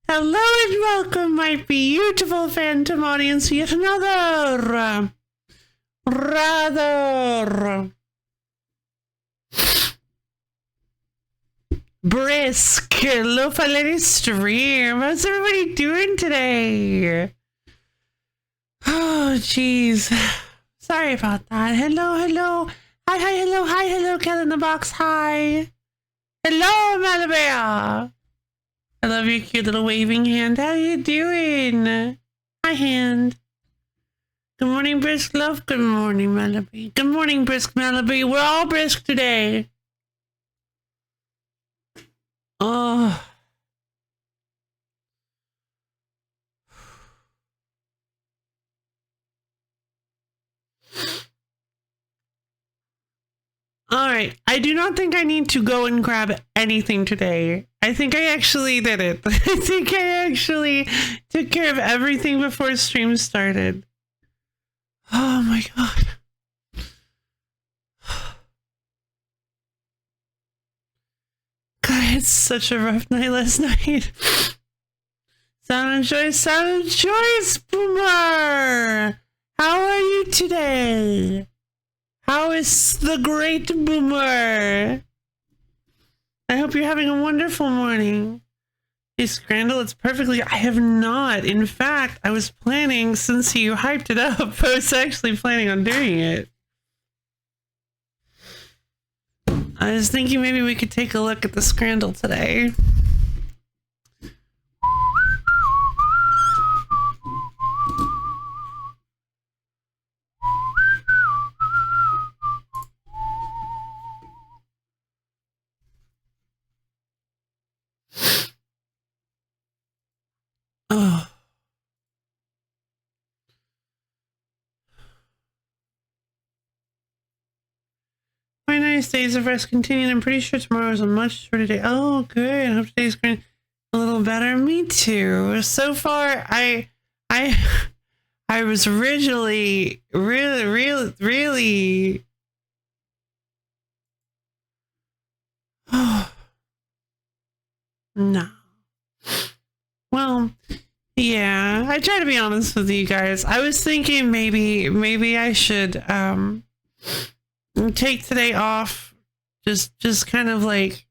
Hello and welcome, my beautiful phantom audience, to yet another rather brisk lo-fi lady stream. How's everybody doing today? Oh, jeez. Sorry about that. Hello. Hi, hello, cat in the box, hi. Hello, Malabea. I love your cute little waving hand. How you doing? Hi, hand. Good morning, brisk love. Good morning, Malaby. Good morning, brisk Malaby. We're all brisk today. Oh. Alright, I do not think I need to go and grab anything today. I think I actually did it. I think I actually took care of everything before stream started. Oh my god. God, it's such a rough night last night. Sound of choice, Boomer! How are you today? How is the great Boomer? I hope you're having a wonderful morning. Hey, Scrandle, it's perfectly... I have not. In fact, I was planning, since you hyped it up, I was actually planning on doing it. I was thinking maybe we could take a look at the Scrandle today. Oh. My nice days of rest continued. I'm pretty sure tomorrow is a much shorter day. Oh, good. I hope today's going a little better. Me too. So far, I was originally really. Oh. No. Well, yeah, I try to be honest with you guys. I was thinking maybe I should take today off. Just kind of like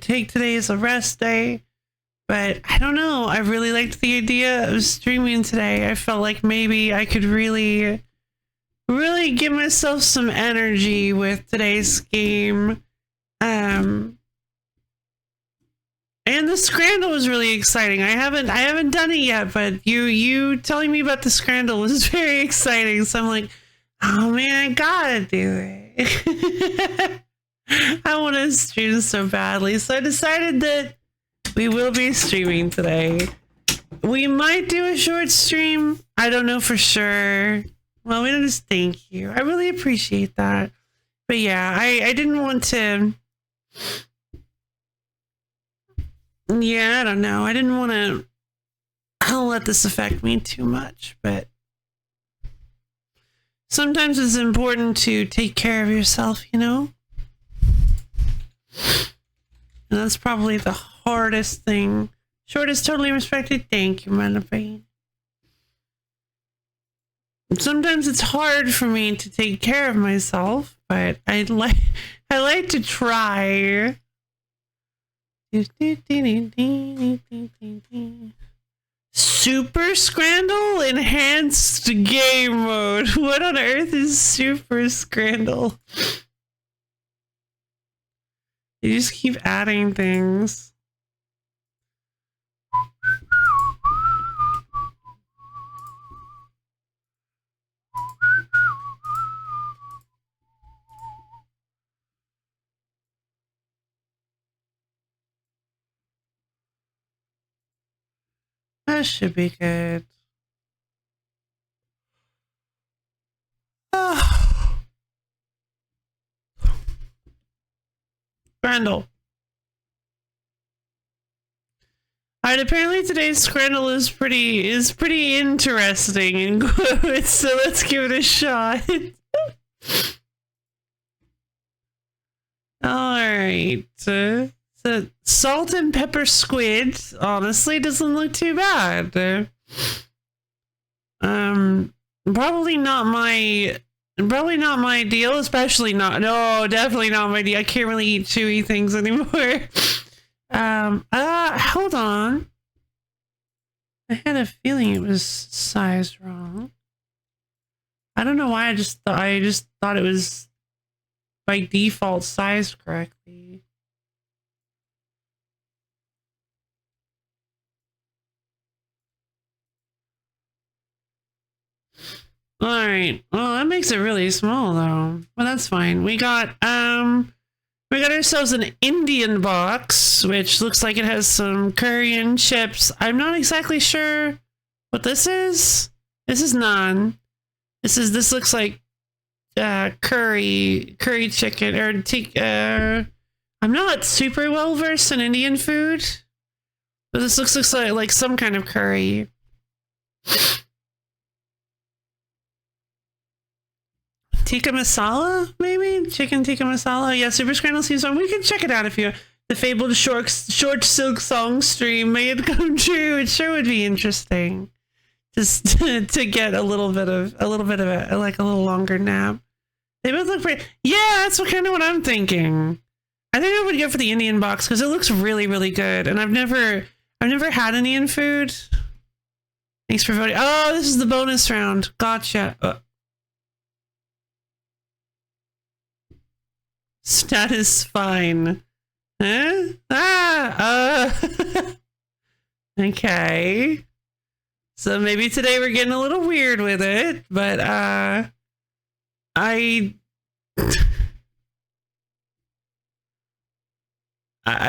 take today as a rest day. But I don't know. I really liked the idea of streaming today. I felt like maybe I could really give myself some energy with today's game. And the Scrandle was really exciting. I haven't done it yet, but you telling me about the Scrandle was very exciting. So I'm like, oh man, I gotta do it. I want to stream so badly. So I decided that we will be streaming today. We might do a short stream. I don't know for sure. Well, we don't just thank you. I really appreciate that. But yeah, I didn't want to... Yeah, I don't know. I didn't want to let this affect me too much, but sometimes it's important to take care of yourself, you know? And that's probably the hardest thing. Short is totally respected. Thank you, Melanie. Sometimes it's hard for me to take care of myself, but I like to try. Super Scrandle enhanced game mode. What on earth is Super Scrandle? You just keep adding things. That should be good. Scrandle. Alright, apparently today's Scrandle is pretty interesting and good, so let's give it a shot. Alright. The salt and pepper squid honestly doesn't look too bad. Probably not my deal, especially not, no, definitely not my deal. I can't really eat chewy things anymore. Hold on. I had a feeling it was sized wrong. I don't know why I just thought it was by default sized correctly. All right. Well, that makes it really small though. Well, that's fine. We got ourselves an Indian box, which looks like it has some curry and chips. I'm not exactly sure what this is. This is naan. This looks like curry chicken or I'm not super well versed in Indian food, but this looks like some kind of curry. Tikka masala, maybe? Chicken tikka masala? Yeah, Super Scramble seems fun. We can check it out if you... The fabled short Silksong stream may it come true. It sure would be interesting. Just to get a little bit of it, like a little longer nap. They both look pretty... Yeah, that's kind of what I'm thinking. I think I would go for the Indian box because it looks really, really good. And I've never had Indian food. Thanks for voting. Oh, this is the bonus round. Gotcha. Status fine. Huh? Okay. So maybe today we're getting a little weird with it, but I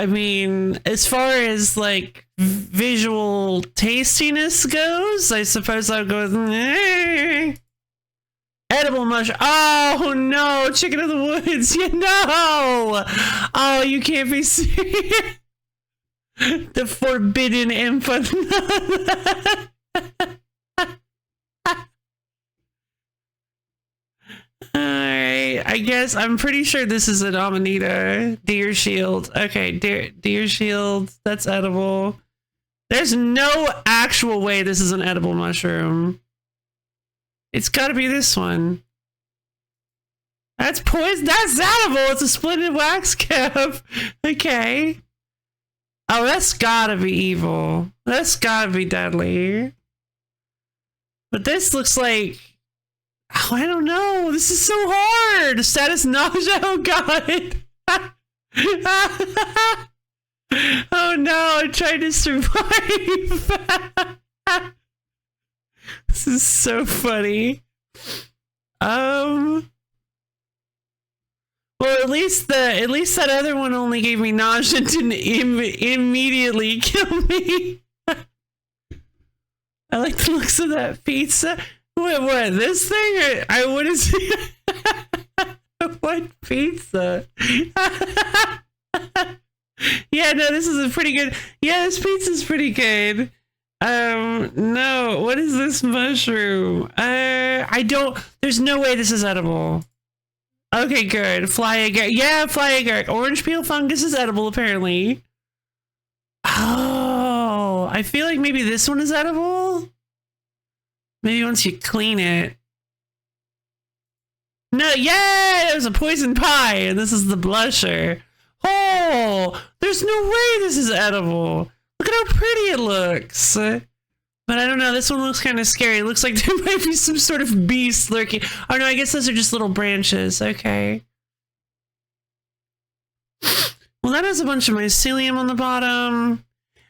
mean, as far as like visual tastiness goes, I suppose I'll go with edible mushroom. Oh no, chicken of the woods. You know. Oh, you can't be serious. The forbidden infant. Alright, I guess I'm pretty sure this is an Amanita. Deer shield. Okay, deer shield. That's edible. There's no actual way this is an edible mushroom. It's gotta be this one. That's poison. That's edible. It's a splendid wax cap. Okay. Oh, that's gotta be evil. That's gotta be deadly. But this looks like... Oh, I don't know. This is so hard. Status nausea. Oh, God. Oh, no. I'm trying to survive. This is so funny. Well, at least that other one only gave me nausea and didn't immediately kill me. I like the looks of that pizza. What this thing? What is it? What pizza? Yeah, no, this is a pretty good. Yeah, this pizza's pretty good. No, what is this mushroom? There's no way this is edible. Okay, good. Fly agaric. Yeah, fly agaric. Orange peel fungus is edible, apparently. Oh, I feel like maybe this one is edible. Maybe once you clean it. No, yeah, it was a poison pie, and this is the blusher. Oh, there's no way this is edible. Look at how pretty it looks. But I don't know, this one looks kind of scary. It looks like there might be some sort of beast lurking. Oh no, I guess those are just little branches. Okay. Well, that has a bunch of mycelium on the bottom.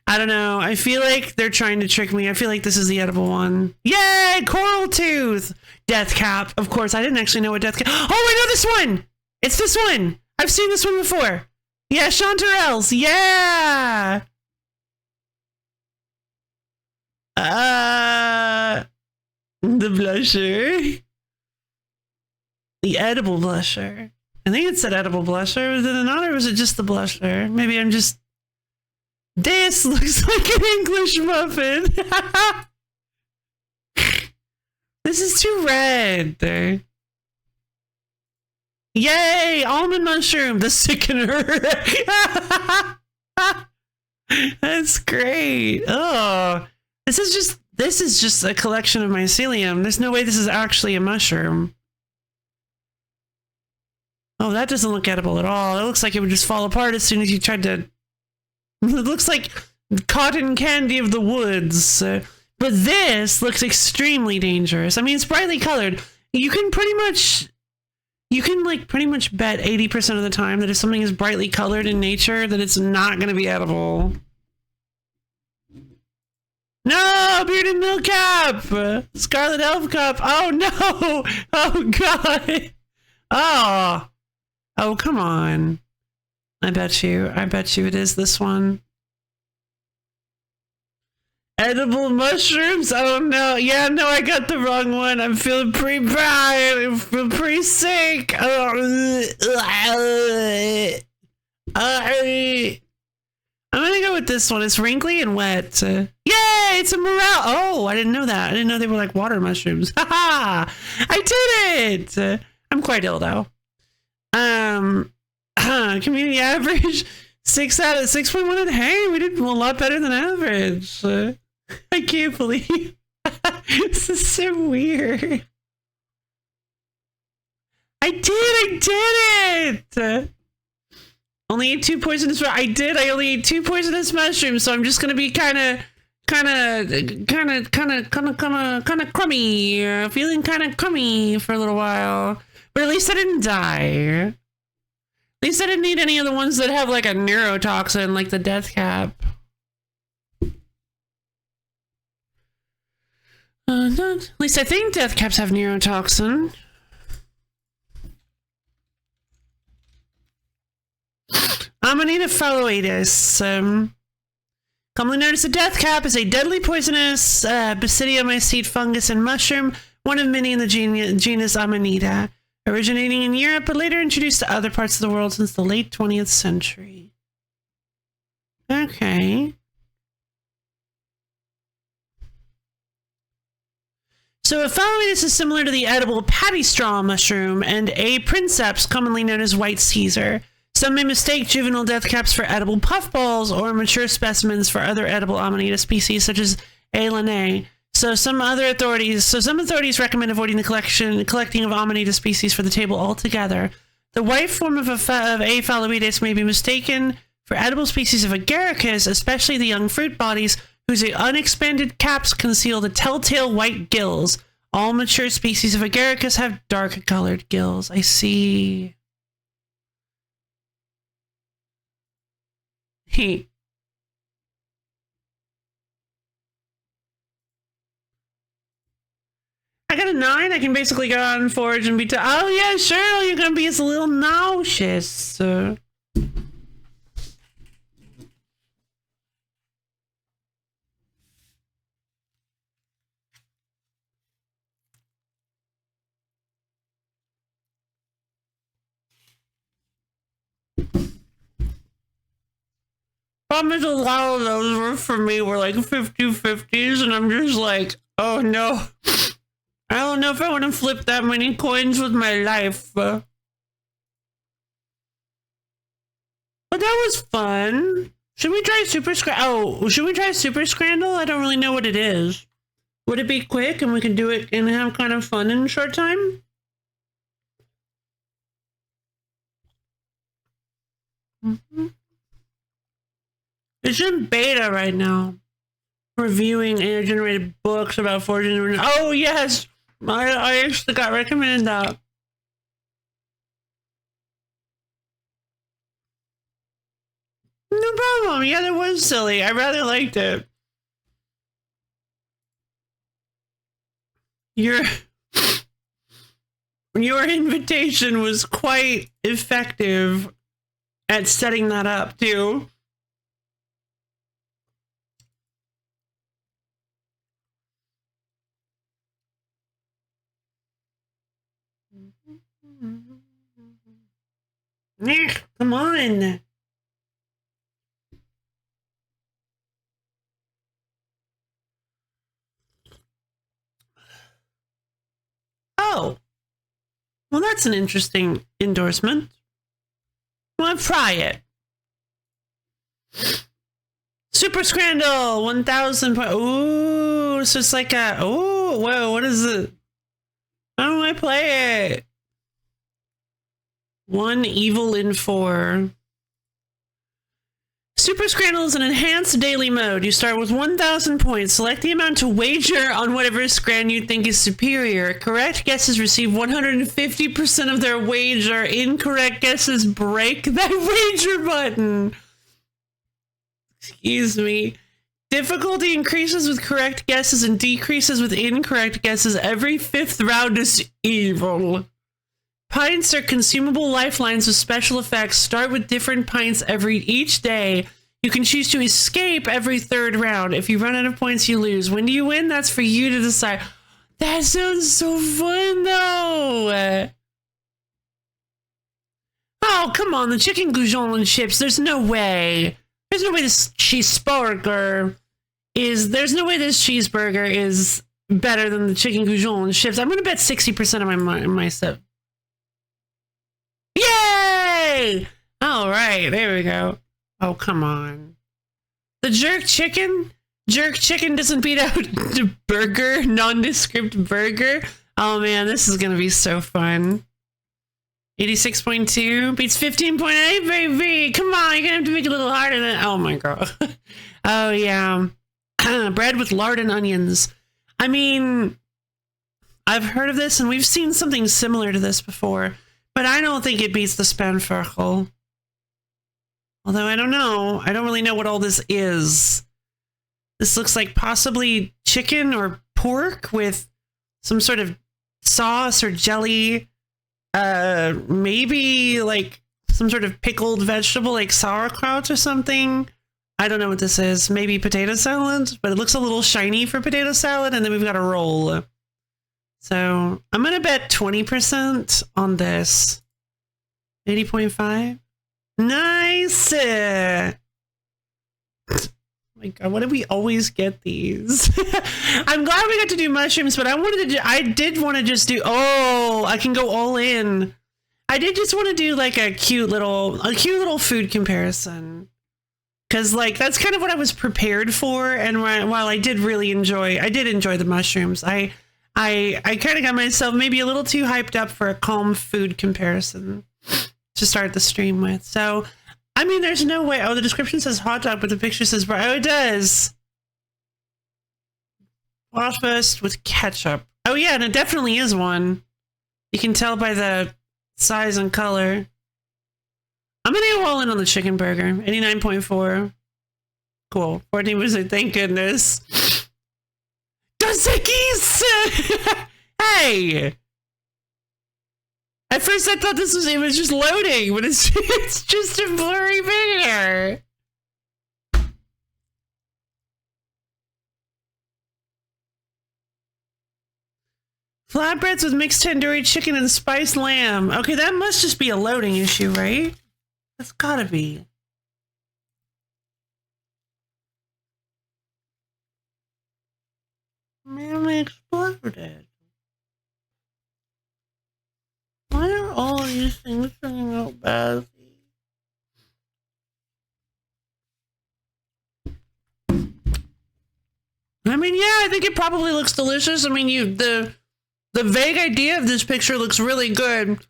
I don't know. I feel like they're trying to trick me. I feel like this is the edible one. Yay! Coral tooth! Death cap. Of course, I didn't actually know what death cap... Oh, I know this one! It's this one! I've seen this one before. Yeah, chanterelles. Yeah! The blusher. The edible blusher. I think it said edible blusher. Was it an honor or was it just the blusher? Maybe I'm just... This looks like an English muffin. This is too red. Yay! Almond mushroom, the sickener. That's great. Oh, this is just a collection of mycelium. There's no way this is actually a mushroom. Oh, that doesn't look edible at all. It looks like it would just fall apart as soon as you tried to. It looks like cotton candy of the woods. But this looks extremely dangerous. I mean, it's brightly colored. You can pretty much bet 80% of the time that if something is brightly colored in nature, that it's not going to be edible. No, bearded millcap, scarlet elf cup. Oh no! Oh god! Oh, come on! I bet you it is this one. Edible mushrooms? Oh no! Yeah, no, I got the wrong one. I'm feeling pretty bad. I feel pretty sick. I'm gonna go with this one. It's wrinkly and wet. Yay! It's a morel. Oh, I didn't know that. I didn't know they were like water mushrooms. Haha! I did it. I'm quite ill though. Community average 6/6.1. Hey, we did a lot better than average. I can't believe this is so weird. I did it. Only ate 2 poisonous. I only ate 2 poisonous mushrooms, so I'm just gonna be kind of crummy. Feeling kind of crummy for a little while. But at least I didn't die. At least I didn't need any of the ones that have like a neurotoxin, like the death cap. At least I think death caps have neurotoxin. Amanita phalloides. Commonly known as a death cap, is a deadly poisonous basidiomycete fungus and mushroom, one of many in the genus Amanita, originating in Europe but later introduced to other parts of the world since the late 20th century. Okay. So a phalloides is similar to the edible paddy straw mushroom and a princeps, commonly known as white Caesar. Some may mistake juvenile death caps for edible puffballs or mature specimens for other edible Amanita species such as A. lanei. Some authorities recommend avoiding the collecting of Amanita species for the table altogether. The white form of A. phalloides may be mistaken for edible species of Agaricus, especially the young fruit bodies, whose unexpanded caps conceal the telltale white gills. All mature species of Agaricus have dark-colored gills. I see. Hey. I got a 9. I can basically go out and forage and be oh yeah, sure, you're gonna be a little nauseous. Problem is, a lot of those were for me were like 50/50s, and I'm just like, oh no. I don't know if I want to flip that many coins with my life. But that was fun. Should we try Super Scrandle? Oh, should we try Super Scrandle? I don't really know what it is. Would it be quick and we can do it and have kind of fun in a short time? It's in beta right now. Reviewing AI-generated books about forging. Oh yes! I actually got recommended that. No problem. Yeah, that was silly. I rather liked it. Your invitation was quite effective at setting that up too. Come on. Oh. Well, that's an interesting endorsement. Well, try it. Super Scrandle, 1,000 points. Ooh, so it's like a, oh, whoa, what is it? How do I play it? 1 evil in 4. Super Scrandle is an enhanced daily mode. You start with 1,000 points. Select the amount to wager on whatever scran you think is superior. Correct guesses receive 150% of their wager. Incorrect guesses break that wager button. Excuse me. Difficulty increases with correct guesses and decreases with incorrect guesses. Every 5th round is evil. Pints are consumable lifelines with special effects. Start with different pints each day. You can choose to escape every 3rd round. If you run out of points, you lose. When do you win? That's for you to decide. That sounds so fun, though. Oh, come on. The chicken goujon and chips. There's no way. There's no way this cheeseburger is better than the chicken goujon and chips. I'm going to bet 60% of my stuff. Yay! All right, there we go. Oh, come on. The jerk chicken? Jerk chicken doesn't beat out the burger, nondescript burger. Oh man, this is going to be so fun. 86.2 beats 15.8, baby. Come on, you're going to have to make it a little harder than... Oh my god. Oh yeah. Bread with lard and onions. I mean, I've heard of this and we've seen something similar to this before. But I don't think it beats the spanferkel. Although I don't know. I don't really know what all this is. This looks like possibly chicken or pork with some sort of sauce or jelly. Maybe like some sort of pickled vegetable like sauerkraut or something. I don't know what this is. Maybe potato salad, but it looks a little shiny for potato salad. And then we've got a roll. So I'm going to bet 20% on this. 80.5. Nice. My god, why do we always get these? I'm glad we got to do mushrooms, but I did want to just do, oh, I can go all in. I did just want to do like a cute little food comparison. Cause like, that's kind of what I was prepared for. And while I did enjoy the mushrooms, I kind of got myself maybe a little too hyped up for a calm food comparison to start the stream with. So, I mean, there's no way. Oh, the description says hot dog, but the picture says, oh, it does. Waffle with ketchup. Oh, yeah, and it definitely is one. You can tell by the size and color. I'm going to go all in on the chicken burger. 89.4. Cool. 14%. Thank goodness. Dos Equis! Hey! At first I thought it was just loading, but it's just a blurry video. Flatbreads with mixed tandoori chicken and spiced lamb. Okay, that must just be a loading issue, right? That's gotta be. Man, they exploded. Why are all these things turning out badly? I mean, yeah, I think it probably looks delicious. I mean, the vague idea of this picture looks really good.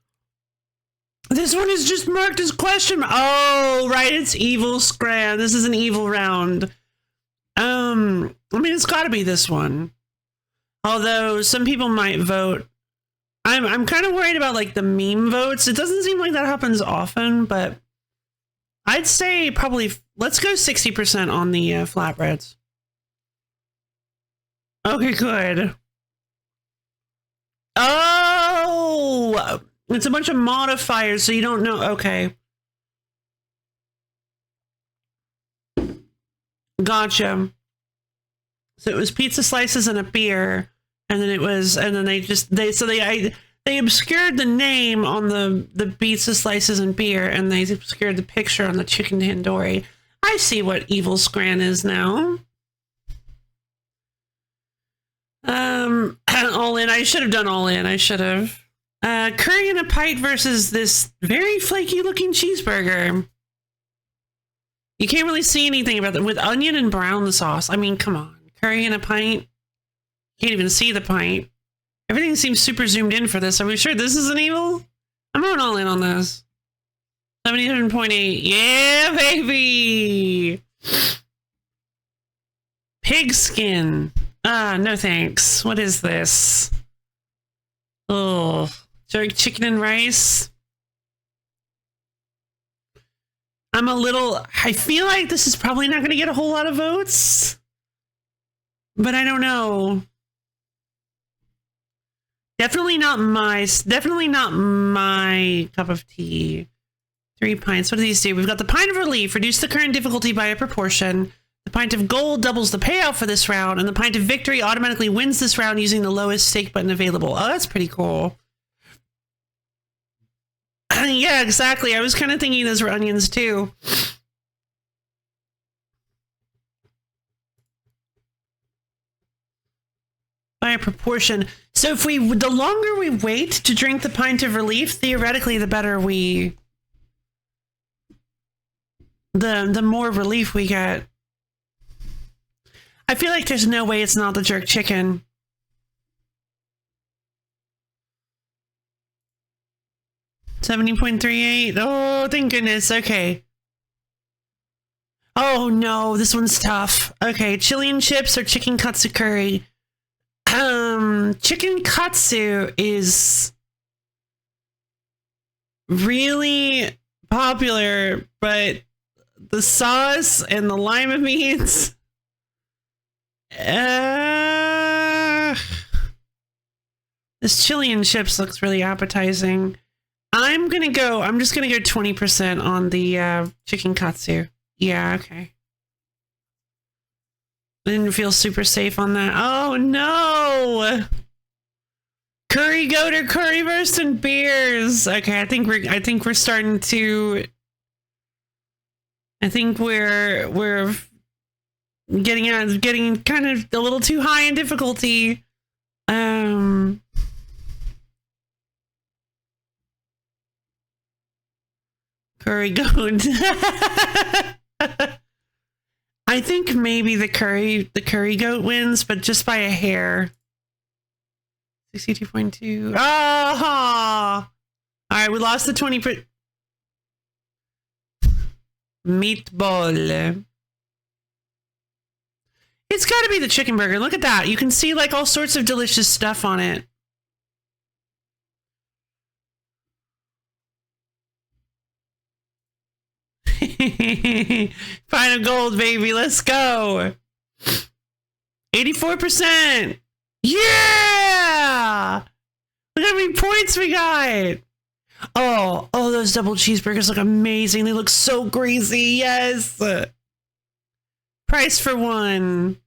This one is just marked as question. Oh, right, it's evil scran. This is an evil round. I mean, it's got to be this one. Although some people might vote. I'm kind of worried about like the meme votes. It doesn't seem like that happens often, but I'd say probably let's go 60% on the flatbreads. Okay, good. Oh, it's a bunch of modifiers, so you don't know. Okay. Gotcha. So it was pizza slices and a beer, and then they obscured the name on the pizza slices and beer, and they obscured the picture on the chicken tandoori. I see what evil scran is now. All in. I should have done all in. I should have. Curry in a pint versus this very flaky looking cheeseburger. You can't really see anything about that with onion and brown sauce. I mean, come on. Curry in a pint. Can't even see the pint. Everything seems super zoomed in for this. Are we sure this isn't evil? I'm going all in on this. 77.8. Yeah, baby! Pigskin. No thanks. What is this? Oh, jerk chicken and rice. I feel like this is probably not going to get a whole lot of votes, but I don't know. Definitely not my cup of tea. 3 pints. What do these do? We've got the pint of relief, reduce the current difficulty by a proportion. The pint of gold doubles the payout for this round, and the pint of victory automatically wins this round using the lowest stake button available. Oh, that's pretty cool. Yeah, exactly. I was kind of thinking those were onions too. By a proportion. So if the longer we wait to drink the pint of relief, theoretically, the better the more relief we get. I feel like there's no way it's not the jerk chicken. $70.38. Oh, thank goodness. Okay. Oh no, this one's tough. Okay, chili and chips or chicken katsu curry. Chicken katsu is really popular, but the sauce and the lima beans. This chili and chips looks really appetizing. I'm just gonna go 20% on the chicken katsu. Yeah, okay. I didn't feel super safe on that. Oh no! Curry goat or currywurst and beers. Okay, I think we're starting to. I think we're getting kind of a little too high in difficulty. Curry goat. I think maybe the curry goat wins, but just by a hair. 62.2. Ah! All right, we lost the 20%. Meatball. It's got to be the chicken burger. Look at that. You can see like all sorts of delicious stuff on it. Pint of gold, baby. Let's go. 84%. Yeah! Look how many points we got. Oh, those double cheeseburgers look amazing. They look so greasy. Yes. Price for one.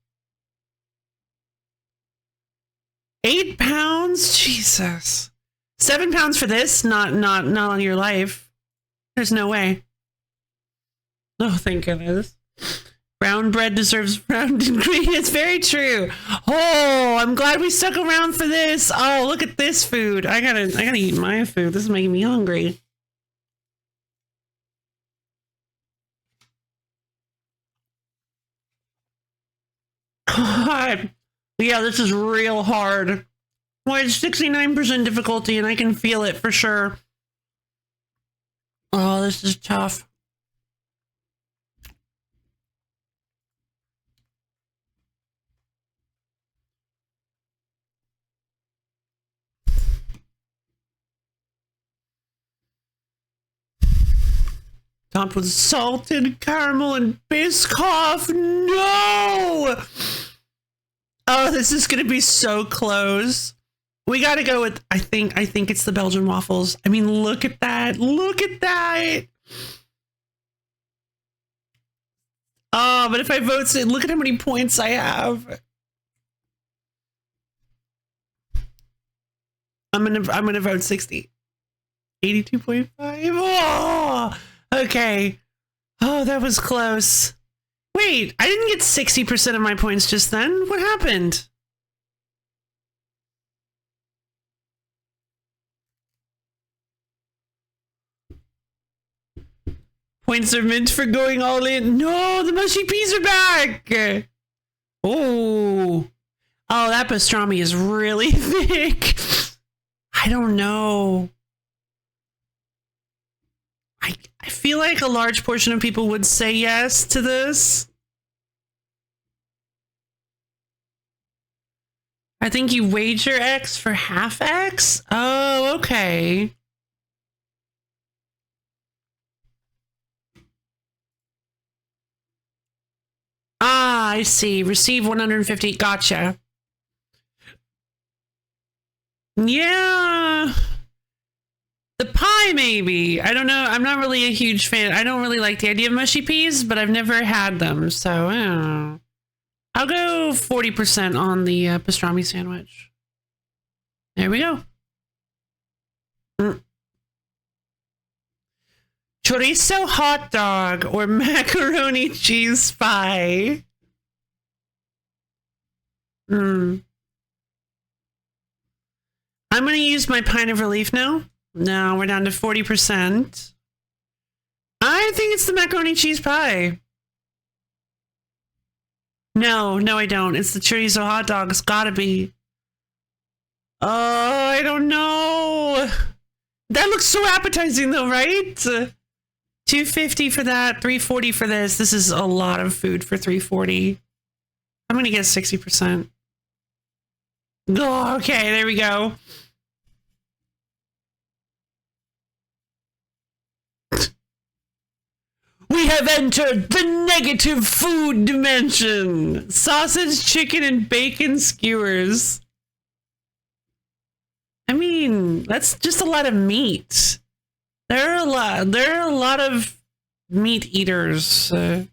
8 pounds? Jesus. 7 pounds for this? Not on your life. There's no way. Oh, thank goodness. Brown bread deserves brown ingredients. Very true. Oh, I'm glad we stuck around for this. Oh, look at this food. I gotta eat my food. This is making me hungry. God. Yeah, this is real hard. Well, it's 69% difficulty, and I can feel it for sure. Oh, this is tough. Topped with salted caramel and Biscoff. No! Oh, this is gonna be so close. We gotta go with, I think it's the Belgian waffles. I mean, look at that. Look at that. Oh, but if I vote, look at how many points I have. I'm gonna vote 60. 82.5. Oh, okay. Oh, that was close. Wait, I didn't get 60% of my points just then. What happened? Points are meant for going all in. No, the mushy peas are back. Oh. Oh, that pastrami is really thick. I don't know. I feel like a large portion of people would say yes to this. I think you wager X for half X? Oh, okay. Ah, I see. Receive 150. Gotcha. Yeah. The pie, maybe. I don't know. I'm not really a huge fan. I don't really like the idea of mushy peas, but I've never had them, so I don't know. I'll go 40% on the pastrami sandwich. There we go. Chorizo hot dog or macaroni cheese pie. I'm going to use my pint of relief now. No, we're down to 40%. I think it's the macaroni cheese pie. No, I don't. It's the chorizo hot dog. It's gotta be. Oh, I don't know. That looks so appetizing though, right? $250 for that, $340 for this. This is a lot of food for $340. I'm gonna get 60%. Oh, okay, there we go. We have entered the negative food dimension. Sausage, chicken, and bacon skewers. I mean, that's just a lot of meat. There are a lot of meat eaters. I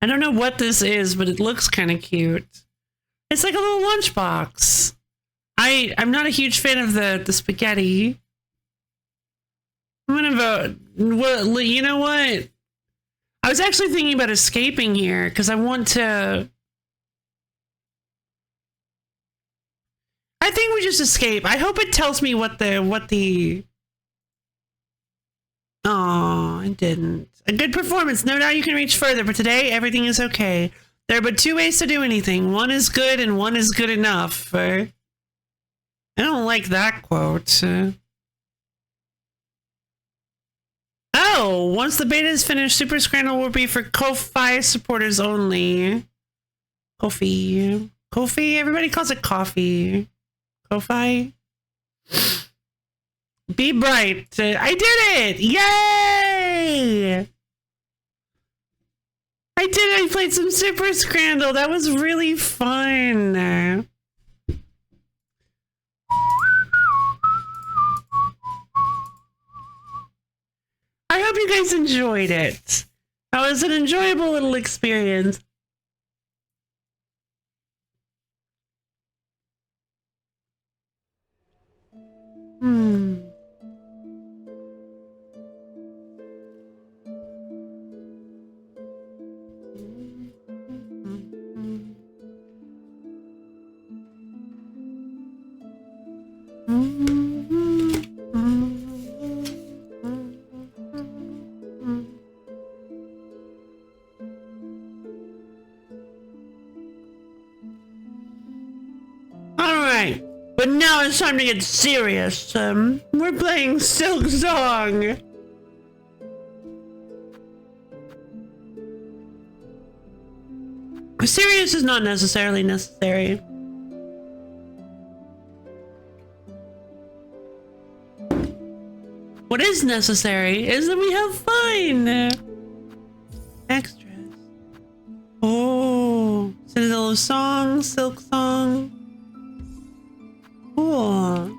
don't know what this is, but it looks kind of cute. It's like a little lunchbox. I'm not a huge fan of the spaghetti. I'm gonna vote. Well, you know what? I was actually thinking about escaping here because I want to. I think we just escape. I hope it tells me what the. Oh, it didn't. A good performance. No doubt you can reach further, but today everything is okay. There are but two ways to do anything. One is good and one is good enough. I don't like that quote. Oh, once the beta is finished, Super Scramble will be for Ko-Fi supporters only. Ko-Fi. Ko-Fi? Everybody calls it coffee. Ko-Fi? Be bright. I did it! Yay! I did it! I played some Super Scramble. That was really fun. I hope you guys enjoyed it. That was an enjoyable little experience. Alright, but now it's time to get serious. We're playing Silksong. Serious is not necessarily necessary. What is necessary is that we have fun. Extras. Oh, Citadel of Song, Silksong. Cool.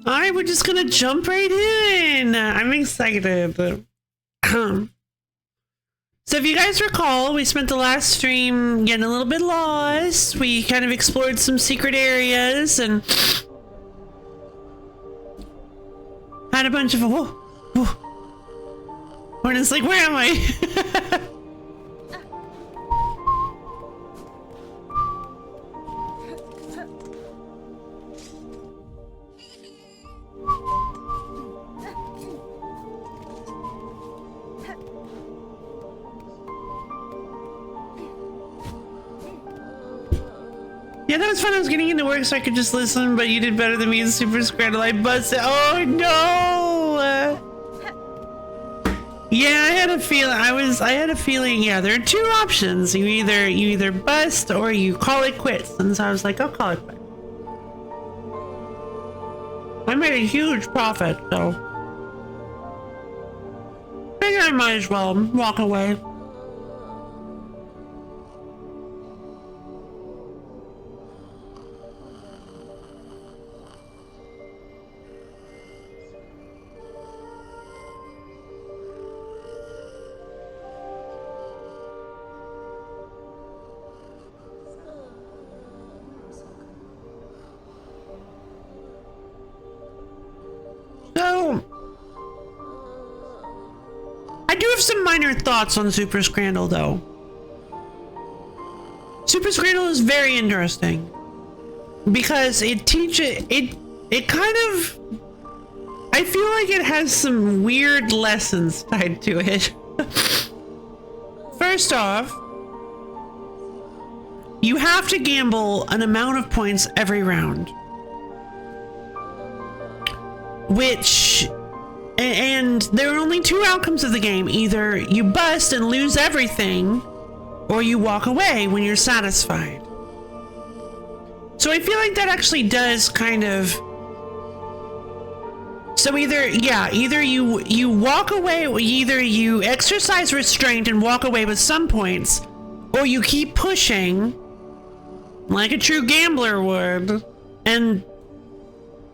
Alright, we're just gonna jump right in. I'm excited. So if you guys recall, we spent the last stream getting a little bit lost. We kind of explored some secret areas and had a bunch of whoa. It's like, where am I? Yeah, that was fun. I was getting into work so I could just listen, but you did better than me in Super Scrandle. I busted. Oh no! Yeah, I had a feeling. I had a feeling. Yeah, there are two options. You either bust or you call it quits. And so I was like, I'll call it quits. I made a huge profit, so I think I might as well walk away. So, I do have some minor thoughts on Super Scrandle, though. Super Scrandle is very interesting because it teaches it kind of. I feel like it has some weird lessons tied to it. First off, you have to gamble an amount of points every round. And there are only two outcomes of the game. Either you bust and lose everything, or you walk away when you're satisfied. So I feel like that actually does kind of... So either you walk away, either you exercise restraint and walk away with some points, or you keep pushing like a true gambler would, and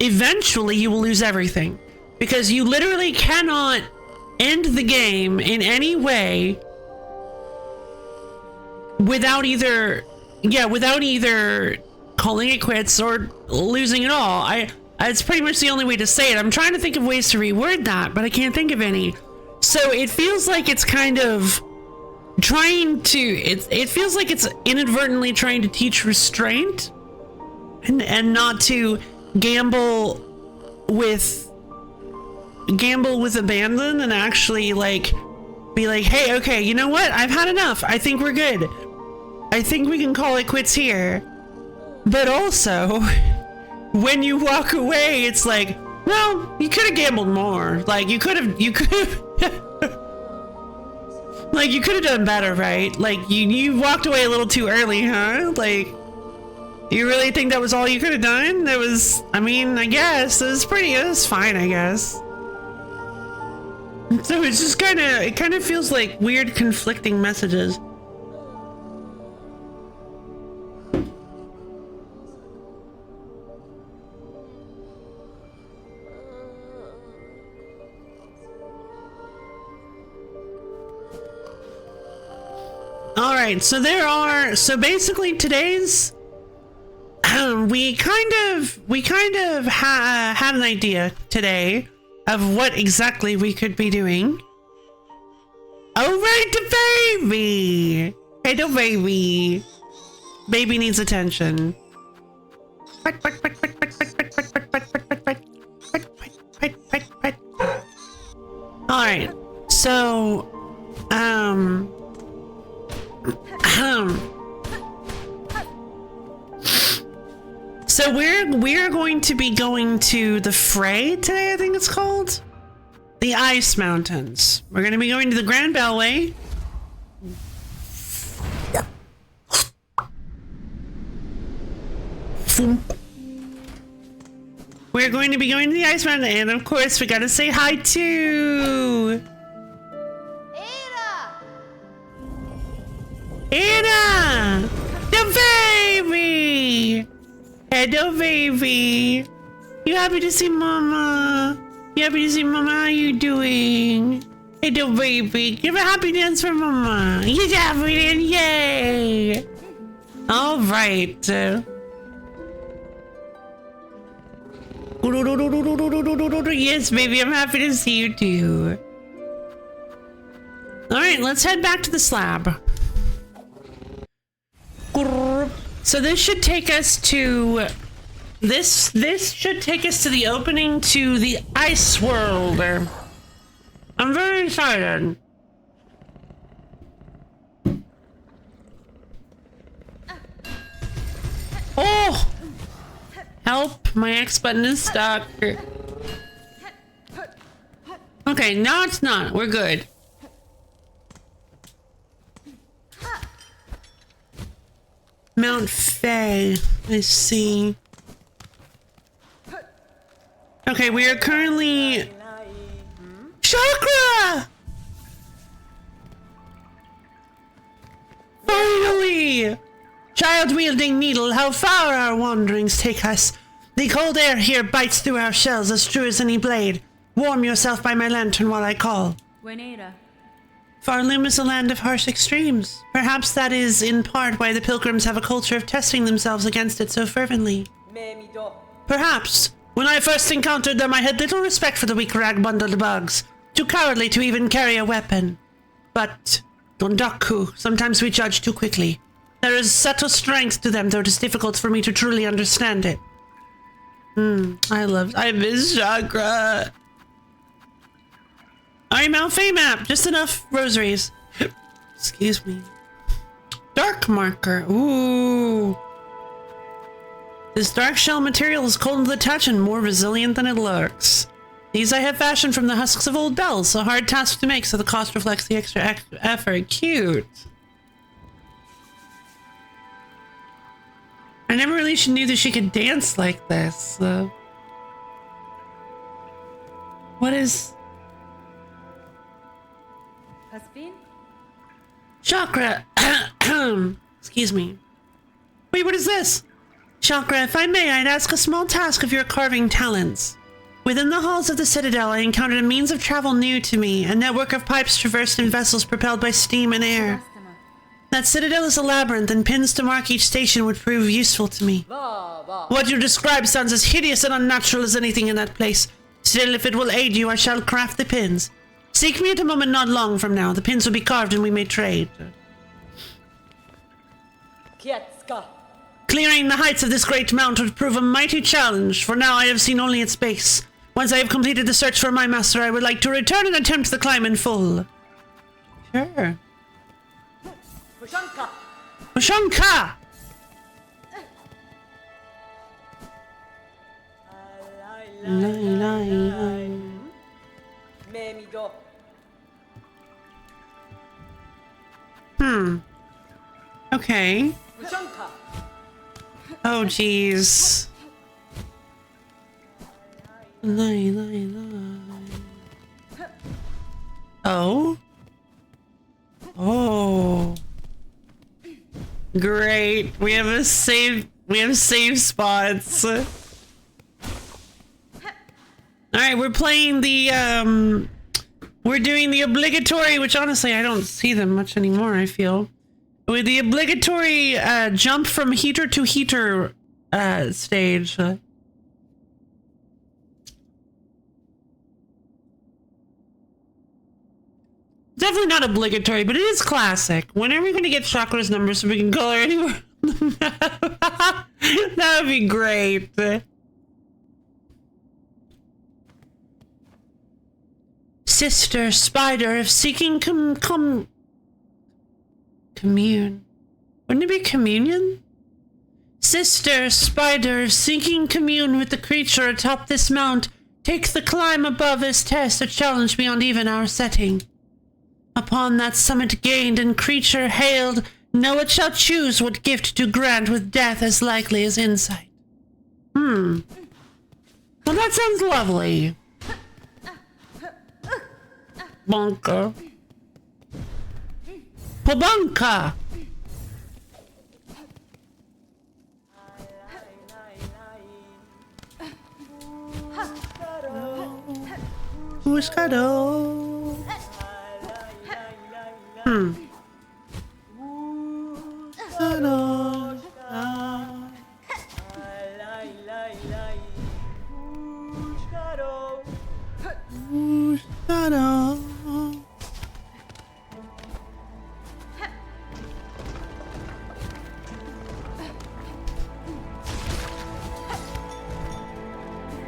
eventually you will lose everything, because you literally cannot end the game in any way without either calling it quits or losing it all. It's pretty much the only way to say it. I'm trying to think of ways to reword that, but I can't think of any. So it feels like it's kind of trying to, it feels like it's inadvertently trying to teach restraint and not to gamble with abandon, and actually like be like, hey, okay, you know what? I've had enough. I think we're good. I think we can call it quits here. But also, when you walk away, it's like, well, you could have gambled more. Like you could have like you could have done better, right? Like you walked away a little too early, huh? Like, you really think that was all you could have done? That was, I mean, I guess it was fine, I guess. So it's just it kind of feels like weird conflicting messages. All right, so basically today's we kind of had an idea today of what exactly we could be doing. Oh, right, the baby. Hey, the baby. Baby needs attention. All right, so so we're going to be going to the Fray today, I think it's called. The Ice Mountains. We're going to be going to the Grand Bellway. We're going to be going to the Ice Mountain, and of course we gotta say hi to Anna, the baby. Hello, baby. You happy to see Mama? You happy to see Mama? How you doing? Hello, baby. Give a happy dance for Mama. He's happy dance, yay! All right. Yes, baby, I'm happy to see you too. All right, let's head back to the slab. So this should take us to this should take us to the opening to the Ice World. I'm very excited. Oh, Help, my X button is stuck. Okay, no it's not. We're good. Mount Faye. I see. Okay, we are currently... Chakra! Finally! Child-wielding needle, how far our wanderings take us. The cold air here bites through our shells as true as any blade. Warm yourself by my lantern while I call. Buenera. Farloom is a land of harsh extremes. Perhaps that is, in part, why the pilgrims have a culture of testing themselves against it so fervently. Perhaps. When I first encountered them, I had little respect for the weak rag-bundled bugs. Too cowardly to even carry a weapon. But, Dondaku, sometimes we judge too quickly. There is subtle strength to them, though it is difficult for me to truly understand it. I miss Chakra. I'm Alfie map, just enough rosaries. Excuse me. Dark marker, ooh. This dark shell material is cold to the touch and more resilient than it looks. These I have fashioned from the husks of old bells, a hard task to make, so the cost reflects the extra effort. Cute. I never really knew that she could dance like this. What is... Haspin? Chakra! Excuse me. Wait, what is this? Chakra, if I may, I'd ask a small task of your carving talents. Within the halls of the Citadel, I encountered a means of travel new to me, a network of pipes traversed in vessels propelled by steam and air. That Citadel is a labyrinth, and pins to mark each station would prove useful to me. What you describe sounds as hideous and unnatural as anything in that place. Still, if it will aid you, I shall craft the pins. Seek me at a moment not long from now. The pins will be carved and we may trade. Clearing the heights of this great mount would prove a mighty challenge. For now, I have seen only its base. Once I have completed the search for my master, I would like to return and attempt the climb in full. Sure. Ushanka! Okay. Oh, jeez. Oh? Oh. Great. We have save spots. Alright, we're playing the, we're doing the obligatory, which honestly I don't see them much anymore, I feel. With the obligatory, jump from heater to heater, stage. Definitely not obligatory, but it is classic. When are we going to get Chakra's number so we can call her anywhere? That would be great. Sister Spider, if seeking commune. Wouldn't it be communion? Sister Spider, seeking commune with the creature atop this mount, take the climb above as test, a challenge beyond even our setting. Upon that summit gained and creature hailed, know it shall choose what gift to grant with death as likely as insight. Well, that sounds lovely. Bonka. Pobonka! Whiscado.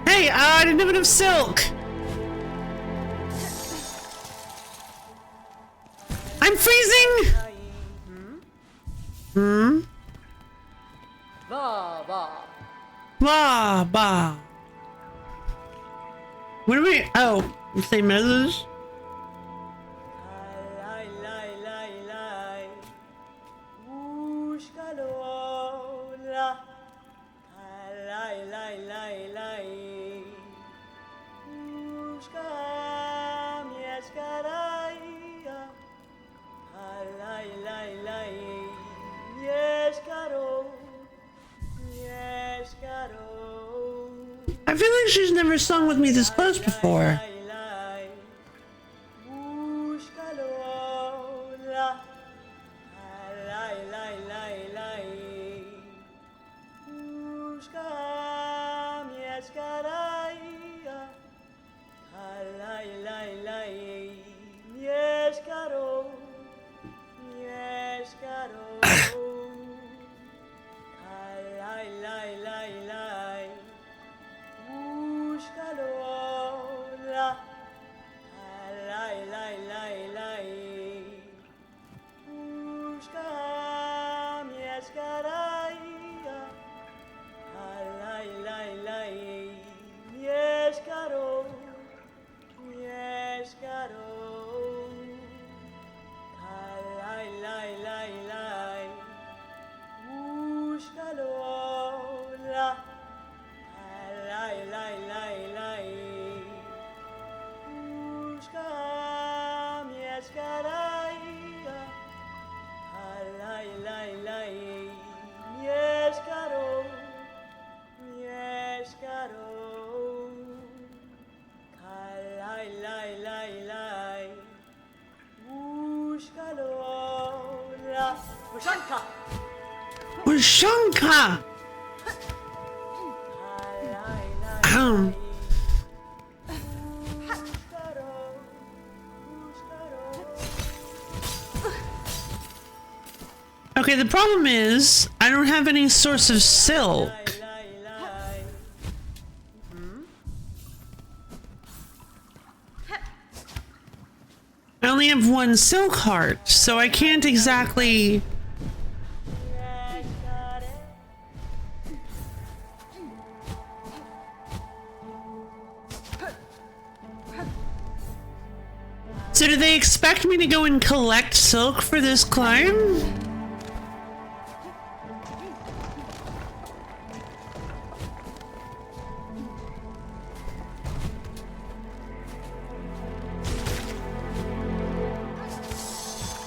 Hey, I didn't have enough silk. I'm freezing! Bah, bah. What do we? Oh, say message. I feel like she's never sung with me this close before. Ushanka! Okay, the problem is I don't have any source of silk. I only have one silk heart, so I can't exactly... So do they expect me to go and collect silk for this climb?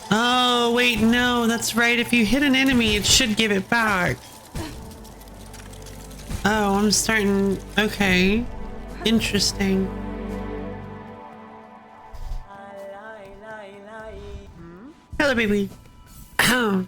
Oh, wait, no, that's right. If you hit an enemy, it should give it back. Oh, I'm starting... Okay. Interesting. Hello, baby. Oh.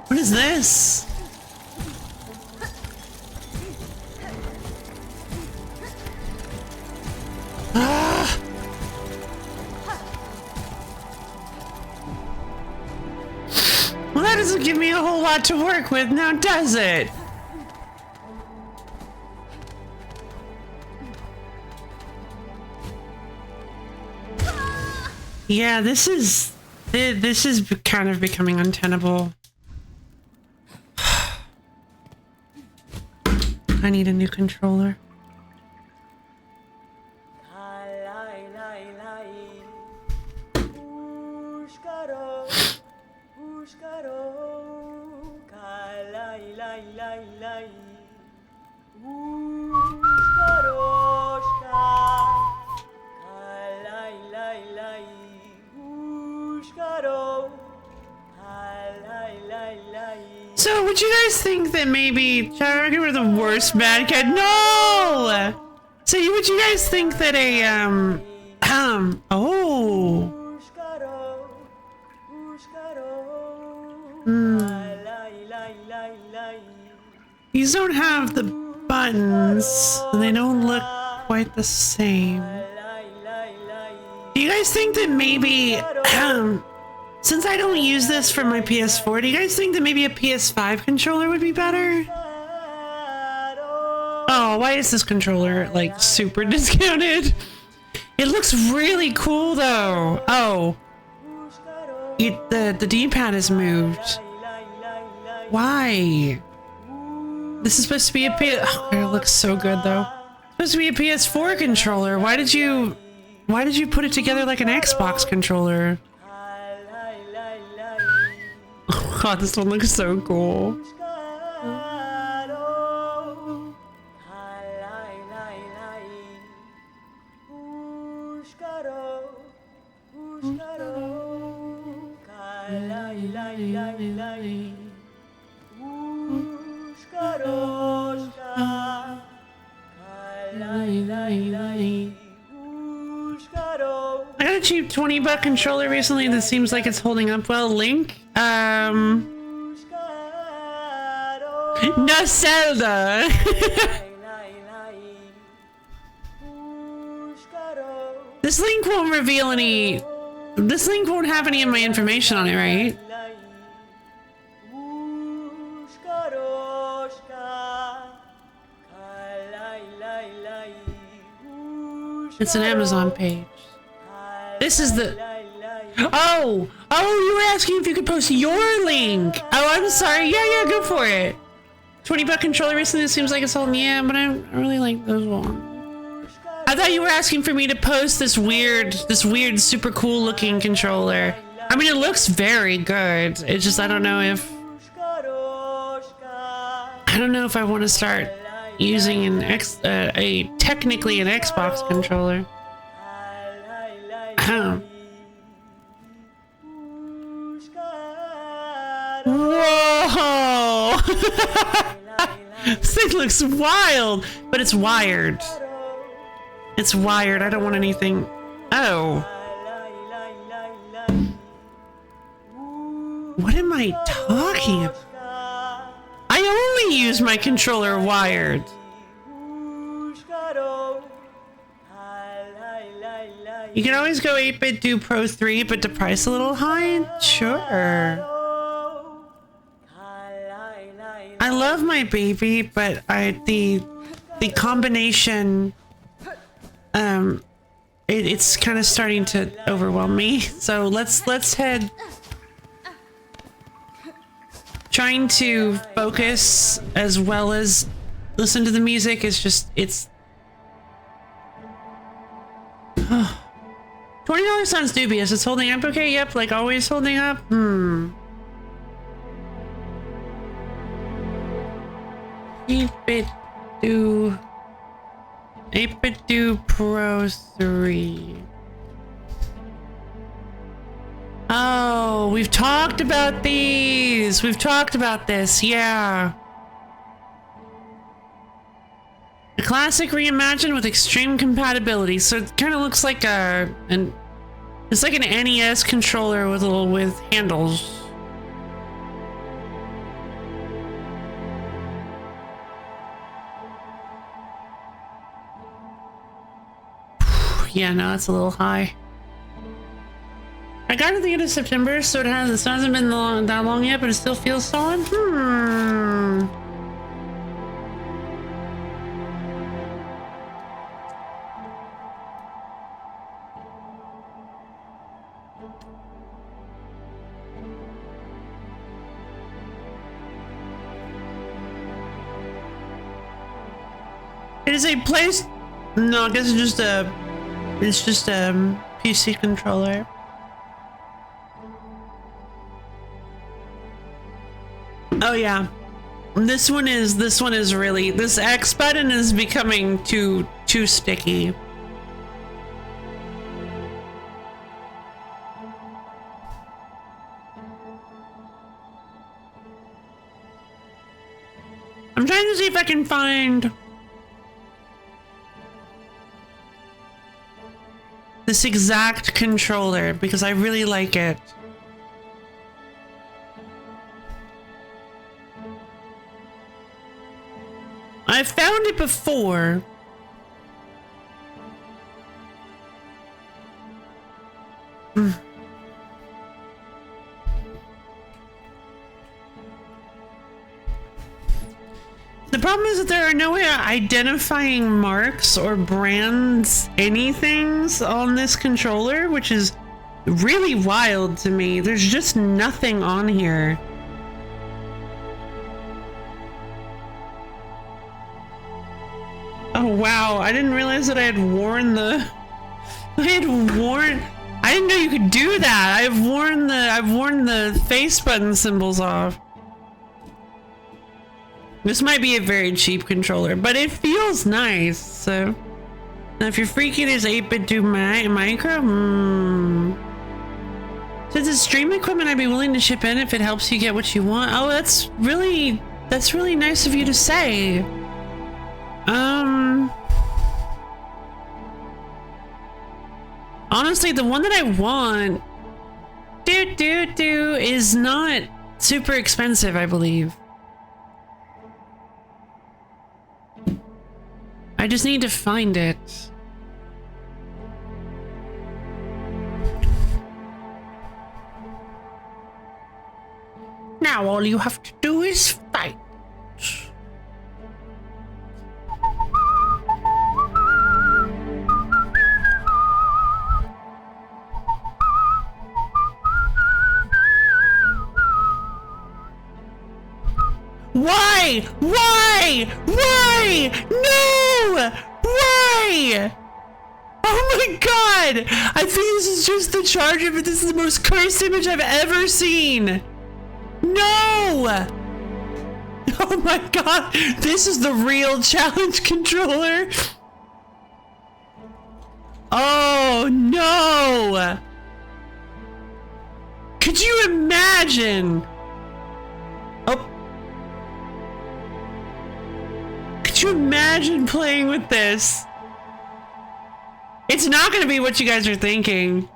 What is this? Ah! Well, that doesn't give me a whole lot to work with now, does it? Yeah, this is kind of becoming untenable. I need a new controller. So, would you guys think that maybe Chaturanga were the worst bad cat? No! So, would you guys think that a, oh. These don't have the buttons, and they don't look quite the same. Do you guys think that maybe, since I don't use this for my PS4, do you guys think that maybe a PS5 controller would be better? Oh, why is this controller, like, super discounted? It looks really cool, though. Oh. The D-pad is moved. Why? This is supposed to be a Oh, it looks so good, though. It's supposed to be a PS4 controller. Why did you put it together like an Xbox controller? Oh, God, this one looks so cool. I got a cheap $20 controller recently that seems like it's holding up well. Link? No Zelda! This link won't reveal any... This link won't have any of my information on it, right? It's an Amazon page. This is the... Oh! Oh, you were asking if you could post your link! Oh, I'm sorry. Yeah, go for it. $20 controller recently, it seems like it's holding... Yeah, but I really like those ones. I thought you were asking for me to post this weird, super cool looking controller. I mean, it looks very good. It's just, I don't know if I want to start using an technically an Xbox controller. Whoa! This thing looks wild, but it's wired. It's wired. I don't want anything. Oh. What am I talking about? I only use my controller wired. You can always go 8-bit, do Pro 3, but the price a little high? Sure. I love my baby, but the combination... it's kind of starting to overwhelm me. So let's head. Trying to focus as well as listen to the music is just, it's... $20 sounds dubious. It's holding up okay? Yep, like always holding up? 8-bit do... 8-bit do Pro 3. Oh, we've talked about these. We've talked about this, yeah. A classic reimagined with extreme compatibility. So it kind of looks like it's like an NES controller with handles. Yeah, no, that's a little high. I got it at the end of September, so it hasn't been that long yet, but it still feels solid. It is a place. No, I guess it's just a PC controller. Oh yeah, this one is really, this X button is becoming too sticky. I'm trying to see if I can find this exact controller because I really like it. I found it before. The problem is that there are no identifying marks or brands, anythings on this controller, which is really wild to me. There's just nothing on here. Oh wow, I didn't realize that I had worn the... I didn't know you could do that. I've worn the face button symbols off. This might be a very cheap controller, but it feels nice, so... Now if your freaking is 8-bit do micro, Since it's stream equipment, I'd be willing to ship in if it helps you get what you want. Oh, that's really nice of you to say. Honestly, the one that I want, is not super expensive, I believe. I just need to find it. Now all you have to do is fight. Why? Why? Why? No! Why? Oh my god! I think this is just the charger, but this is the most cursed image I've ever seen. No! Oh my god! This is the real challenge controller. Oh no! Could you imagine? Oh. Could you imagine playing with this? It's not gonna be what you guys are thinking.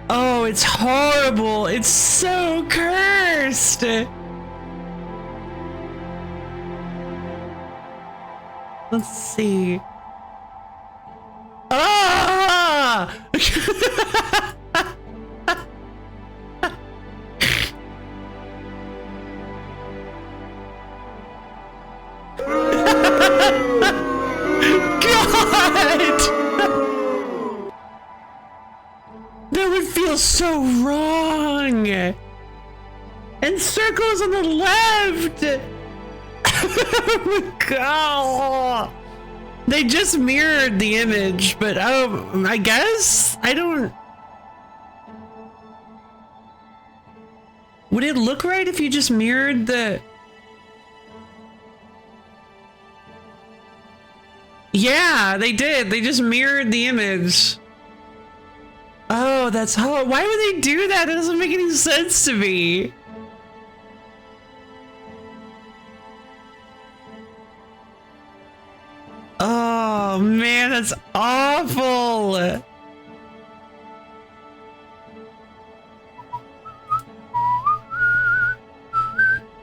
Oh, it's horrible. It's so cursed. Let's see. Ah! God! That would feel so wrong. And circles on the left. Oh my god. They just mirrored the image, but I guess I don't. Would it look right if you just mirrored the? Yeah, they did. They just mirrored the image. Oh, that's how. Why would they do that? It doesn't make any sense to me. Oh man, that's awful.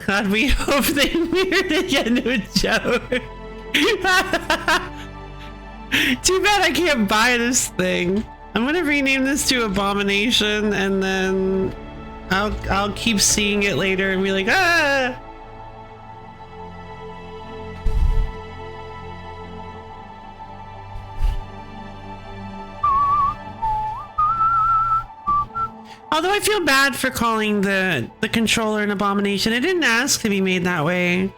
God, we hope they mirrored it into a joke. Too bad I can't buy this thing. I'm gonna rename this to Abomination, and then I'll keep seeing it later and be like, ah. Although I feel bad for calling the controller an abomination. It didn't ask to be made that way.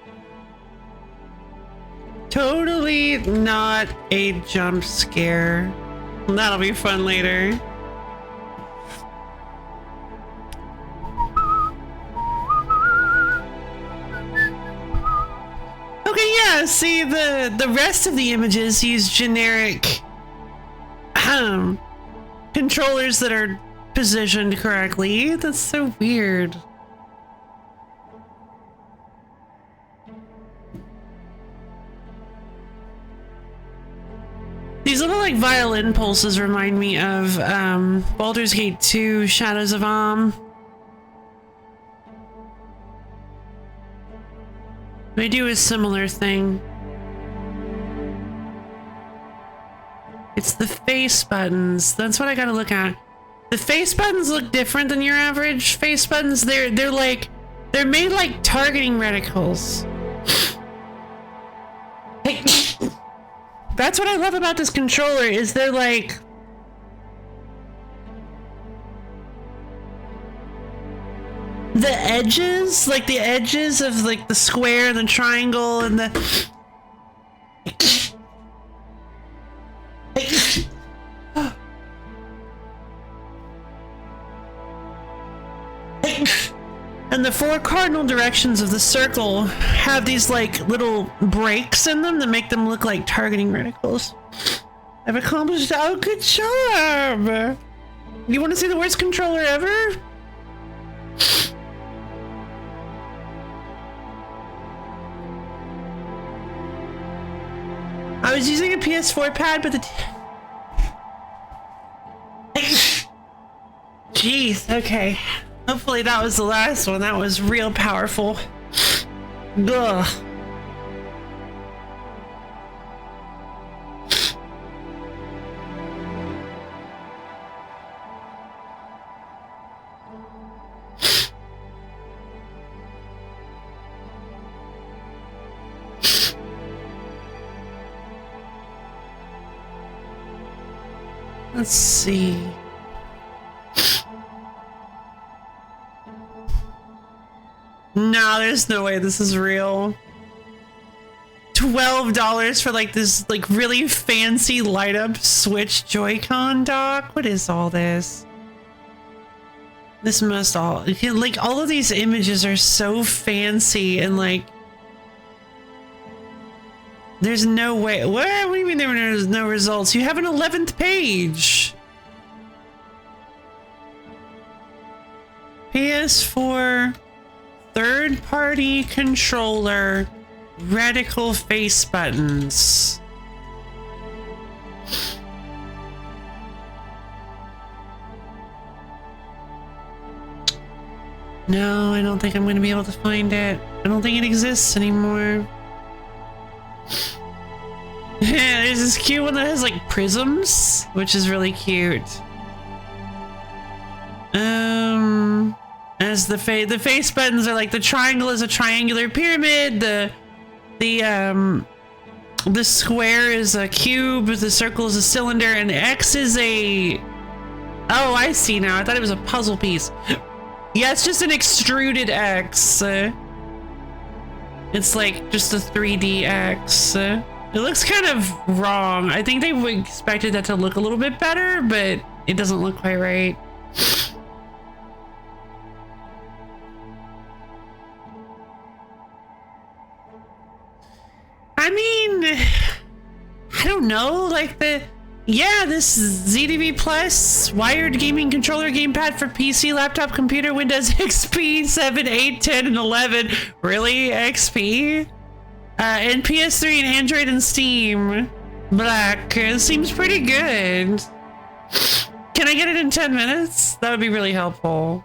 Totally not a jump scare. That'll be fun later. Okay, yeah, see the rest of the images use generic controllers that are positioned correctly. That's so weird. These little like violin pulses remind me of Baldur's Gate 2 Shadows of Amn. They do a similar thing. It's the face buttons. That's what I gotta look at. The face buttons look different than your average face buttons. They're made like targeting reticles. Hey, that's what I love about this controller is they're like the edges, like the edges of like the square and the triangle and the and the four cardinal directions of the circle have these like little breaks in them that make them look like targeting reticles. I've accomplished. Oh, good job! You want to see the worst controller ever? I was using a PS4 pad, but the jeez, okay. Hopefully that was the last one. That was real powerful. Ugh. Let's see. No, there's no way this is real. $12 for like this like really fancy light up Switch Joy-Con dock? What is all this? This must all like all of these images are so fancy and like there's no way. What do you mean there's no results? You have an 11th page. PS4 third-party controller reticle face buttons. No, I don't think I'm going to be able to find it. I don't think it exists anymore. Yeah, there's this cute one that has like prisms, which is really cute. As the face buttons are like the triangle is a triangular pyramid, the square is a cube, the circle is a cylinder, and the X is a oh, I see now. I thought it was a puzzle piece. Yeah, it's just an extruded X. It's like just a 3D X. It looks kind of wrong. I think they expected that to look a little bit better, but it doesn't look quite right. I mean, I don't know, like this ZDV Plus wired gaming controller gamepad for PC, laptop, computer, Windows XP 7, 8, 10, and 11. Really? XP? And PS3 and Android and Steam. Black. It seems pretty good. Can I get it in 10 minutes? That would be really helpful.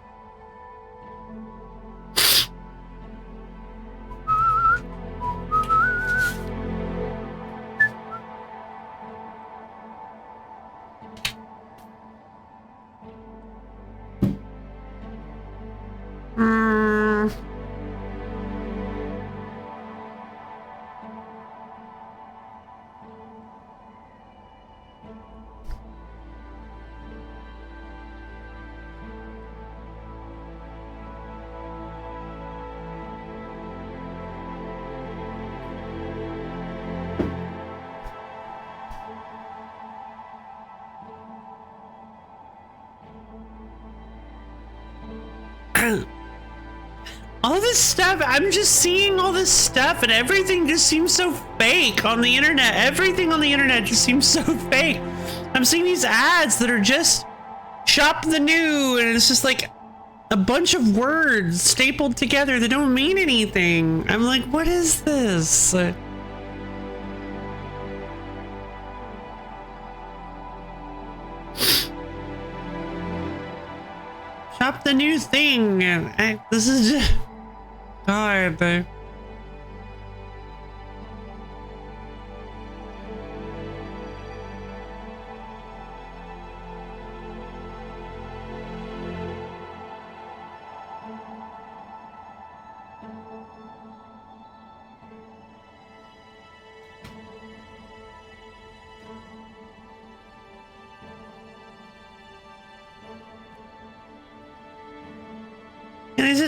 All this stuff, I'm just seeing all this stuff and everything just seems so fake on the internet. Everything on the internet just seems so fake. I'm seeing these ads that are just shop the new and it's just like a bunch of words stapled together that don't mean anything. I'm like, what is this? Shop the new thing. This is just... God.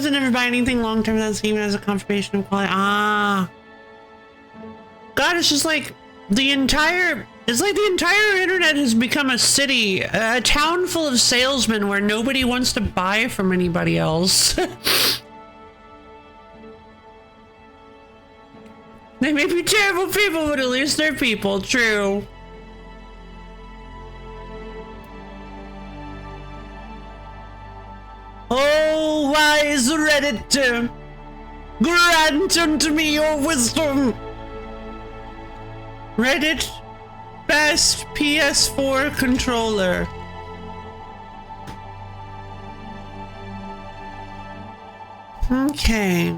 decided to never buy anything long term that's even as a confirmation of quality. Ah. God, it's just like the entire internet has become a city, a town full of salesmen where nobody wants to buy from anybody else. They may be terrible people, but at least they're people. True. Oh, wise Reddit, grant unto me your wisdom. Reddit, best PS4 controller. Okay.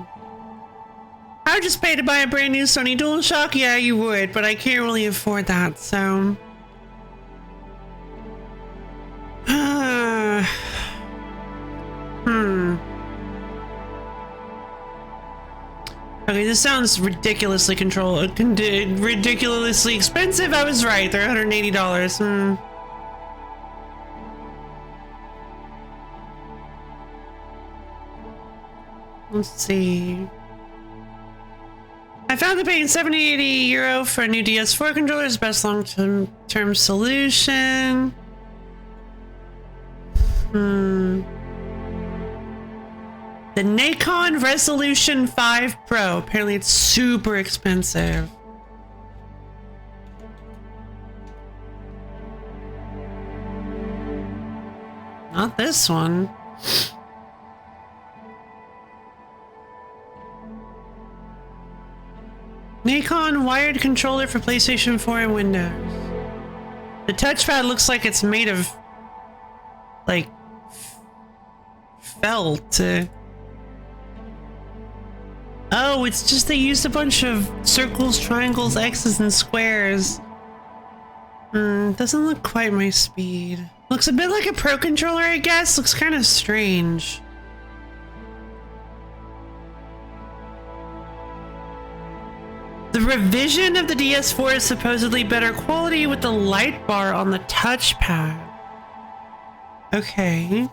I would just pay to buy a brand new Sony DualShock. Yeah, you would, but I can't really afford that, so. Okay, this sounds ridiculously ridiculously expensive. I was right. They're $180. Let's see. I found that paying 70-80 euro for a new DS4 controller is the best long-term solution. The Nikon Resolution 5 Pro. Apparently it's super expensive. Not this one. Nikon wired controller for PlayStation 4 and Windows. The touchpad looks like it's made of, like, felt. Oh, it's just they used a bunch of circles, triangles, X's, and squares. Doesn't look quite my speed. Looks a bit like a Pro controller, I guess. Looks kind of strange. The revision of the DS4 is supposedly better quality with the light bar on the touchpad. Okay.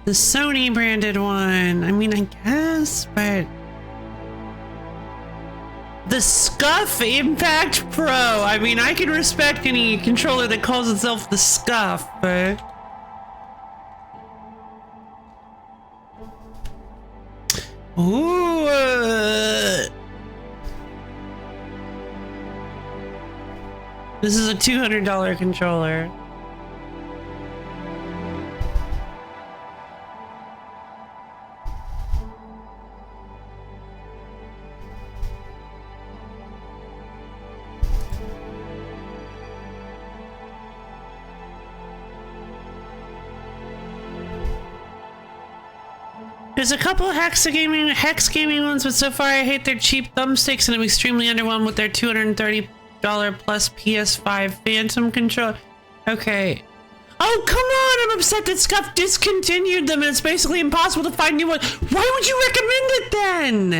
The Sony branded one. I mean, I guess, but... The Scuff Impact Pro. I mean, I can respect any controller that calls itself the Scuff, but... Ooh. This is a $200 controller. There's a couple of Hex Gaming ones, but so far I hate their cheap thumbsticks and I'm extremely underwhelmed with their $230 plus PS5 Phantom controller. Okay. Oh, come on! I'm upset that Scuff discontinued them and it's basically impossible to find new ones. Why would you recommend it then?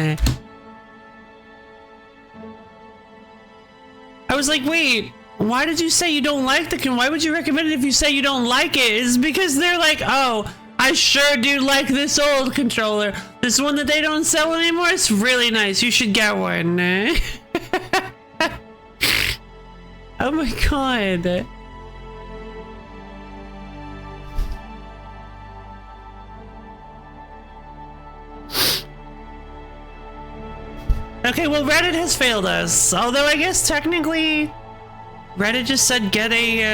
I was like, wait, why did you say you don't like why would you recommend it if you say you don't like it? It's because they're like, oh, I sure do like this old controller. This one that they don't sell anymore, it's really nice. You should get one. Oh my god. Okay, well, Reddit has failed us. Although I guess technically Reddit just said get a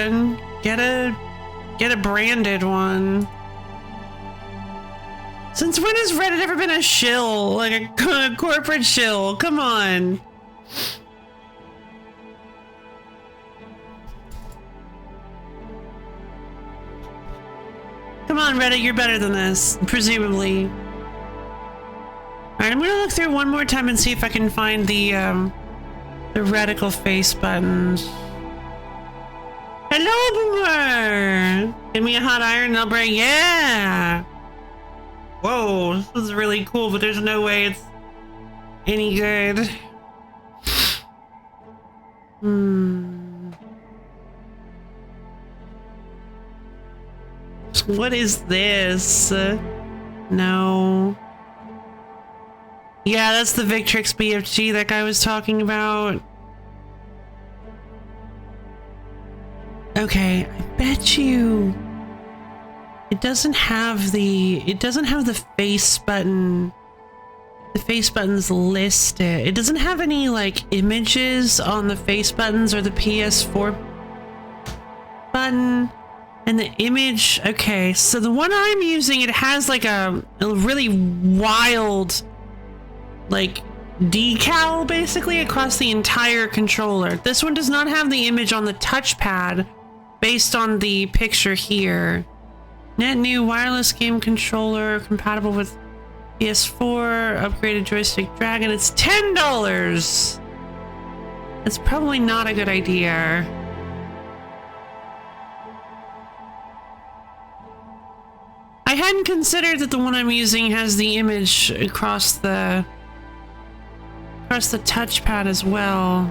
branded one. Since when has Reddit ever been a shill? Like a corporate shill? Come on. Come on, Reddit, you're better than this, presumably. Alright, I'm gonna look through one more time and see if I can find the radical face buttons. Hello, Boomer! Give me a hot iron and I'll bring, yeah! Whoa, this is really cool, but there's no way it's any good. What is this? No. Yeah, that's the Victrix BFG that guy was talking about. Okay, I bet you it doesn't have the face button. The face buttons listed. It doesn't have any like images on the face buttons or the PS4 button. And the image, okay, so the one I'm using, it has like a really wild like decal basically across the entire controller. This one does not have the image on the touchpad based on the picture here. Net new wireless game controller compatible with PS4, upgraded joystick dragon. It's $10. That's probably not a good idea. I hadn't considered that the one I'm using has the image across the touchpad as well.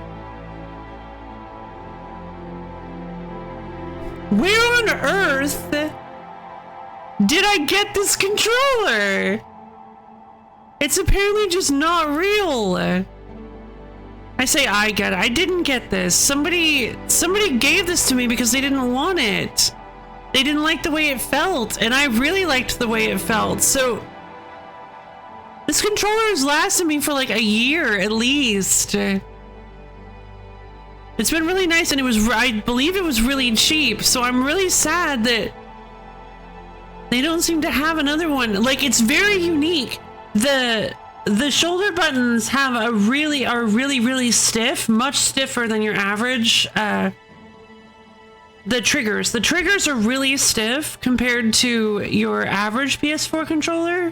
Where on earth did I get this controller? It's apparently just not real. I say I get it. I didn't get this. Somebody gave this to me because they didn't want it. They didn't like the way it felt, and I really liked the way it felt. So this controller has lasted me for like a year at least. It's been really nice, and I believe it was really cheap. So I'm really sad that they don't seem to have another one. Like, it's very unique. The shoulder buttons are really stiff, much stiffer than your average. The triggers are really stiff compared to your average PS4 controller.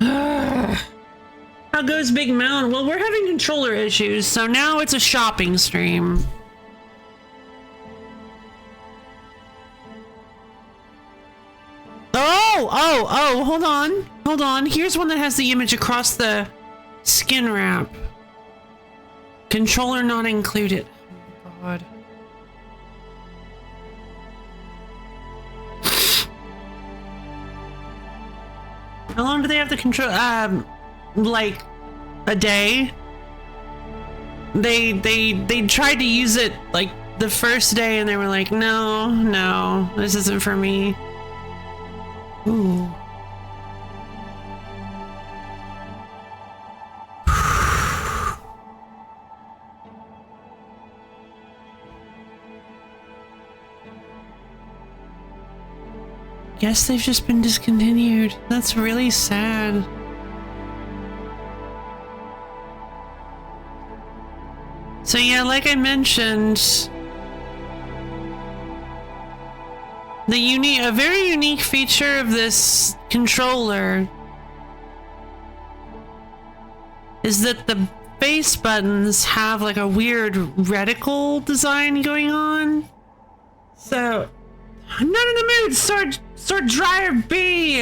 How goes Big Mountain? Well, we're having controller issues, so now it's a shopping stream. Oh, hold on. Here's one that has the image across the skin wrap. Controller not included. Oh my god. How long do they have to control? Like a day. They tried to use it like the first day, and they were like, no, this isn't for me. Ooh. Guess they've just been discontinued. That's really sad. So yeah, like I mentioned, a very unique feature of this controller is that the face buttons have like a weird reticle design going on. So I'm not in the mood, Sword Dryer B.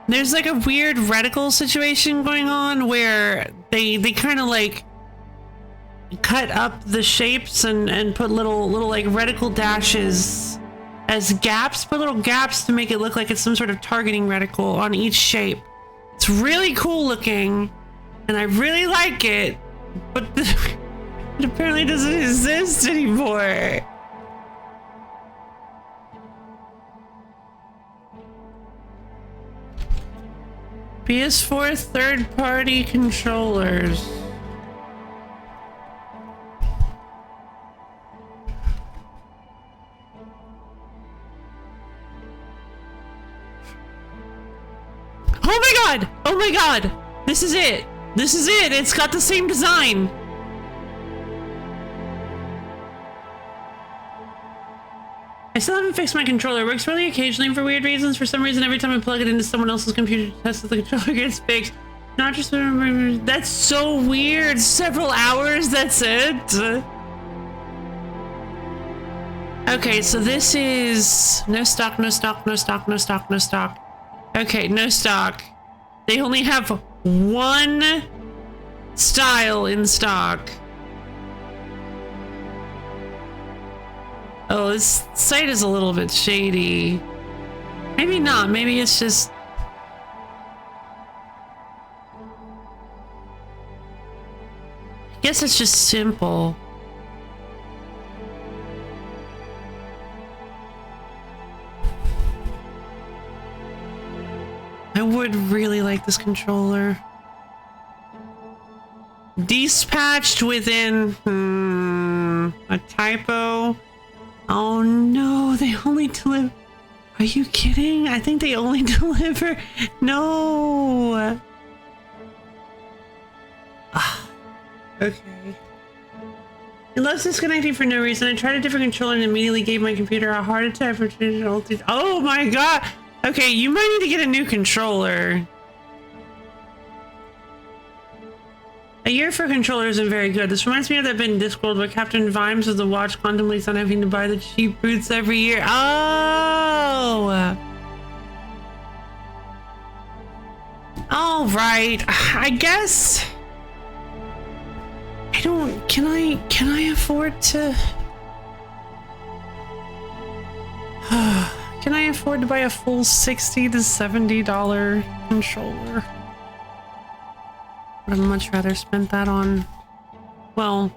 There's like a weird reticle situation going on where they kind of like cut up the shapes and put little like reticle dashes as gaps, put little gaps to make it look like it's some sort of targeting reticle on each shape. It's really cool looking, and I really like it, but it apparently doesn't exist anymore. PS4 third-party controllers. Oh my god! Oh my god! This is it! This is it! It's got the same design! I still haven't fixed my controller. It works really occasionally for weird reasons. For some reason, every time I plug it into someone else's computer to test that the controller gets fixed. Not just... That's so weird! Several hours, that's it? Okay, so this is... No stock, no stock, no stock, no stock, no stock. Okay, no stock. They only have one style in stock. Oh, this site is a little bit shady. Maybe not. Maybe it's just... I guess it's just simple. I would really like this controller. Dispatched within... a typo. Oh no, they only deliver... Are you kidding? I think they only deliver... No! Okay. It loves disconnecting for no reason. I tried a different controller and immediately gave my computer a heart attack for changing all these... Oh my god! Okay, you might need to get a new controller. A year for controllers isn't very good. This reminds me of that bit in Discworld where Captain Vimes of the Watch contemplates on having to buy the cheap boots every year. Oh! All right. I guess... I don't... Can I afford to... Can I afford to buy a full $60 to $70 controller? I'd much rather spend that on, well,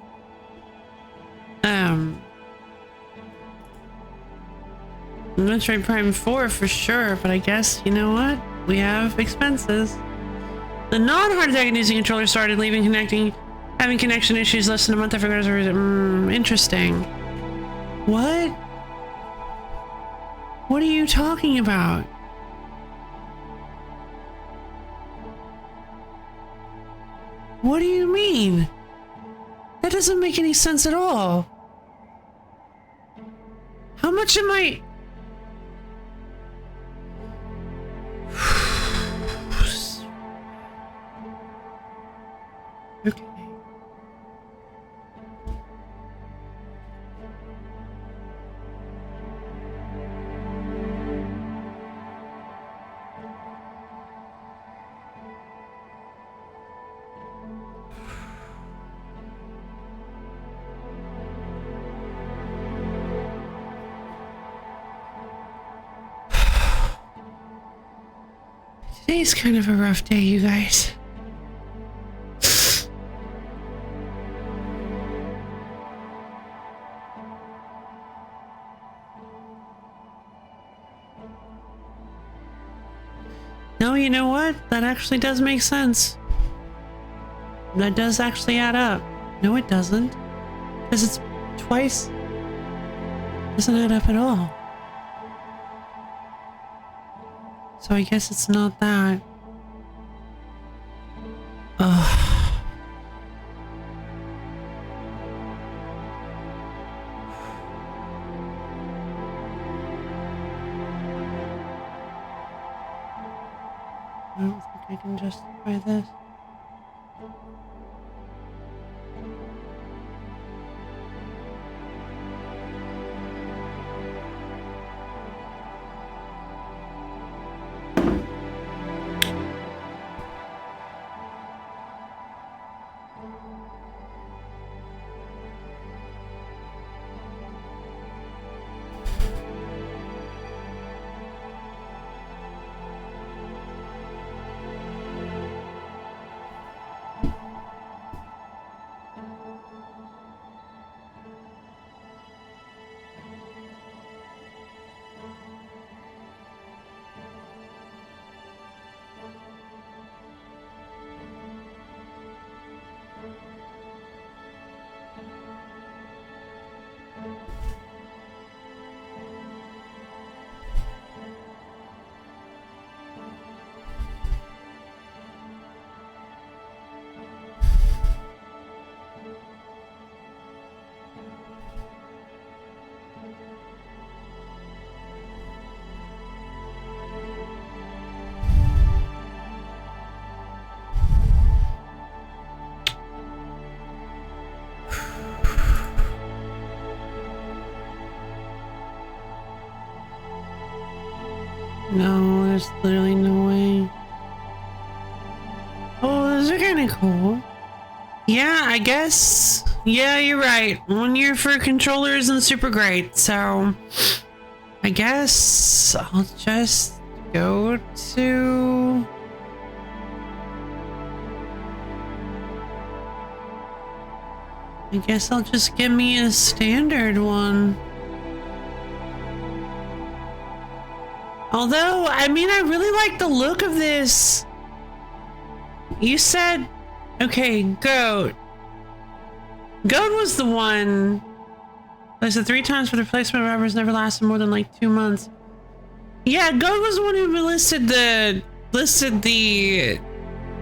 Metroid Prime 4 for sure, but I guess, you know what? We have expenses. The non-heart attack inducing controller started having connection issues less than a month after interesting. What? What are you talking about? What do you mean? That doesn't make any sense at all. How much am I... Okay. Today's kind of a rough day, you guys. No, you know what? That actually does make sense. That does actually add up. No, it doesn't. Because it's twice. Doesn't add up at all. So I guess it's not that. Ugh. I don't think I can justify this. No, there's literally no way. Oh, those are kind of cool. Yeah, I guess. Yeah, you're right. 1 year for a controller isn't super great, so I guess I'll just go to... I guess I'll just give me a standard one. Although, I mean, I really like the look of this. You said, okay, Goat. Goat was the one. I said 3 times for the replacement rubbers never lasted more than like 2 months. Yeah, Goat was the one who listed the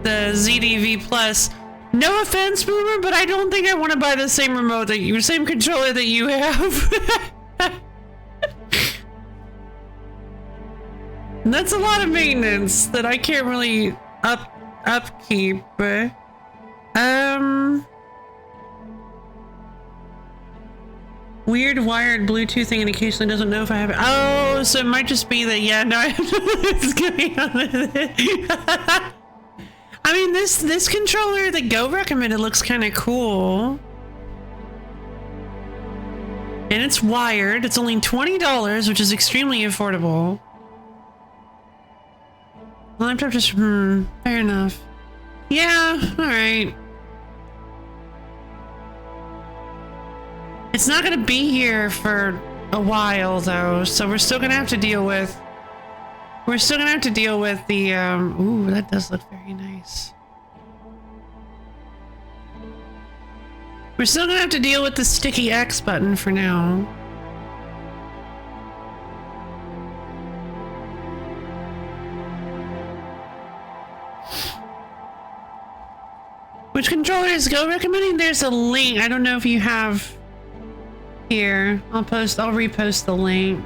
ZDV Plus. No offense, Boomer, but I don't think I want to buy the same remote that you, same controller that you have. And that's a lot of maintenance that I can't really upkeep. Weird wired Bluetooth thing and occasionally doesn't know if I have it. Oh, so it might just be that, yeah, no, I have no idea what's going on with it. I mean, this controller that Go recommended looks kind of cool. And it's wired. It's only $20, which is extremely affordable. Laptop just, fair enough. Yeah, alright. It's not gonna be here for a while though, so we're still gonna have to deal with the, ooh, that does look very nice. We're still gonna have to deal with the sticky X button for now. Which controller is Go recommending? There's a link. I don't know if you have here. I'll repost the link.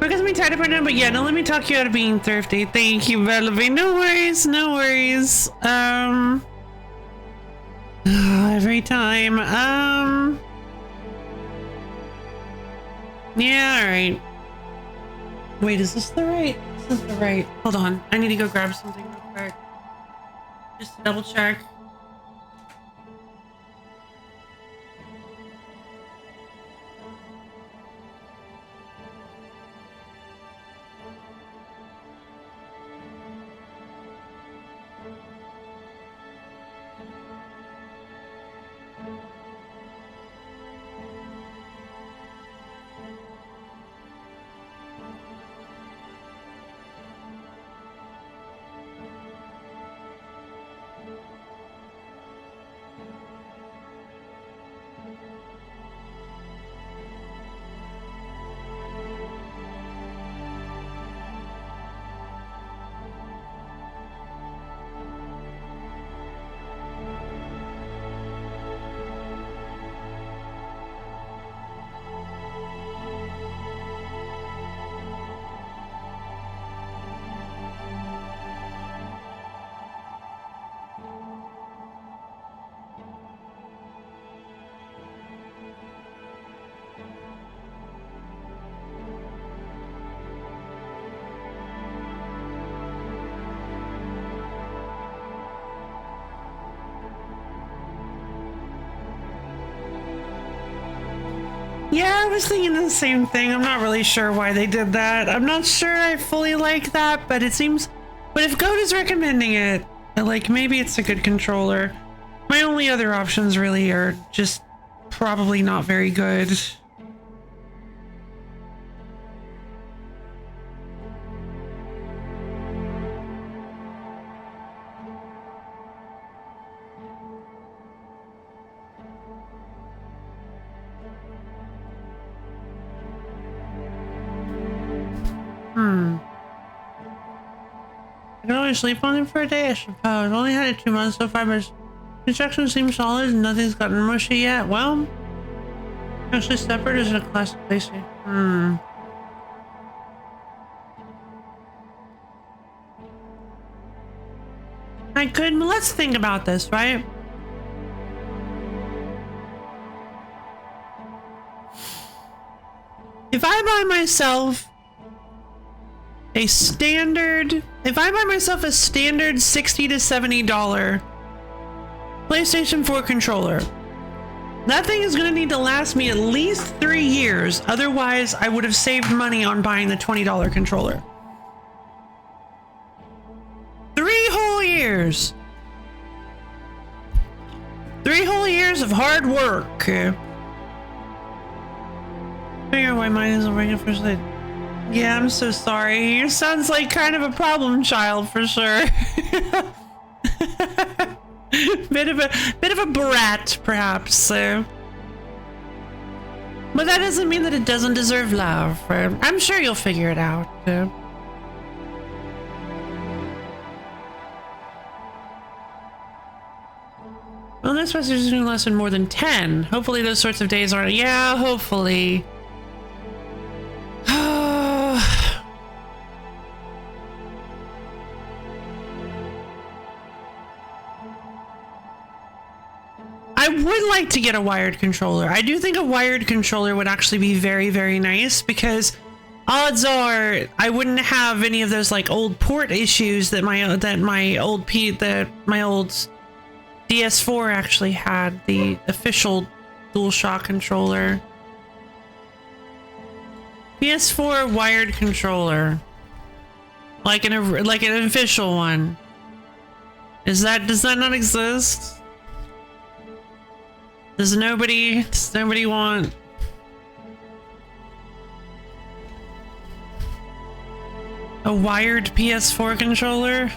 Because I'm tired right now, but yeah, don't let me talk you out of being thrifty. Thank you, Bellaby. No worries, no worries. Every time. Yeah, alright. Wait, is this the right? This is the right. Hold on. I need to go grab something real quick. Just to double check. Yeah, I was thinking the same thing. I'm not really sure why they did that. I'm not sure I fully like that, but it seems... But if Goat is recommending it, like, maybe it's a good controller. My only other options really are just probably not very good. I can only sleep on it for a day, I suppose. I've only had it 2 months so far, but construction seems solid and nothing's gotten mushy yet. Well, actually, Stepford is a classic place. I could, let's think about this, right? If I buy myself a standard if I buy myself a standard $60 to $70 PlayStation 4 controller, that thing is going to need to last me at least 3 years. Otherwise, I would have saved money on buying the $20 controller. 3 whole years. 3 whole years of hard work. Figure why mine isn't working for sleep. Yeah, I'm so sorry. You sounds like kind of a problem child for sure. bit of a brat, perhaps. But that doesn't mean that it doesn't deserve love. I'm sure you'll figure it out. Well, this message is going to last in more than 10. Hopefully those sorts of days aren't. Yeah, hopefully. I would like to get a wired controller. I do think a wired controller would actually be very, very nice, because odds are I wouldn't have any of those like old port issues that my old DS4 actually had, the official DualShock controller. PS4 wired controller, like an official one. Does that not exist? Does nobody want a wired PS4 controller?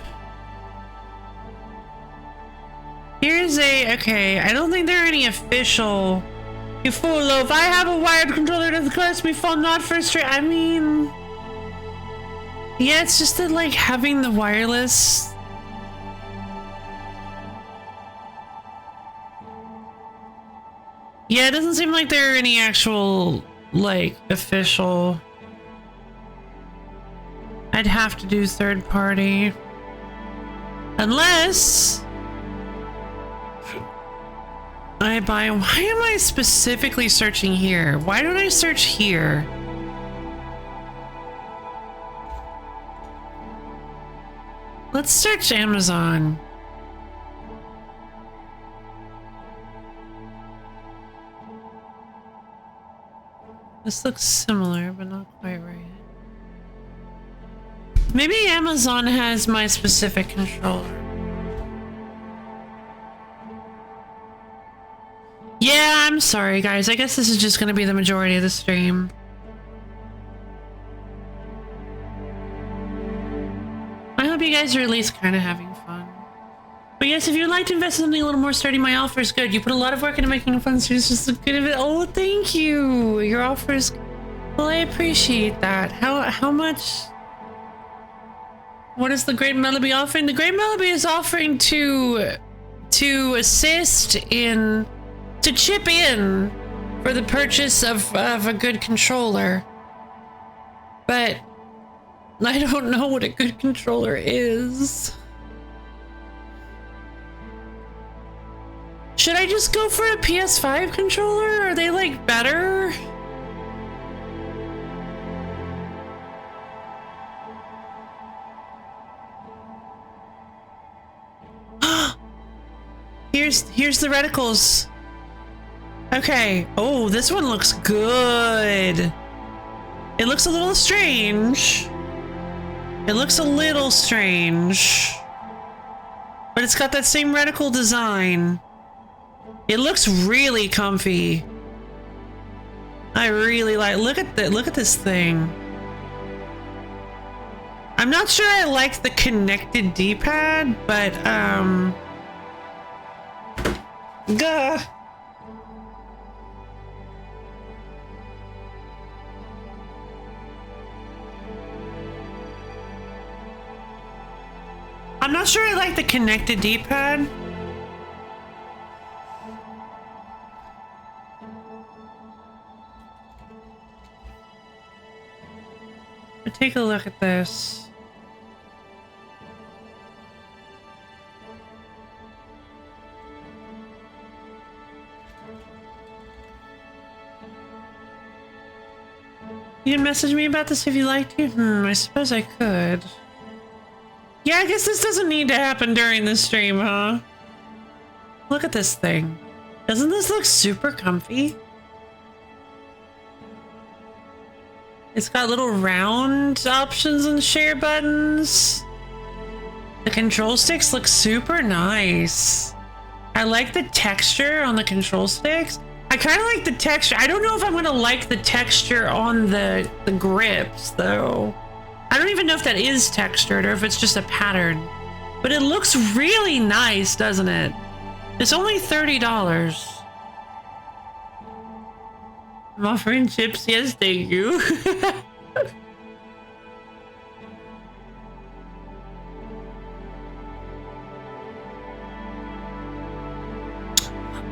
Okay, I don't think there are any official. You fool, if I have a wired controller that lets me fall not frustrated. I mean, yeah, it's just that like having the wireless. Yeah, it doesn't seem like there are any actual, like, official. I'd have to do third party. Unless I buy. Why am I specifically searching here? Why don't I search here? Let's search Amazon. This looks similar, but not quite right. Maybe Amazon has my specific controller. Yeah, I'm sorry, guys. I guess this is just going to be the majority of the stream. I hope you guys are at least kind of having fun. But yes, if you'd like to invest in something a little more sturdy, my offer is good. You put a lot of work into making a fun stream. It's just a good of it. Oh, thank you. Your offer is... Well, I appreciate that. How much... What is the Great Melody offering? The Great Melody is offering to assist in... to chip in for the purchase of a good controller. But I don't know what a good controller is. Should I just go for a PS5 controller? Are they like better? Here's the reticles. Okay. Oh, this one looks good. It looks a little strange. It looks a little strange. But it's got that same reticle design. It looks really comfy. I really like. Look at this thing. I'm not sure I like the connected D-pad, but Gah. I'm not sure I like the connected D-pad. But take a look at this. You can message me about this if you like to. I suppose I could. Yeah, I guess this doesn't need to happen during the stream, huh? Look at this thing. Doesn't this look super comfy? It's got little round options and share buttons. The control sticks look super nice. I like the texture on the control sticks. I kind of like the texture. I don't know if I'm going to like the texture on the grips, though. I don't even know if that is textured or if it's just a pattern. But it looks really nice, doesn't it? It's only $30. I'm offering chips. Yes, thank you.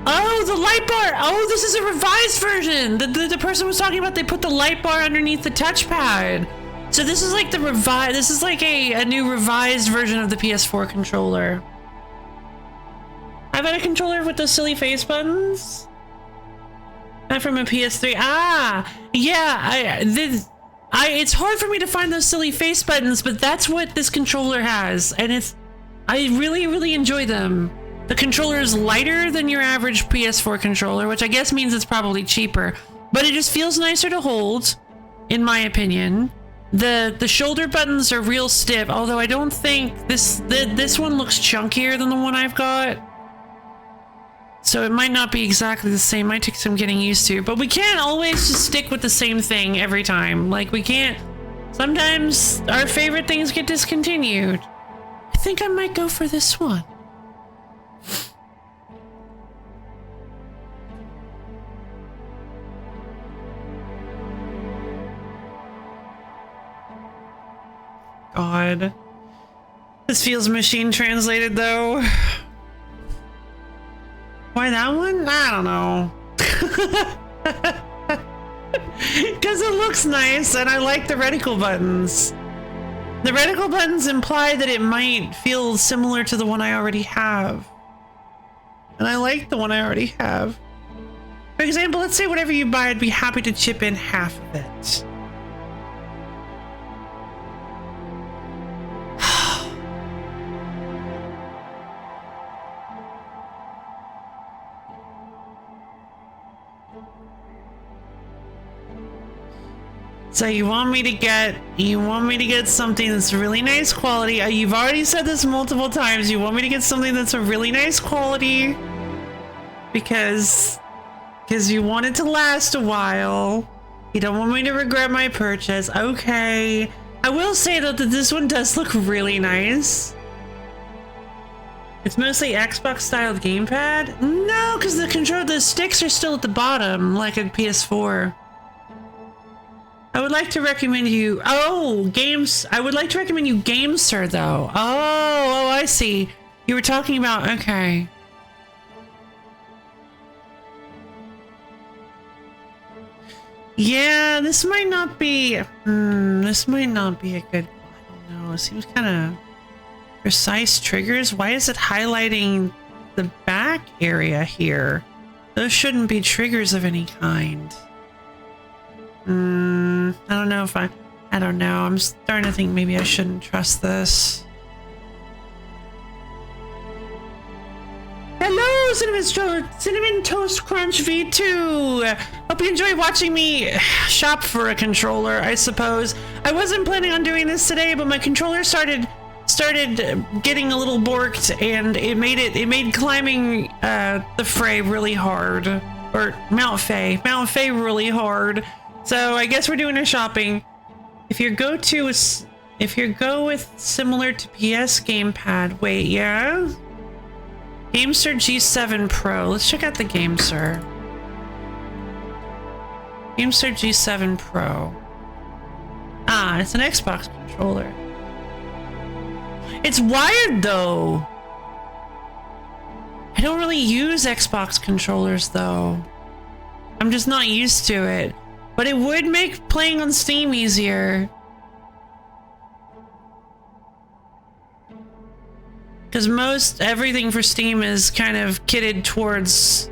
Oh, the light bar! Oh, this is a revised version! The person was talking about they put the light bar underneath the touchpad. So this is like the this is like a new revised version of the PS4 controller. I've had a controller with those silly face buttons. Not from a PS3. Ah! Yeah, it's hard for me to find those silly face buttons, but that's what this controller has. And I really, really enjoy them. The controller is lighter than your average PS4 controller, which I guess means it's probably cheaper, but it just feels nicer to hold, in my opinion. The shoulder buttons are real stiff, although I don't think this one looks chunkier than the one I've got. So it might not be exactly the same. Might take some getting used to, but we can't always just stick with the same thing every time. Like we can't, sometimes our favorite things get discontinued. I think I might go for this one. God. This feels machine translated though. Why that one? I don't know. Because it looks nice and I like the reticle buttons. The reticle buttons imply that it might feel similar to the one I already have. And I like the one I already have. For example, let's say whatever you buy, I'd be happy to chip in half of it. So you want me to get something that's really nice quality. You've already said this multiple times. You want me to get something that's a really nice quality because you want it to last a while. You don't want me to regret my purchase. Okay. I will say though that this one does look really nice. It's mostly Xbox styled gamepad. No, because the sticks are still at the bottom like a PS4. I would like to recommend you games. I would like to recommend you GameSir though. Oh, I see. You were talking about, okay. Yeah, this might not be a good, I don't know, it seems kind of precise triggers. Why is it highlighting the back area here? Those shouldn't be triggers of any kind. I don't know if I don't know. I'm starting to think maybe I shouldn't trust this. Hello, Cinnamon Toast Crunch V2. Hope you enjoy watching me shop for a controller, I suppose. I wasn't planning on doing this today, but my controller started getting a little borked, and it made climbing the Fray really hard, or Mount Fay really hard. So I guess we're doing our shopping. If your go-to is, if you go with similar to PS gamepad, wait, yeah? GameSir G7 Pro. Let's check out the GameSir. GameSir G7 Pro. Ah, it's an Xbox controller. It's wired though. I don't really use Xbox controllers though. I'm just not used to it. But it would make playing on Steam easier. Because everything for Steam is kind of kitted towards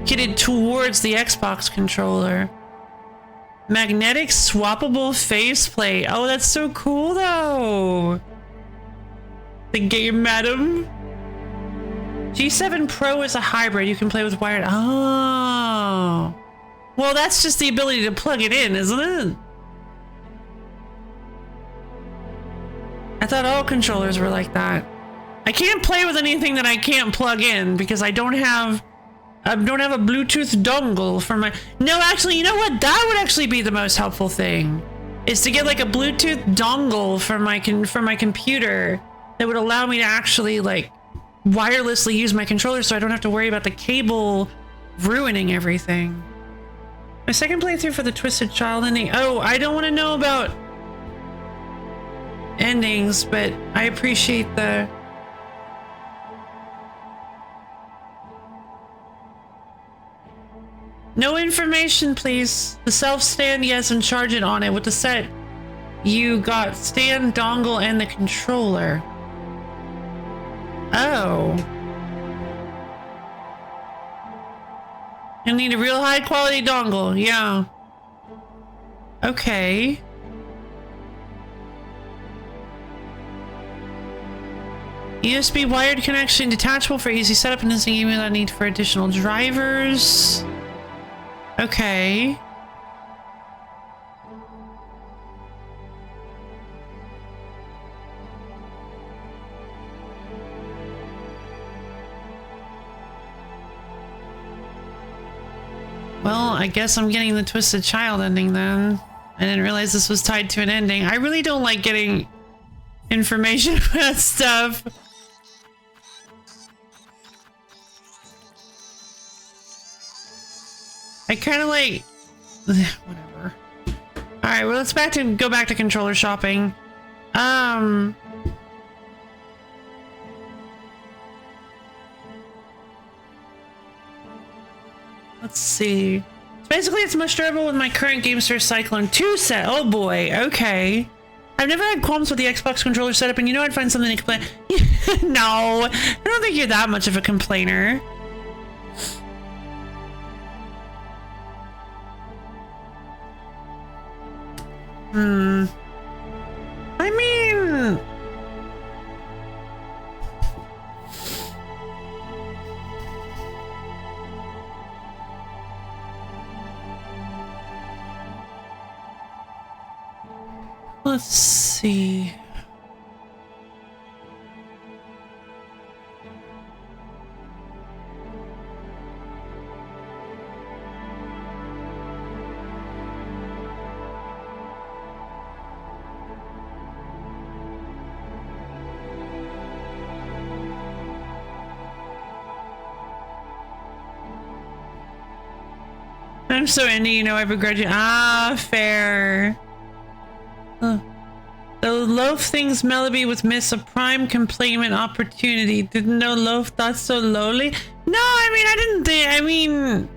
the Xbox controller. Magnetic swappable faceplate. Oh, that's so cool though. The game, madam. G7 Pro is a hybrid. You can play with wired. Oh. Well, that's just the ability to plug it in, isn't it? I thought all controllers were like that. I can't play with anything that I can't plug in because I don't have a Bluetooth dongle for my... No, actually, you know what? That would actually be the most helpful thing. Is to get like a Bluetooth dongle for my computer that would allow me to actually like wirelessly use my controller so I don't have to worry about the cable ruining everything. My second playthrough for the Twisted Child ending. Oh, I don't want to know about endings, but I appreciate the... No information, please. The self-stand, yes, and charge it on it. With the set, you got stand, dongle, and the controller. Oh. You need a real high-quality dongle, yeah. Okay. USB wired connection, detachable for easy setup, and doesn't even without need for additional drivers. Okay. Well, I guess I'm getting the Twisted Child ending then. I didn't realize this was tied to an ending. I really don't like getting information about stuff. I kind of like... whatever. Alright, well, let's go back to controller shopping. Let's see. So basically, it's much durable with my current GameStar Cyclone 2 set. Oh boy, okay. I've never had qualms with the Xbox controller setup, and you know I'd find something to complain. No, I don't think you're that much of a complainer. I mean... Let's see... I'm so indie, you know I begrudge you. Ah, fair. The loaf things Melody with miss a prime complainment opportunity. Didn't know loaf thought so lowly. No, I mean I didn't think. I mean,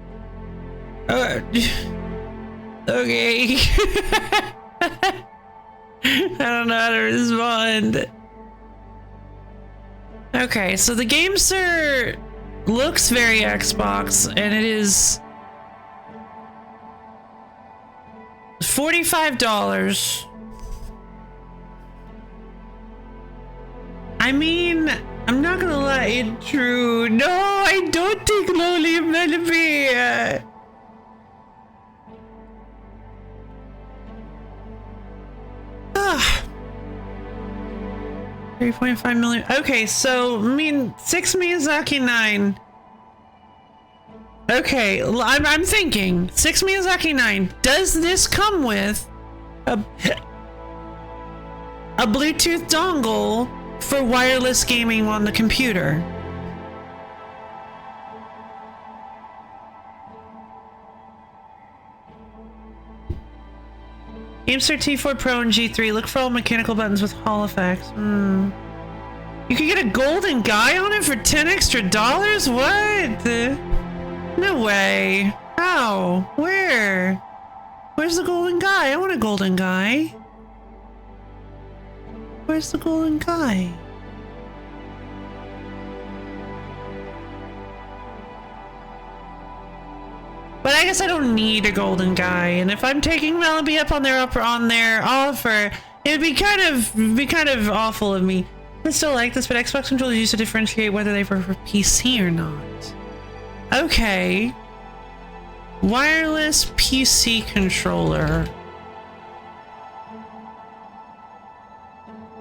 okay. I don't know how to respond. Okay, so the GameSir looks very Xbox, and it is $45. I mean, I'm not gonna lie, it's true. No, I don't think lowly Melody. 3.5 million. Okay, so I mean 6 Miyazaki 9. Okay, I'm thinking 6 Miyazaki 9. Does this come with a Bluetooth dongle for wireless gaming on the computer? GameStar T4 Pro and G3. Look for all mechanical buttons with Hall effects. You could get a golden guy on it for $10 extra? What? No way. How? Where? Where's the golden guy? I want a golden guy. Where's the golden guy? But I guess I don't need a golden guy, and if I'm taking Malibu up on their offer, it would be kind of awful of me I still like this, but Xbox controllers used to differentiate whether they were for PC or not. Okay. Wireless PC controller.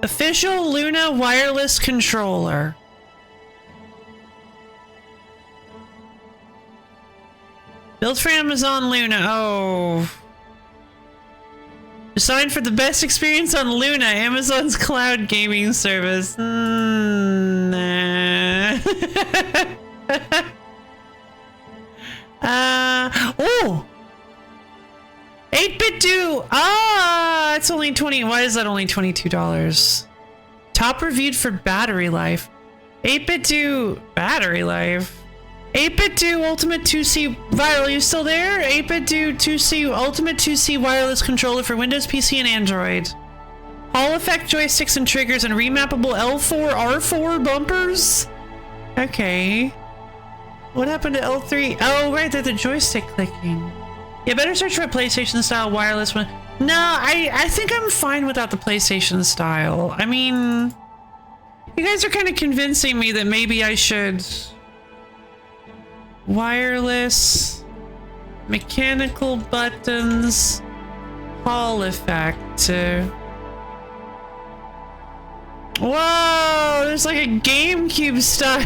Official Luna wireless controller. Built for Amazon Luna. Oh. Designed for the best experience on Luna, Amazon's cloud gaming service. Nah. Oh! 8-bit do. Ah, it's only 20. Why is that only $22? Top reviewed for battery life. 8-bit do battery life. 8-bit do Ultimate 2C Viral, you still there? 8-bit do 2C Ultimate 2C wireless controller for Windows, PC, and Android. Hall effect joysticks and triggers and remappable L4, R4 bumpers? Okay. What happened to L3? Oh, right, they're the joystick clicking. Yeah, better search for a PlayStation style wireless one. No, I think I'm fine without the PlayStation style. I mean, you guys are kind of convincing me that maybe I should... Wireless, mechanical buttons, Hall effect. Whoa, there's like a GameCube style.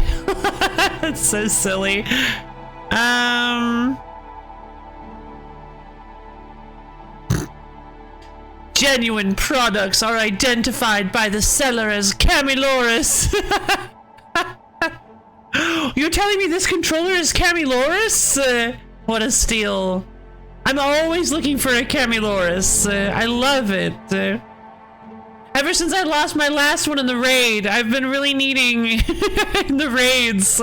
That's so silly. Genuine products are identified by the seller as Camiloris. You're telling me this controller is Camiloris? What a steal. I'm always looking for a Camiloris. I love it. Ever since I lost my last one in the raid, I've been really needing in the raids.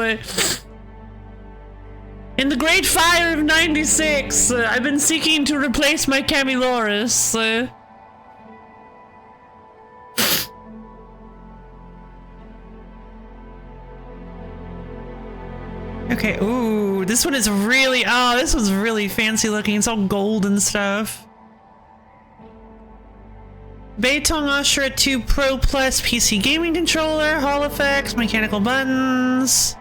In the Great Fire of 96, I've been seeking to replace my Camiloris. Okay, ooh, this one is really, oh, this one's really fancy looking. It's all gold and stuff. Beitong Ashura 2 Pro Plus PC gaming controller, Hall effects, mechanical buttons.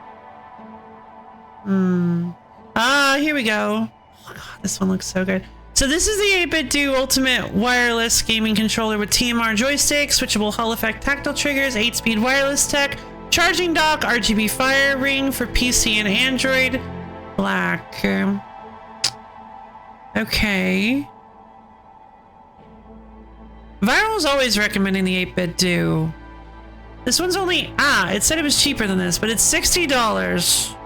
Ah, here we go. Oh god, this one looks so good. So this is the 8-bit do Ultimate wireless gaming controller with TMR joystick, switchable Hall effect tactile triggers, 8-speed wireless tech, charging dock, RGB fire ring for PC and Android. Black. Okay. Viral's always recommending the 8-bit do. This one's only, it said it was cheaper than this, but it's $60.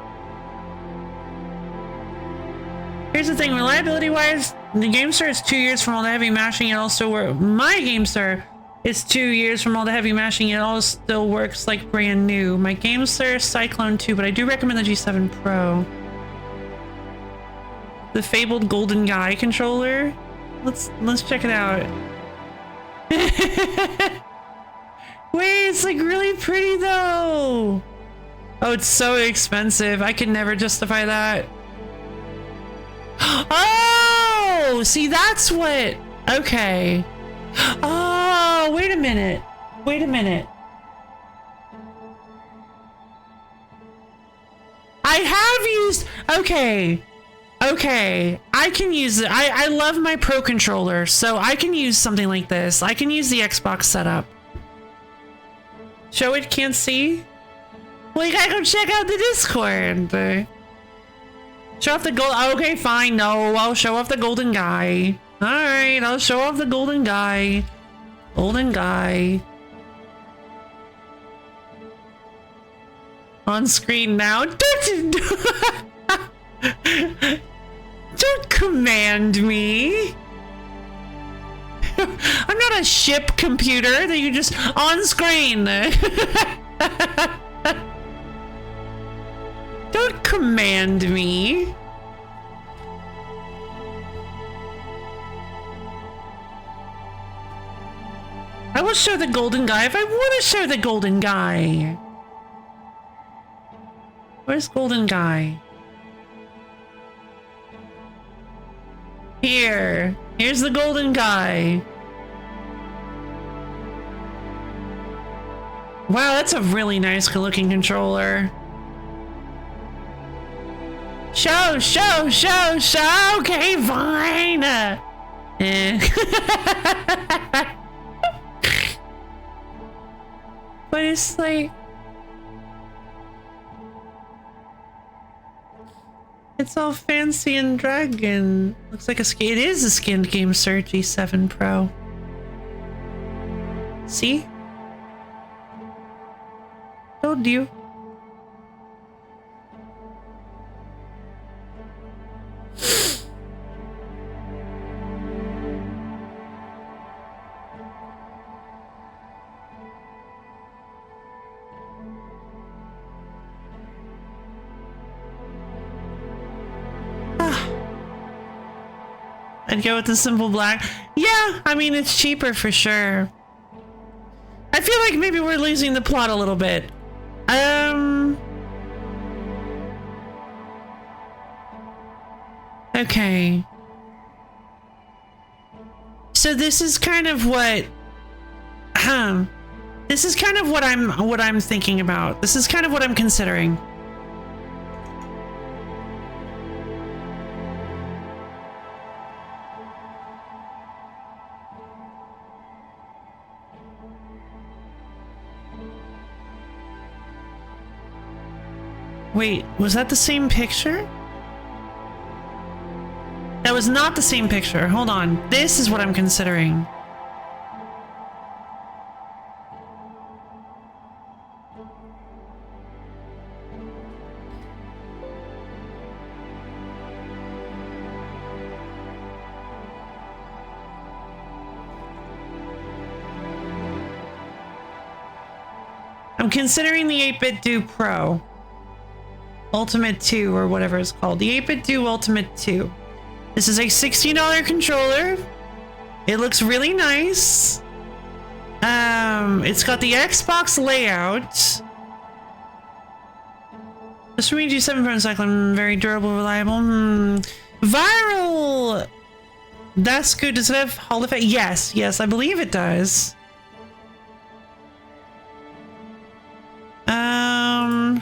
Here's the thing, reliability wise, the GameStar is 2 years from all the heavy mashing. It also works. My GameStar is 2 years from all the heavy mashing. It all still works like brand new. My GameStar is Cyclone 2, but I do recommend the G7 Pro. The fabled Golden Guy controller. Let's check it out. Wait, it's like really pretty though. Oh, it's so expensive. I could never justify that. Oh, see, that's what. Okay. Oh, wait a minute. Wait a minute. I have used. Okay. Okay, I can use it. I love my Pro controller, so I can use something like this. I can use the Xbox setup. Show it, can't see? Well, you gotta go check out the Discord. Show off the gold. Okay, fine. No, I'll show off the Golden Guy. Alright, I'll show off the Golden Guy. Golden Guy. On screen now. Don't command me. I'm not a ship computer that you just on screen. Don't command me. I will show the Golden Guy if I want to show the Golden Guy. Where's Golden Guy? Here's the Golden Guy. Wow, that's a really nice looking controller. Show. Okay, fine. But it's like, it's all fancy and dragon. Looks like it is a skinned Game Cert G7 Pro. See? Told you. I'd go with the simple black. Yeah, I mean, it's cheaper for sure. I feel like maybe we're losing the plot a little bit. Okay. So this is kind of what this is kind of what I'm thinking about. This is kind of what I'm considering. Wait, was that the same picture? That was not the same picture. Hold on. This is what I'm considering. I'm considering the 8-Bit Do Pro. Ultimate 2 or whatever it's called. The 8-Bit Do Ultimate 2. This is a $16 controller. It looks really nice. It's got the Xbox layout. This Rumi G7 Pro cycling, very durable, reliable. Viral. That's good. Does it have Hall effect? Yes, I believe it does.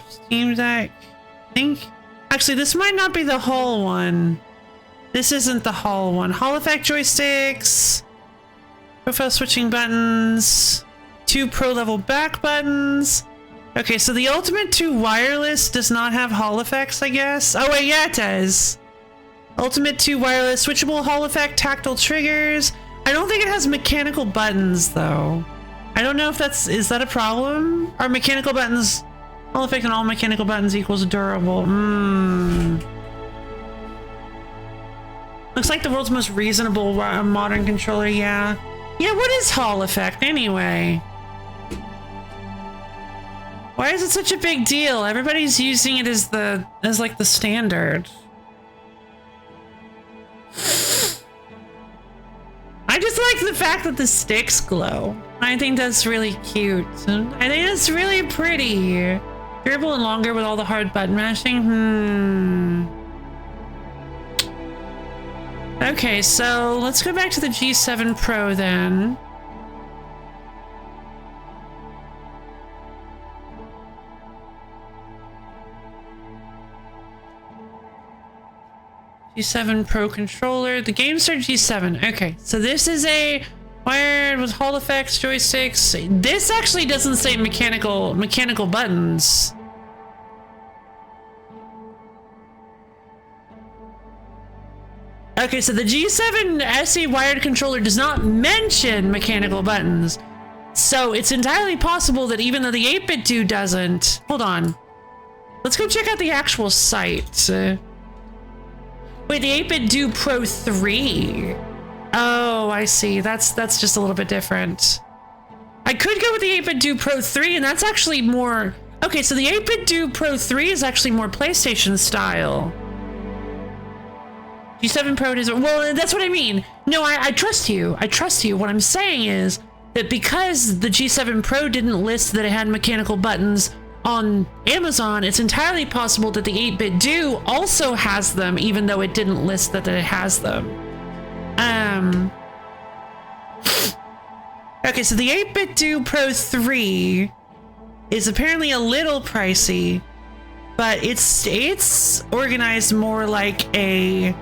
Steam Deck. I think actually this might not be the Hall one. This isn't the Hall one. Hall effect joysticks, profile switching buttons, 2 pro level back buttons. Okay, so the Ultimate 2 wireless does not have Hall effects, I guess. Oh wait, yeah, it does. Ultimate 2 wireless, switchable Hall effect, tactile triggers. I don't think it has mechanical buttons though. I don't know if is that a problem? Are mechanical buttons Hall effect on all mechanical buttons equals durable? Looks like the world's most reasonable modern controller, yeah. Yeah, what is Hall effect anyway? Why is it such a big deal? Everybody's using it as like the standard. I just like the fact that the sticks glow. I think that's really cute. I think that's really pretty. Durable and longer with all the hard button mashing. Okay, so let's go back to the G7 Pro then. G7 Pro controller, the GameStar G7. Okay, so this is a wired with Hall effects, joysticks. This actually doesn't say mechanical buttons. Okay, so the G7 SE wired controller does not mention mechanical buttons. So it's entirely possible that even though the 8-Bit Do doesn't... Hold on. Let's go check out the actual site. Wait, the 8-Bit Do Pro 3. Oh, I see. That's just a little bit different. I could go with the 8-Bit Do Pro 3, and that's actually more... Okay, so the 8-Bit Do Pro 3 is actually more PlayStation style. G7 Pro doesn't... Well, that's what I mean. No, I trust you. I trust you. What I'm saying is that because the G7 Pro didn't list that it had mechanical buttons on Amazon, it's entirely possible that the 8-Bit Do also has them, even though it didn't list that it has them. Okay, so the 8-Bit Do Pro 3 is apparently a little pricey, but it's organized more like a...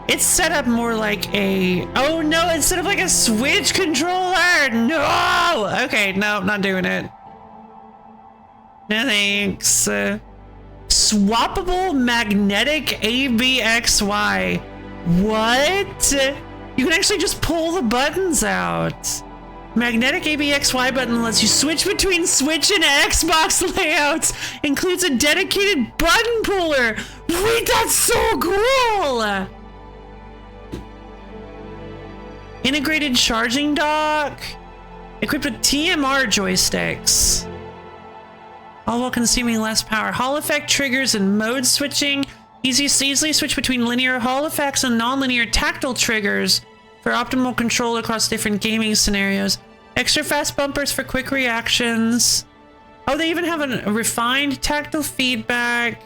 It's set up more like a... Oh no, instead of like a Switch controller! No! Okay, no, not doing it. No thanks. Swappable magnetic ABXY. What? You can actually just pull the buttons out. Magnetic ABXY button lets you switch between Switch and Xbox layouts. Includes a dedicated button puller. Wait, that's so cool! Integrated charging dock. Equipped with TMR joysticks. All while consuming less power. Hall effect triggers and mode switching. Easily switch between linear Hall effects and non-linear tactile triggers for optimal control across different gaming scenarios. Extra fast bumpers for quick reactions. Oh, they even have a refined tactile feedback.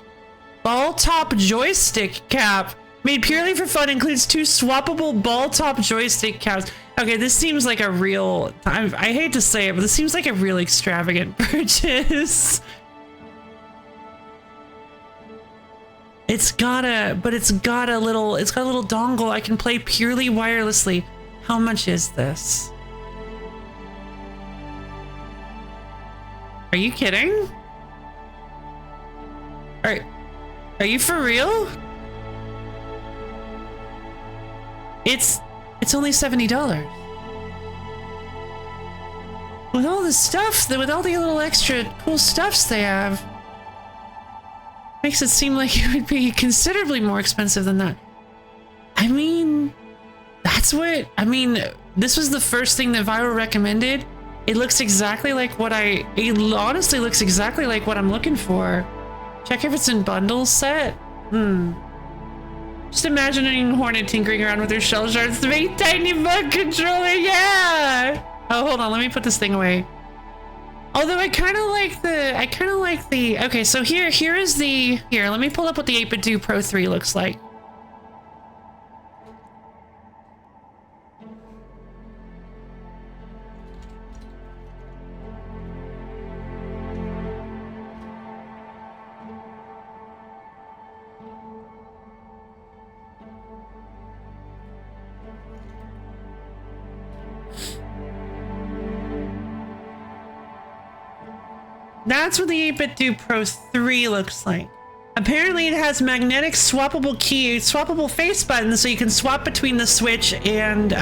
Ball top joystick cap. Made purely for fun, includes 2 swappable ball top joystick caps. Okay, this seems like a real... I hate to say it, but this seems like a real extravagant purchase. It's got a little dongle. I can play purely wirelessly. How much is this? Are you kidding? Are you for real? It's only $70. With all the stuff, with all the little extra cool stuffs they have, makes it seem like it would be considerably more expensive than that. I mean, this was the first thing that Viral recommended. It looks exactly like it honestly looks exactly like what I'm looking for. Check if it's in bundles set. Just imagining Hornet tinkering around with her shell shards to make tiny bug controller, yeah! Oh, hold on, let me put this thing away. Although I kind of like the, okay, so here let me pull up what the 8-Bit Do Pro 3 looks like. That's what the 8-Bit Do Pro 3 looks like. Apparently it has magnetic swappable face buttons, so you can swap between the Switch and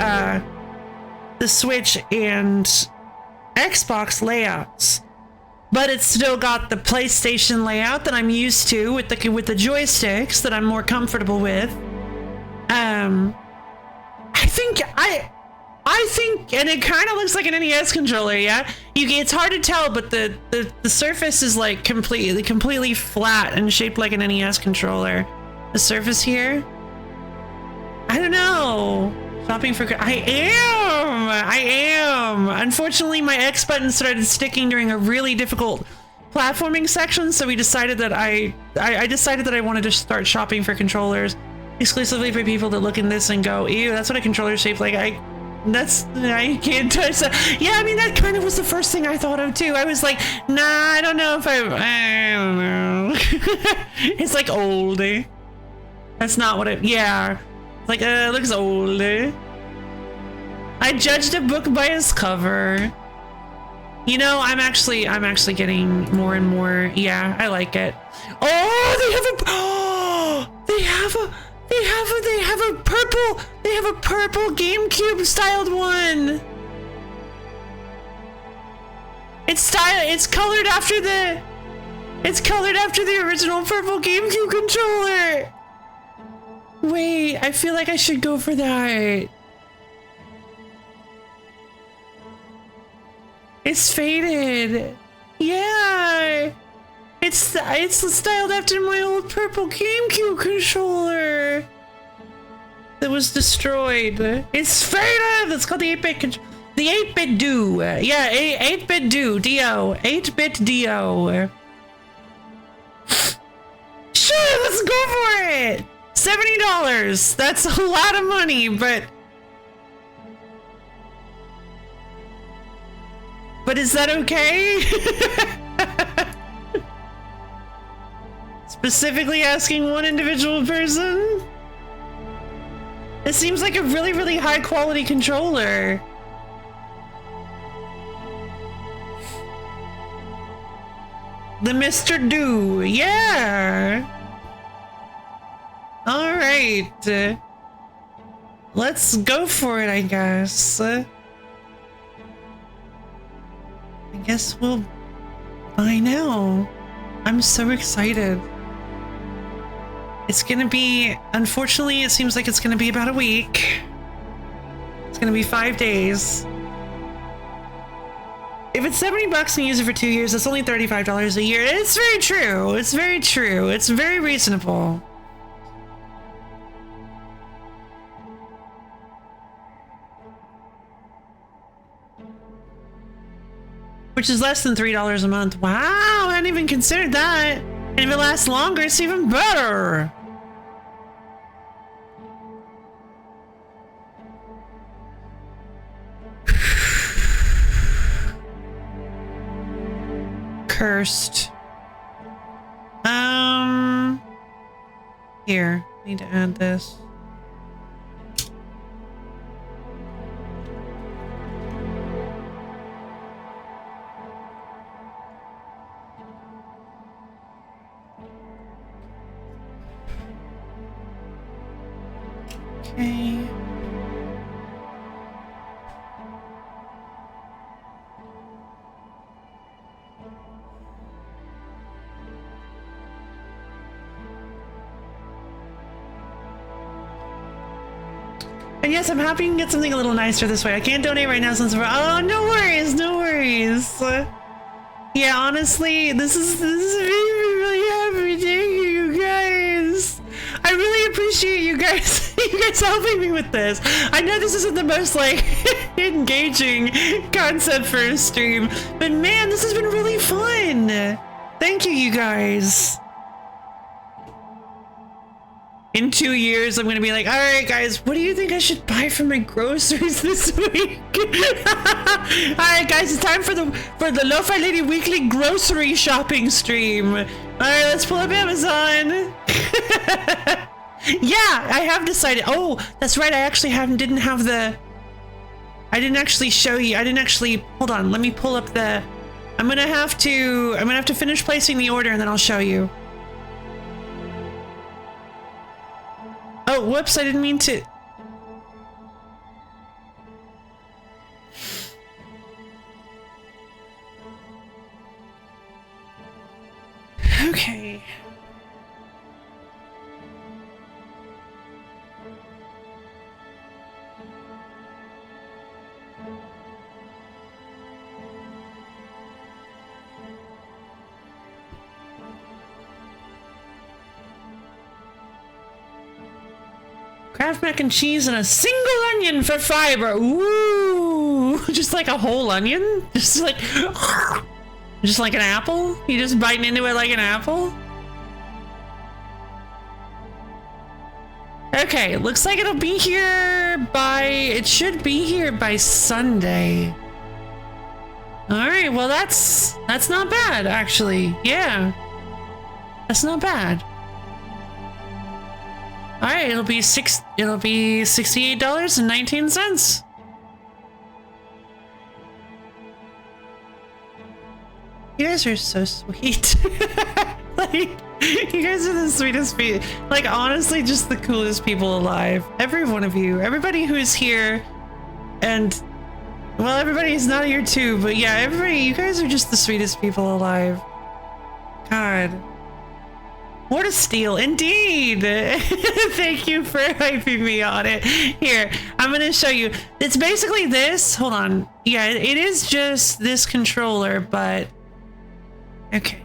Xbox layouts. But it's still got the PlayStation layout that I'm used to with the joysticks that I'm more comfortable with. I think, and it kind of looks like an NES controller, yeah? It's hard to tell, but the surface is like completely flat and shaped like an NES controller. The surface here? I don't know. Shopping for... I am! Unfortunately, my X button started sticking during a really difficult platforming section, so we decided that I decided that I wanted to start shopping for controllers exclusively for people that look in this and go, ew, that's what a controller's shaped like. I can't touch that. Yeah, I mean, that kind of was the first thing I thought of too. I was like, nah, I don't know if I don't know. It's like old. That's not what it, yeah. It's like, it looks old. I judged a book by its cover. You know, I'm actually getting more and more, yeah, I like it. Oh, they have a purple GameCube styled one. It's colored after the original purple GameCube controller. Wait, I feel like I should go for that. It's faded. Yeah. It's styled after my old purple GameCube controller that was destroyed. It's faded. It's called the 8-Bit the 8-Bit Do. Yeah, 8-Bit Do. D-O. 8-Bit D-O. Sure, let's go for it. $70. That's a lot of money, but But is that okay? Specifically asking one individual person? It seems like a really, really high quality controller. The Mr. Do, yeah. All right. Let's go for it, I guess. I guess we'll buy now. I'm so excited. It's gonna be, unfortunately, it seems like it's gonna be about a week. It's gonna be 5 days. If it's $70 and you use it for 2 years, that's only $35 a year. It's very true. It's very true. It's very reasonable. Which is less than $3 a month. Wow, I hadn't even considered that. And if it lasts longer, it's even better. Cursed. Here, need to add this. Okay. And yes, I'm happy you can get something a little nicer this way. I can't donate right now since we're, oh, no worries, no worries. Yeah, honestly, this is making me really happy. Thank you guys. I really appreciate you guys helping me with this. I know this isn't the most like engaging concept for a stream, but man, this has been really fun. Thank you, you guys. In 2 years, I'm gonna be like, all right, guys, what do you think I should buy for my groceries this week? All right, guys, it's time for the Lo-Fi Lady Weekly grocery shopping stream. All right, let's pull up Amazon. Yeah, I have decided. Oh, that's right. I actually didn't actually show you. I didn't actually. Hold on. Let me pull up the. I'm gonna have to finish placing the order and then I'll show you. Oh, whoops, I didn't mean to. Okay. Kraft mac and cheese and a single onion for fiber. Ooh, just like a whole onion? Just like an apple? You just biting into it like an apple? Okay, looks like it'll be here it should be here by Sunday. All right, well that's not bad actually. Yeah, that's not bad. All right, it'll be $68.19. You guys are so sweet. Like, you guys are the sweetest people. Like, honestly, just the coolest people alive. Every one of you, everybody who's here, and well, everybody's not here too, but yeah, everybody, you guys are just the sweetest people alive. God. What a steal, indeed! Thank you for hyping me on it. Here, I'm gonna show you. It's basically this. Hold on. Yeah, it is just this controller, but okay.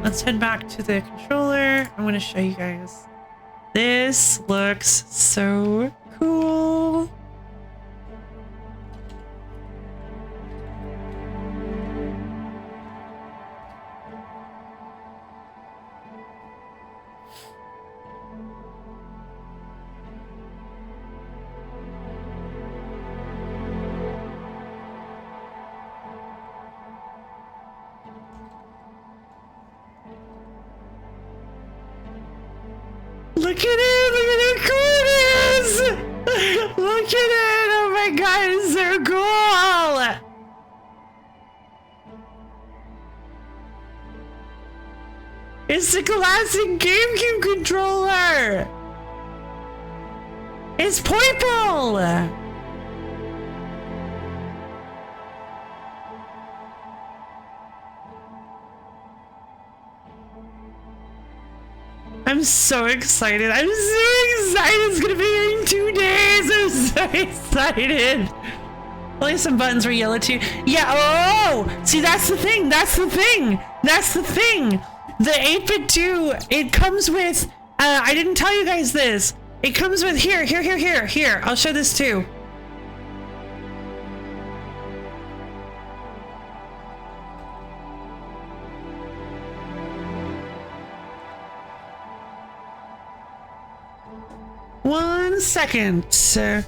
Let's head back to the controller. I'm gonna show you guys. This looks so cool. Look at it! Look at how cool it is! Look at it! Oh my god, it's so cool! It's the classic GameCube controller! It's purple! I'm so excited. I'm so excited. It's gonna be here in 2 days. I'm so excited. Only some buttons were yellow too. Yeah, oh! See, that's the thing. That's the thing. That's the thing. The 8-bit 2, it comes with, I didn't tell you guys this. It comes with, here. I'll show this too. One second, sir.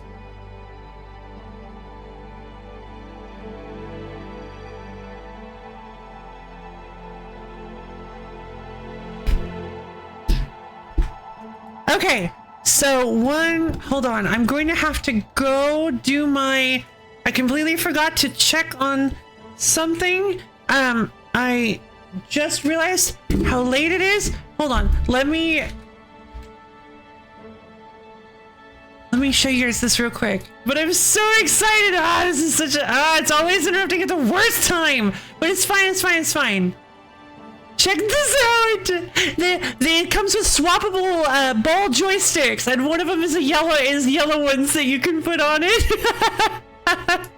Okay, so hold on, I'm going to have to go do I completely forgot to check on something. I just realized how late it is. Hold on, let me show you guys this real quick. But I'm so excited. This is such a, it's always interrupting at the worst time. But it's fine. Check this out! It comes with swappable ball joysticks, and one of them is yellow ones that you can put on it.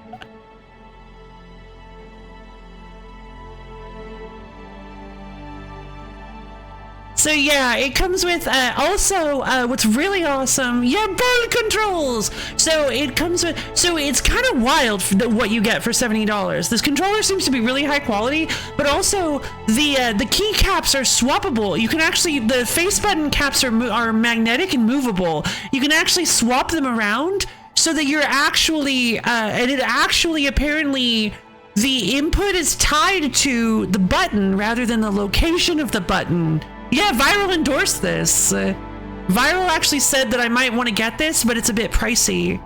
So yeah, it comes with also what's really awesome, ball controls. So it comes with, so it's kind of wild for what you get for $70. This controller seems to be really high quality, but also the key caps are swappable. You can actually, the face button caps are magnetic and movable. You can actually swap them around so that you're actually and it actually apparently the input is tied to the button rather than the location of the button. Yeah, Viral endorsed this. Viral actually said that I might want to get this, but it's a bit pricey.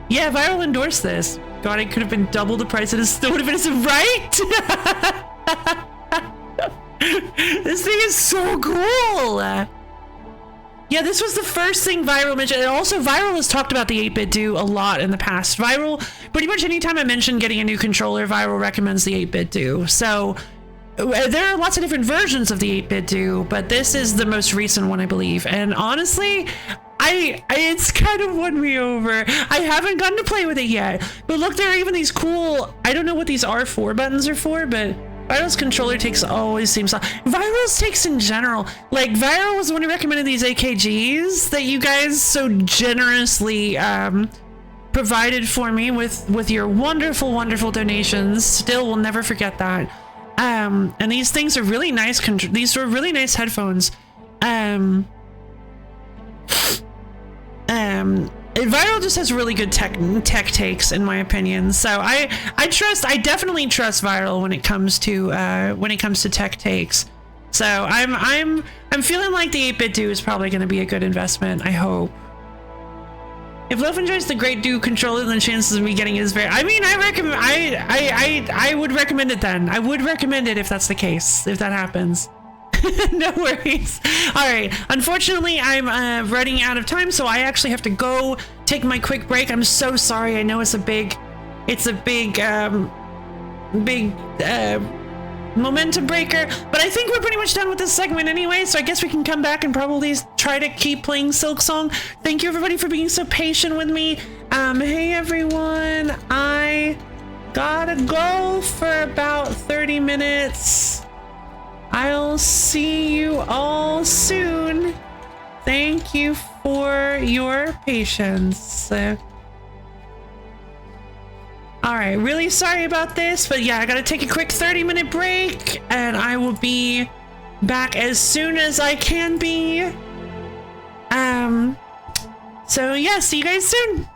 Yeah, Viral endorsed this. God, it could have been double the price. It still would have been, right? This thing is so cool. Yeah, this was the first thing Viral mentioned. And also, Viral has talked about the 8-bit do a lot in the past. Viral, pretty much anytime I mention getting a new controller, Viral recommends the 8-bit do. So there are lots of different versions of the 8-bit do, but this is the most recent one, I believe. And honestly, it's kind of won me over. I haven't gotten to play with it yet, but look, there are even these cool, I don't know what these R4 buttons are for, but Viral's controller takes always seems, Viral's takes in general, like Viral was the one who recommended these AKGs that you guys so generously provided for me with your wonderful donations. Still will never forget that. And these things are really nice. These are really nice headphones. Viral just has really good tech takes, in my opinion. So I definitely trust Viral when it comes to tech takes. So I'm feeling like the 8-bit do is probably going to be a good investment. I hope. If Loaf enjoys the Great Do controller, then the chances of me getting it is very. I mean, I would recommend it then. I would recommend it if that's the case. If that happens. No worries. All right. Unfortunately, I'm running out of time, so I actually have to go take my quick break. I'm so sorry. I know it's a big momentum breaker, but I think we're pretty much done with this segment anyway, so I guess we can come back and probably try to keep playing Silksong. Thank you everybody for being so patient with me. Hey everyone, I gotta go for about 30 minutes. I'll see you all soon. Thank you for your patience. All right, really sorry about this, but yeah, I gotta take a quick 30-minute break, and I will be back as soon as I can be. So yeah, see you guys soon.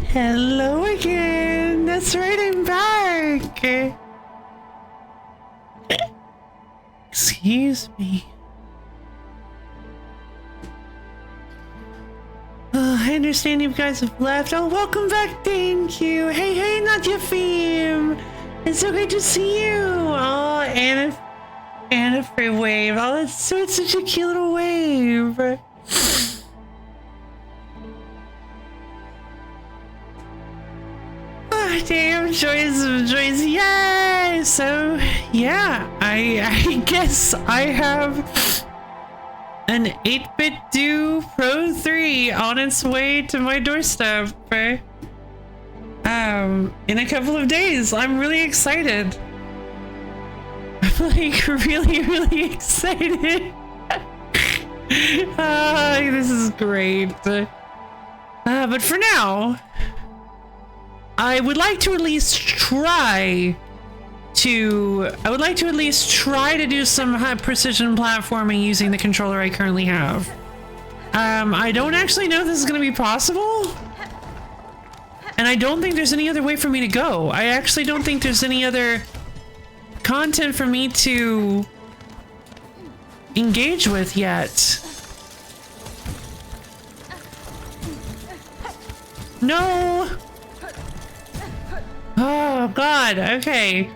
Hello again. That's right, I'm back. Excuse me. I understand you guys have left. Oh, welcome back. Thank you. Hey, Nadia Fame. It's so great to see you. Oh, Anna free wave. Oh, it's such a cute little wave. Oh, damn, Joyce. Yay! So, yeah, I guess I have an 8-bit Do Pro 3 on its way to my doorstep. In a couple of days. I'm really excited. I'm like really excited. This is great. But for now, I would like to at least try to do some precision platforming using the controller I currently have. I don't actually know if this is going to be possible. And I don't think there's any other way for me to go. I actually don't think there's any other content for me to engage with yet. No! Oh, God. Okay.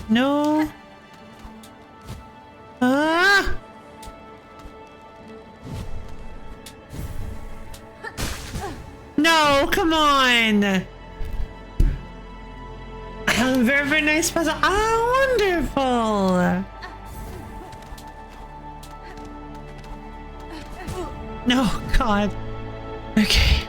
No. Ah! No, come on. Very nice puzzle. Oh, wonderful. No, God. Okay.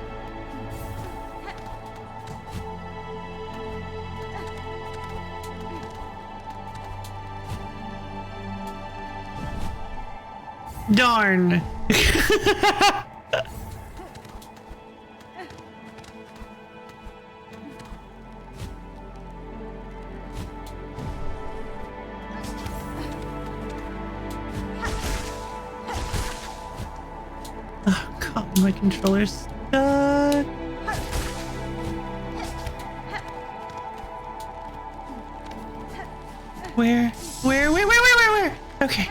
Darn. Oh, God, my controller's stuck. Where? Okay.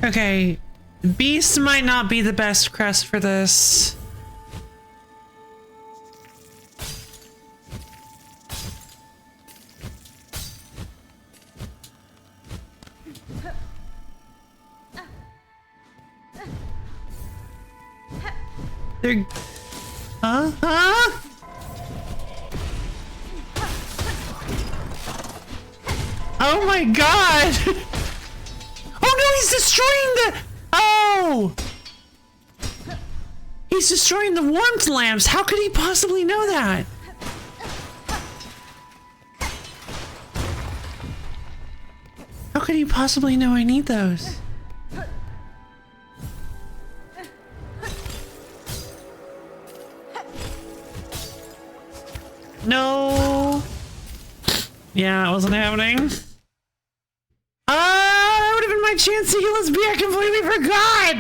Okay, Beast might not be the best crest for this. They're... Huh? Oh my God! Oh no, he's destroying the... Oh! He's destroying the warmth lamps! How could he possibly know that? How could he possibly know I need those? No! Yeah, it wasn't happening. That would have been my chance to heal his B. I completely forgot!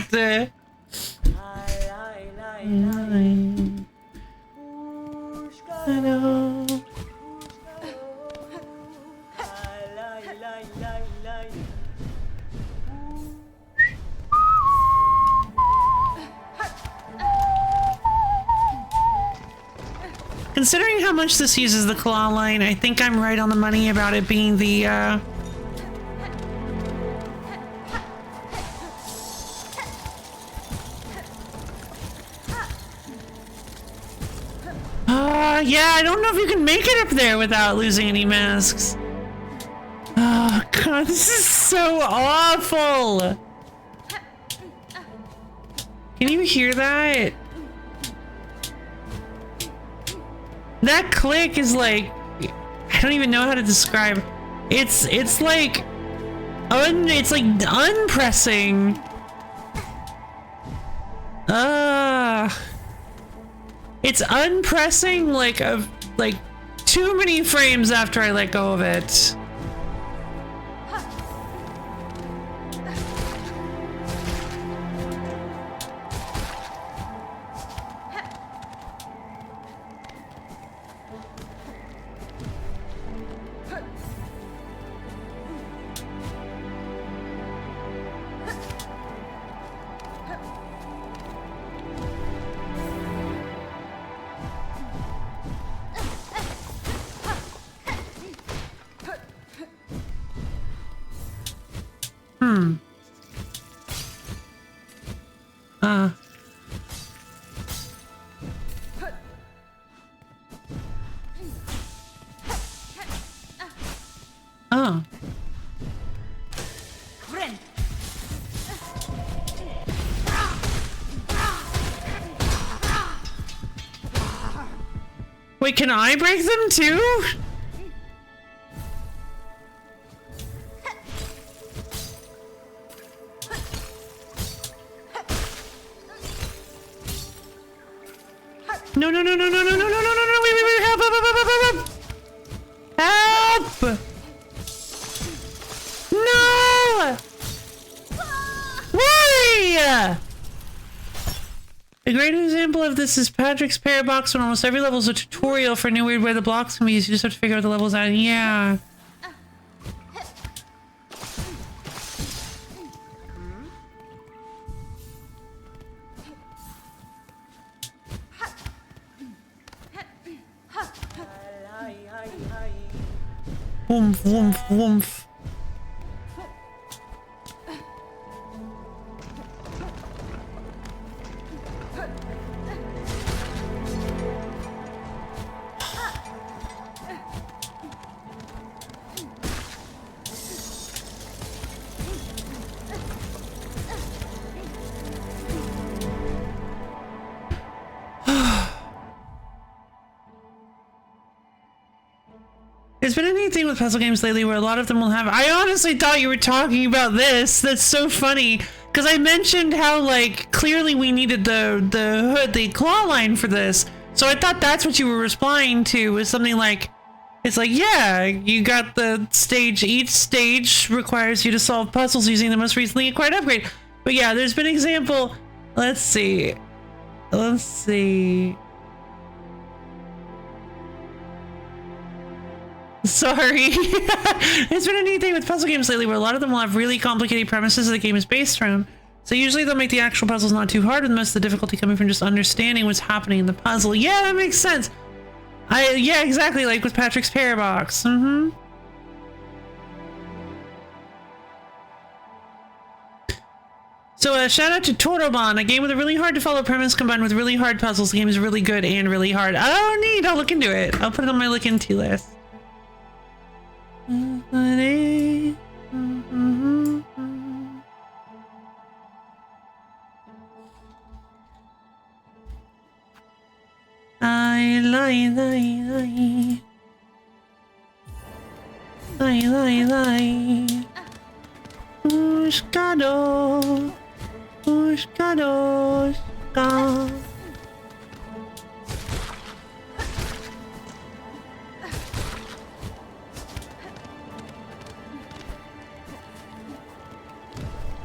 I know. Considering how much this uses the claw line, I think I'm right on the money about it being the, yeah, I don't know if you can make it up there without losing any masks. Oh, God, this is so awful! Can you hear that? That click is like... I don't even know how to describe. It's like... it's like unpressing. it's unpressing like too many frames after I let go of it. Oh. Wait, can I break them too? No, no, no, no, no, no, no, no, no, no, no, wait, help, help, help, help, help, help! No! Why? A great example of this is Patrick's Parabox, when almost every level is a tutorial for a new weird way the blocks can be used. You just have to figure out the levels out. Yeah. Woomph, woomph, woomph. There's been anything with puzzle games lately where a lot of them will have... I honestly thought you were talking about this. That's so funny. Because I mentioned how, like, clearly we needed the claw line for this. So I thought that's what you were replying to, was something like... It's like, yeah, you got the stage. Each stage requires you to solve puzzles using the most recently acquired upgrade. But yeah, there's been an example... Let's see. Let's see... Sorry. There's been a neat thing with puzzle games lately where a lot of them will have really complicated premises that the game is based around. So usually they'll make the actual puzzles not too hard, with most of the difficulty coming from just understanding what's happening in the puzzle. Yeah, that makes sense. Yeah, exactly, like with Patrick's Parabox. So shout out to Torobon, a game with a really hard to follow premise combined with really hard puzzles. The game is really good and really hard. Oh, neat. I'll look into it. I'll put it on my look into list. I lie. Buscados,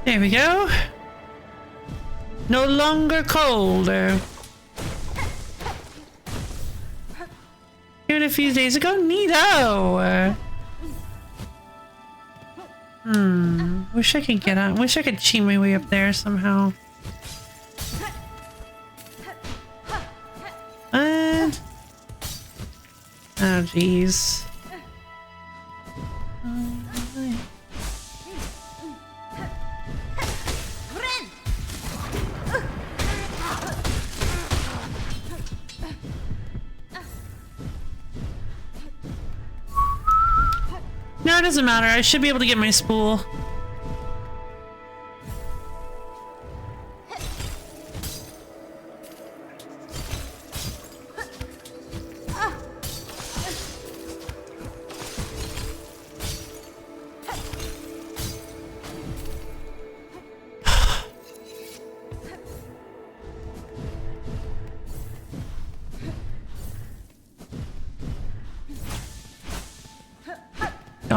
There we go. No longer cold. Here a few days ago. Neato. Wish I could get out. Wish I could cheat my way up there somehow. What? Oh, jeez. No, it doesn't matter. I should be able to get my spool.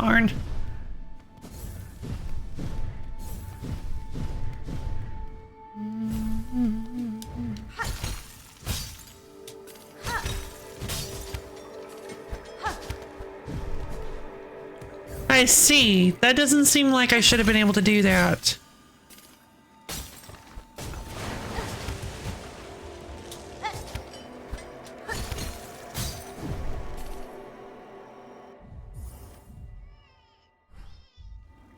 Darn. I see. That doesn't seem like I should have been able to do that.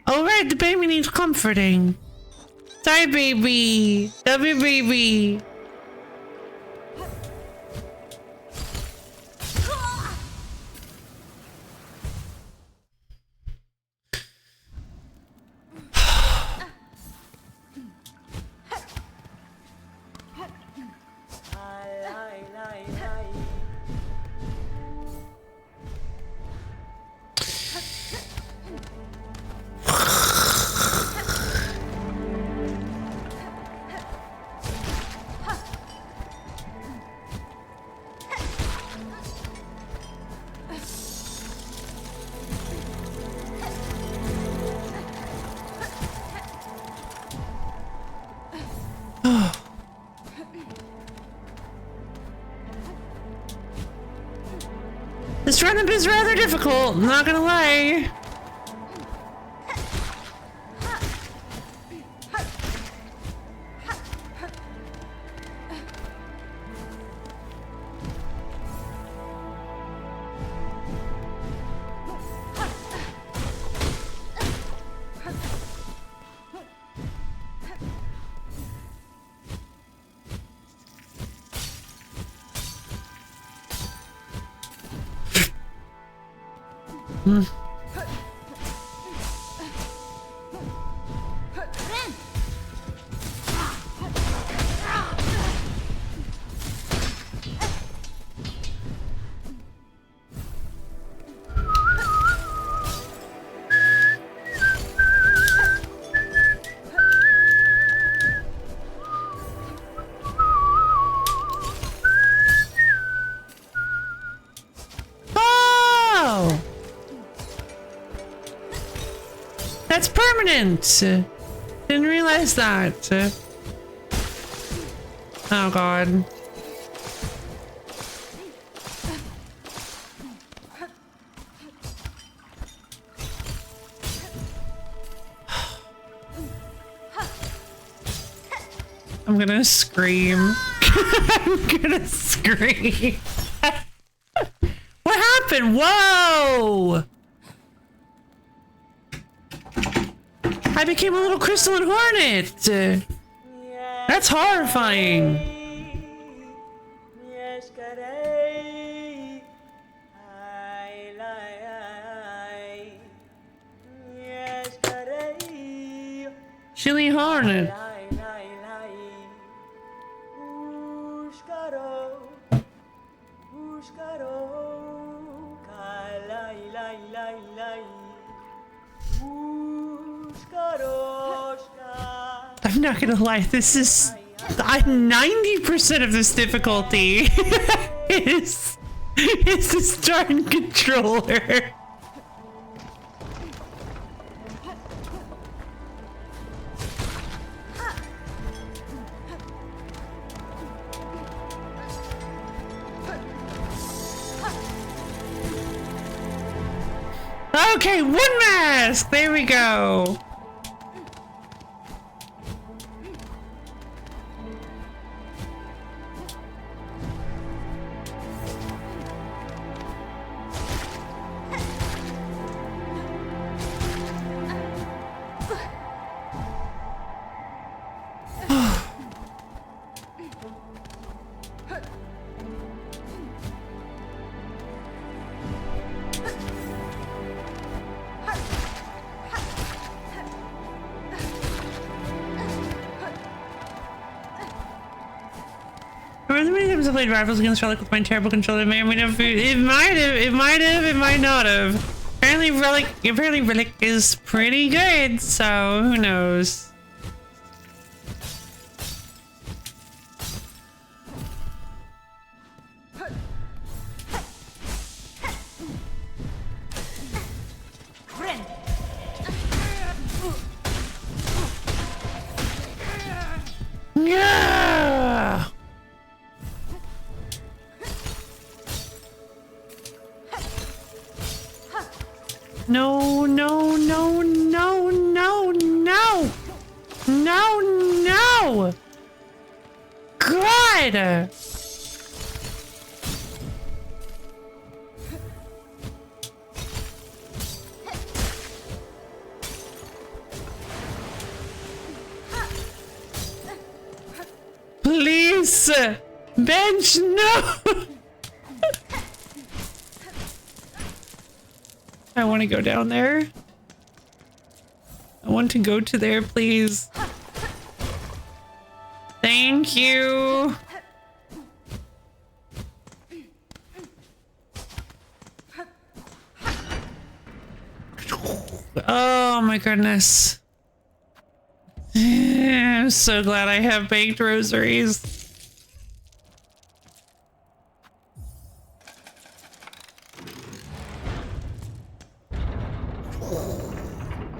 All right, the baby needs comforting. Die, baby. Love you, baby. This run-up is rather difficult, not gonna lie. That's permanent! Didn't realize that. Oh god. I'm gonna scream. I'm gonna scream. What happened? Whoa! I became a little crystalline hornet. That's horrifying. Chili hornet. I'm not gonna lie, this is 90% of this difficulty is this darn controller. Okay, one mask! There we go. Remember the many times I played Rivals against Relic with my terrible controller? It might not have. Apparently Relic is pretty good, so who knows? god! Please! Bench, no! I want to go down there. I want to go to there, please. Thank you. Oh my goodness. I'm so glad I have baked rosaries.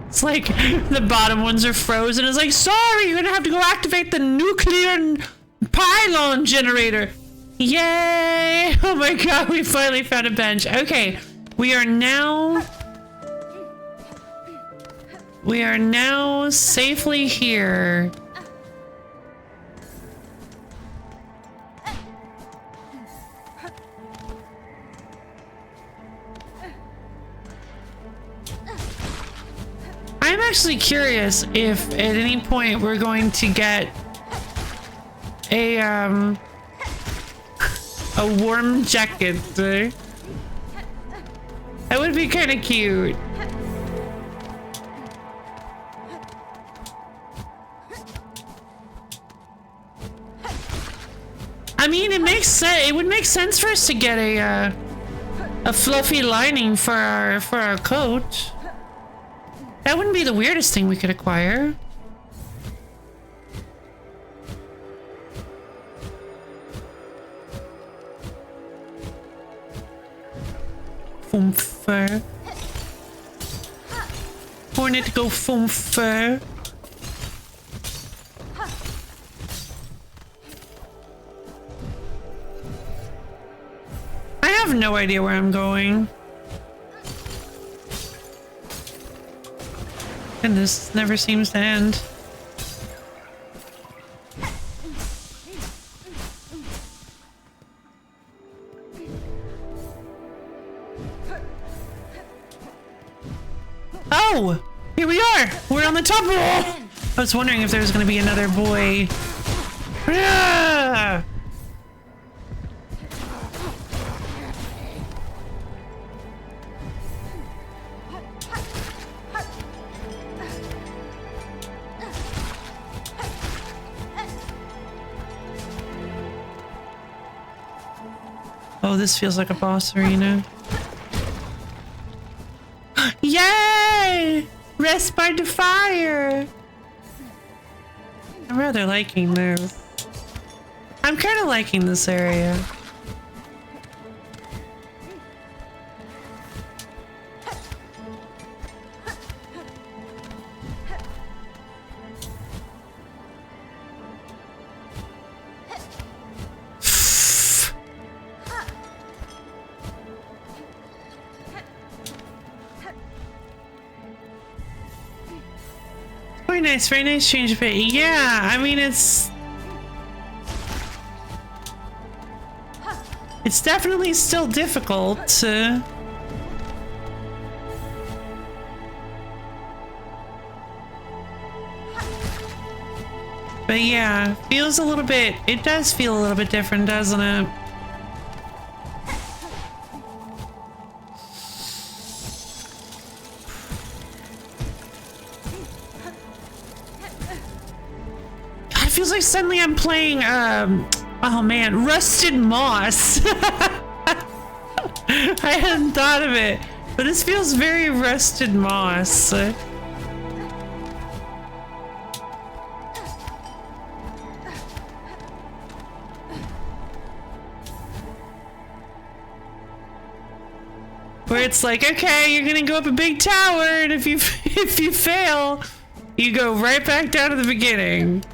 It's like the bottom ones are frozen. It's like, sorry, you're gonna have to go activate the nuclear pylon generator. Yay! Oh my god, we finally found a bench. Okay, we are now safely here. I'm actually curious if at any point we're going to get a warm jacket. That would be kind of cute. I mean, it makes sense. It would make sense for us to get a fluffy lining for our coat. That wouldn't be the weirdest thing we could acquire. Foomfer. Hornet go foomfer. I have no idea where I'm going. And this never seems to end. Oh! Here we are! We're on the top wall! I was wondering if there was going to be another boy. Ah! Oh, this feels like a boss arena. Yay! Rest by the fire! I'm rather liking this. I'm kind of liking this area. Very nice change of it. Yeah, I mean, it's definitely still difficult. But yeah, feels a little bit, it does feel a little bit different, doesn't it? Feels like suddenly I'm playing, oh man, Rusted Moss. I hadn't thought of it, but this feels very Rusted Moss. Where it's like, okay, you're gonna go up a big tower, and if you fail, you go right back down to the beginning.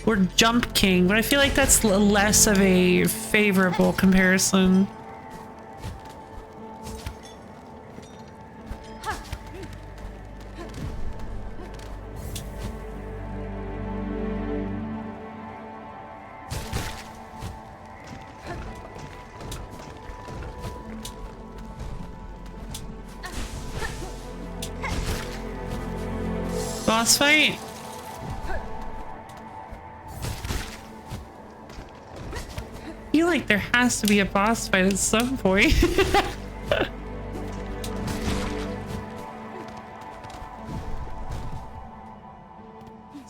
Or Jump King, but I feel like that's less of a favorable comparison. boss fight? I feel like there has to be a boss fight at some point.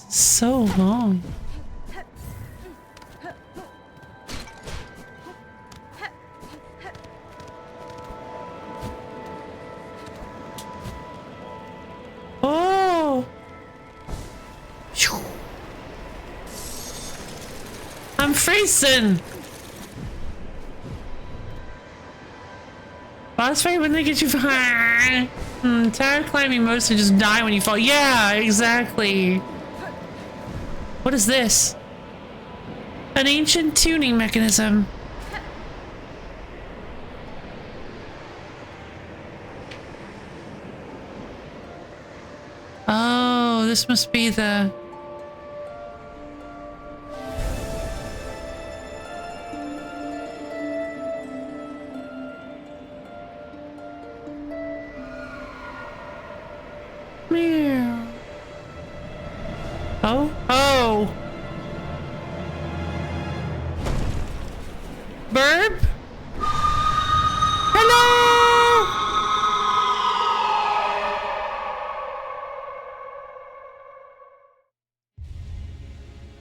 So long. Oh! I'm freezing! Boss fight when they get you far. Tower climbing mostly just die when you fall. Yeah, exactly. What is this? An ancient tuning mechanism. Oh, this must be the... Meow. Oh? Oh! Burp? Hello!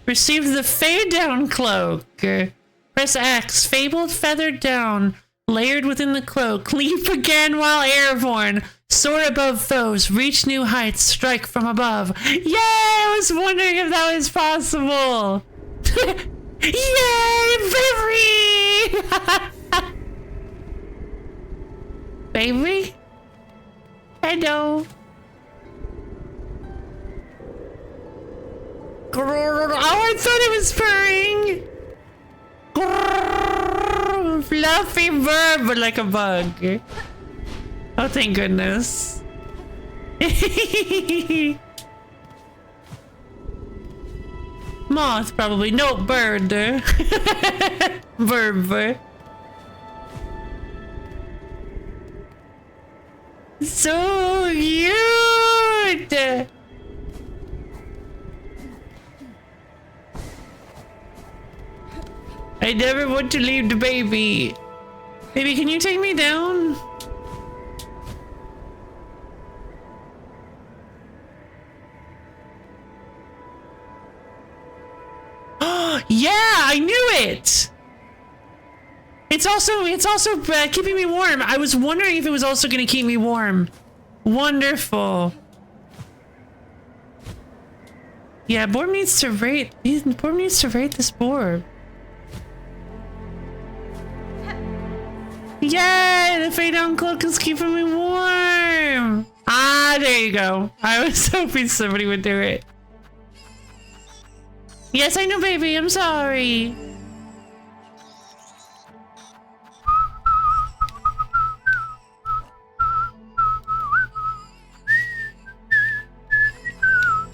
Received the fade down cloak. Press X. Fabled feathered down. Layered within the cloak. Leap again while airborne. Soar above foes. Reach new heights. Strike from above. Yay! I was wondering if that was possible. Yay! Baby! Baby? Hello. Oh, I thought it was purring. Fluffy bird, but like a bug. Oh, thank goodness. Moth, probably. No, bird. Verb. So cute! I never want to leave the baby. Baby, can you take me down? Yeah, I knew it. It's also keeping me warm. I was wondering if it was also going to keep me warm. Wonderful. Yeah, Borb needs to rate. Borb needs to rate this Borb. Yay! The fade down cloak is keeping me warm. Ah, there you go. I was hoping somebody would do it. Yes, I know, baby. I'm sorry.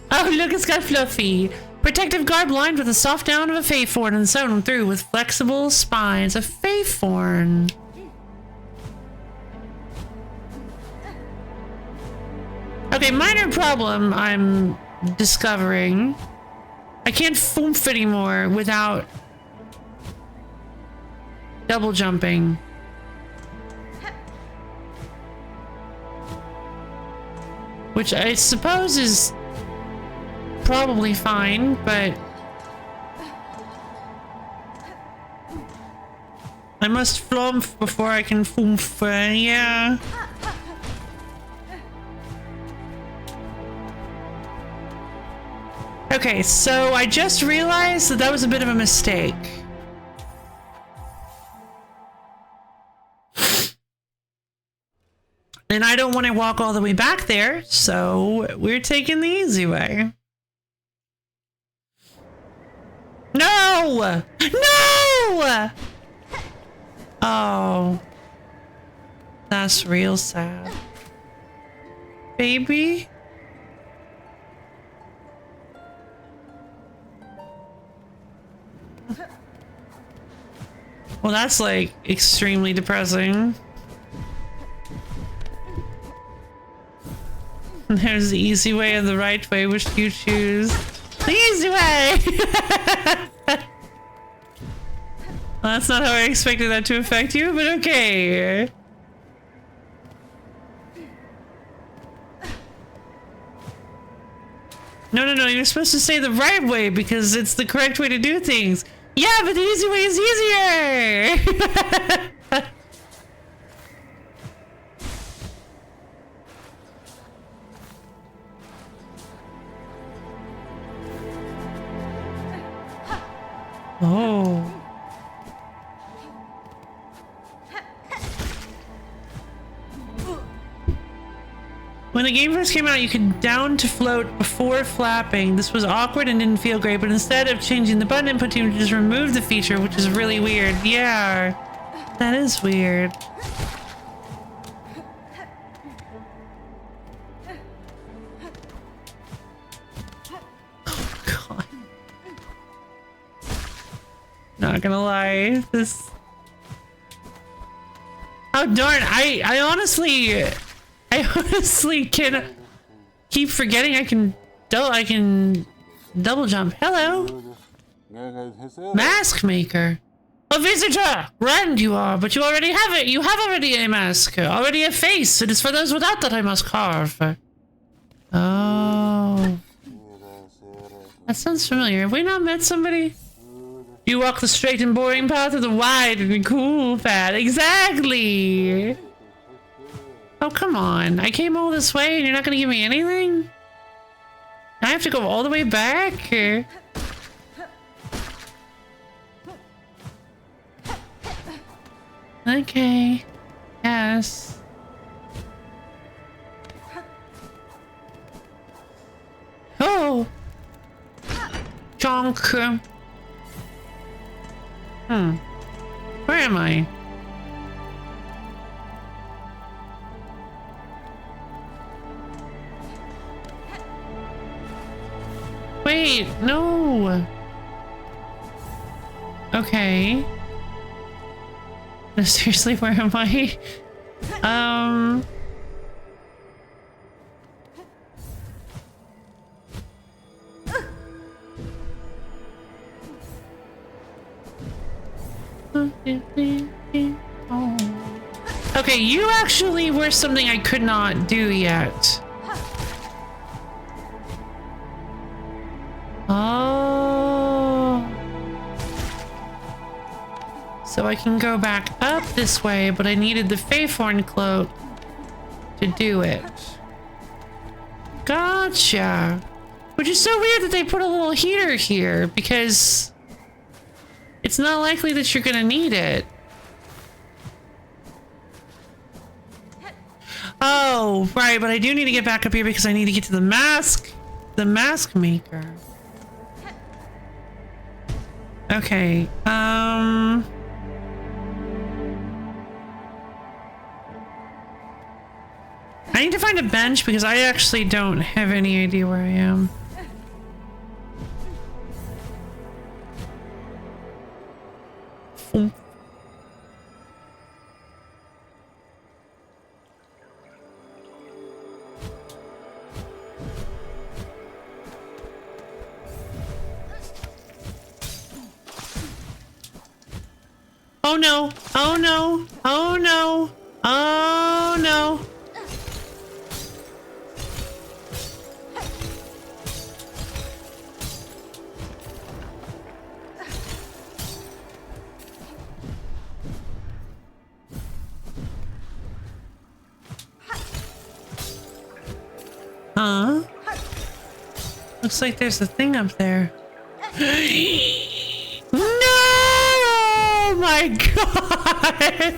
Oh, look, it's got Fluffy. Protective garb lined with the soft down of a Faithorn and sewn through with flexible spines. A Faithorn. Okay, minor problem I'm discovering. I can't foof anymore without double jumping. Which I suppose is probably fine, but I must flump before I can foof. Yeah. Okay, so I just realized that that was a bit of a mistake. And I don't want to walk all the way back there, so we're taking the easy way. No! No! Oh. That's real sad. Baby? Well, that's like extremely depressing. There's the easy way and the right way. Which do you choose? The easy way! Well, that's not how I expected that to affect you, but okay. No, no, no, you're supposed to say the right way because it's the correct way to do things. Yeah, but the easy way is easier! Oh. When the game first came out, you could down to float before flapping. This was awkward and didn't feel great, but instead of changing the button input, you just removed the feature, which is really weird. Yeah, that is weird. Oh, God. Not gonna lie, this... Oh, darn, I honestly can keep forgetting I can double jump. Hello, mask maker. A visitor, Rand you are, but you already have it. You have already a mask, already a face. It is for those without that I must carve. Oh, that sounds familiar. Have we not met somebody? You walk the straight and boring path or the wide and cool path? Exactly. Oh, come on. I came all this way and you're not going to give me anything? I have to go all the way back? Okay. Yes. Oh! Chonk. Where am I? Wait, no. Okay. No, seriously, where am I? Okay, you actually were something I could not do yet. Oh. So I can go back up this way, but I needed the Faithorn cloak to do it. Gotcha. Which is so weird that they put a little heater here, because it's not likely that you're gonna need it. Oh, right, but I do need to get back up here because I need to get to the mask maker. Okay, I need to find a bench because I actually don't have any idea where I am. Oh no! Oh no! Oh no! Oh no! Huh? Looks like there's a thing up there. No! Oh my God!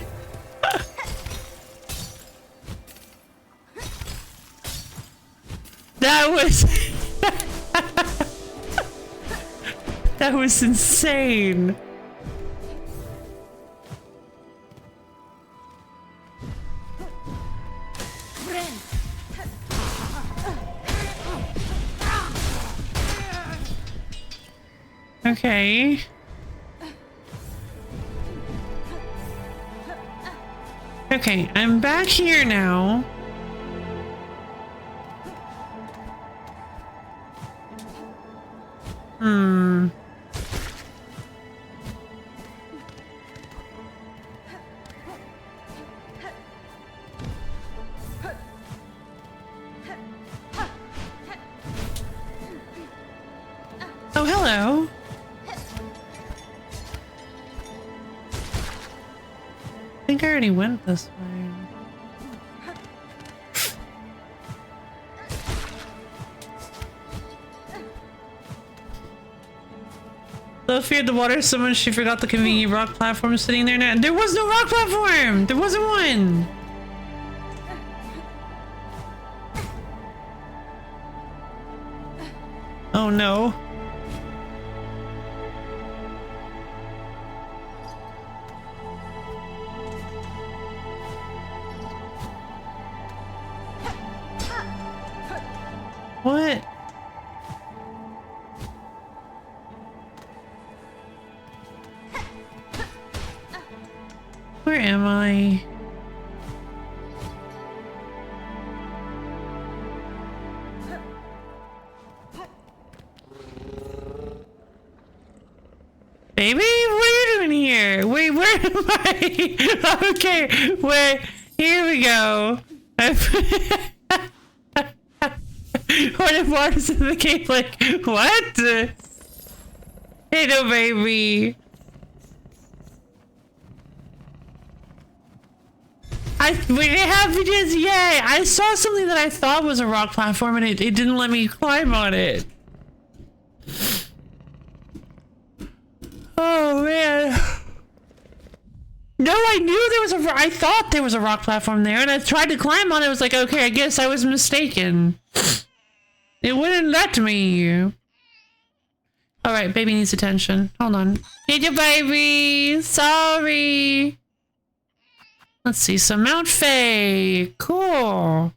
That was... that was insane. Okay. Okay, I'm back here now. Hmm. Oh, hello. I think I already went this way. So feared the water so much she forgot the convenient rock platform sitting there now. There was no rock platform! There wasn't one! Oh no. What? Where am I? Baby, what are you doing here? Wait, where am I? Okay, wait, here we go. What if Mars in the cave like, what? Hey, no, baby. Wait, it happened just, yay! I saw something that I thought was a rock platform and it didn't let me climb on it. Oh, man. No, I knew there was I thought there was a rock platform there and I tried to climb on it. I was like, okay, I guess I was mistaken. It wouldn't let me. Alright, baby needs attention. Hold on. Hey, your baby! Sorry! Let's see, so Mount Fae. Cool.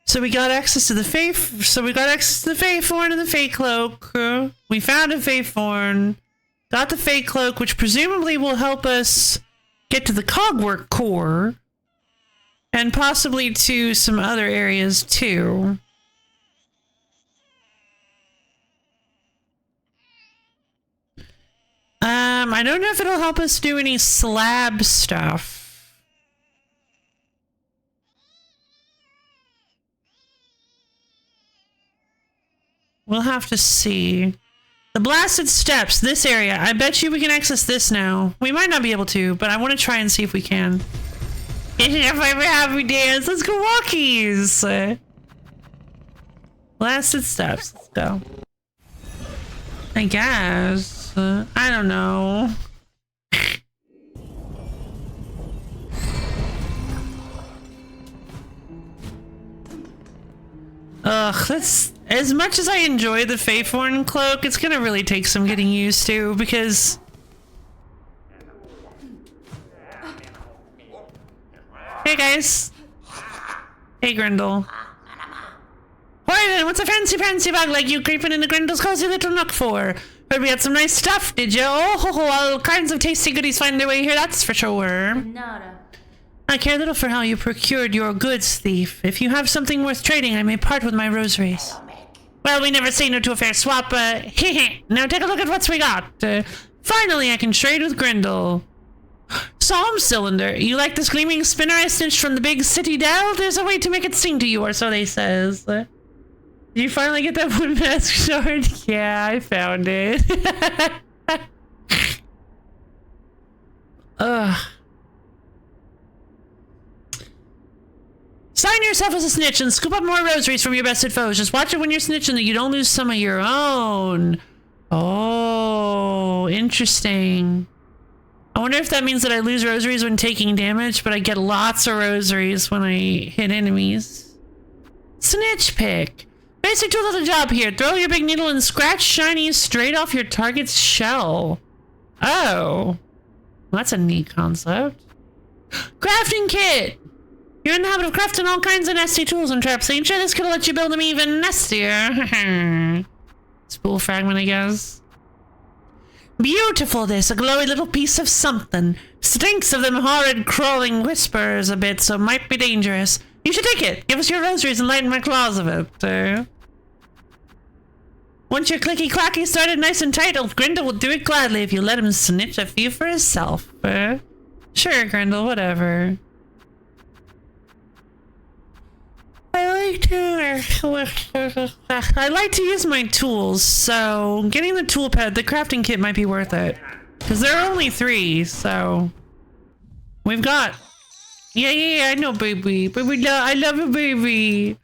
So we got access to the Fae. So we got access to the Fae Thorn and the Fae Cloak. We found a Fae Thorn. Got the Fae Cloak, which presumably will help us get to the Cogwork Core. And possibly to some other areas too. I don't know if it'll help us do any slab stuff. We'll have to see. The Blasted Steps, this area. I bet you we can access this now. We might not be able to, but I want to try and see if we can. If I ever happy dance, let's go walkies. Blasted Steps, let's go. I guess. I don't know. Ugh, that's as much as I enjoy the Faithorn cloak, it's gonna really take some getting used to because hey guys. Hey Grindel. Why then, what's a fancy bug like you creeping into Grindel's cozy little nook for? Heard we had some nice stuff, did you? Oh, ho, ho, all kinds of tasty goodies find their way here, that's for sure. Nada. I care little for how you procured your goods, thief. If you have something worth trading, I may part with my rosaries. Well, we never say no to a fair swap, Now take a look at what we got. Finally, I can trade with Grindel. Psalm Cylinder, you like this gleaming spinner I snitched from the big city dell? There's a way to make it sing to you, or so they says. Did you finally get that wood mask shard? Yeah, I found it. Ugh. Sign yourself as a snitch and scoop up more rosaries from your bested foes. Just watch it when you're snitching that you don't lose some of your own. Oh, interesting. I wonder if that means that I lose rosaries when taking damage, but I get lots of rosaries when I hit enemies. Snitch pick. Basic tool of the job here. Throw your big needle and scratch shinies straight off your target's shell. Oh. Well, that's a neat concept. Crafting kit. You're in the habit of crafting all kinds of nasty tools and traps, ain't you? This could let you build them even nastier. Spool fragment, I guess. Beautiful this, a glowy little piece of something. Stinks of them horrid crawling whispers a bit, so might be dangerous. You should take it. Give us your rosaries and lighten my claws of it. Once your clicky-clacky started nice and tight, old Grendel will do it gladly if you let him snitch a few for himself. Sure, Grendel, whatever. I like to use my tools, so getting the tool pad, the crafting kit might be worth it. Because there are only 3, so... We've got... Yeah, I know, baby. Baby, I love you, baby.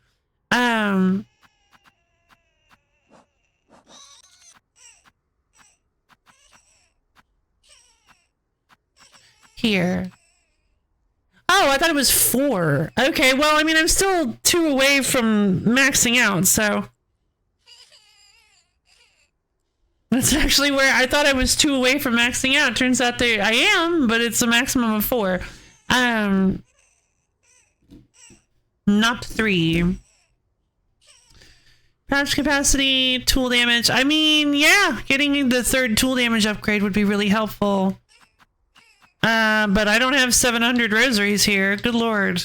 Here. Oh, I thought it was 4. Okay, well, I mean, I'm still 2 away from maxing out, so... That's actually where I thought I was 2 away from maxing out. Turns out I am, but it's a maximum of 4. Not 3. Patch capacity, tool damage. I mean, yeah, getting the 3rd tool damage upgrade would be really helpful. But I don't have 700 rosaries here. Good lord.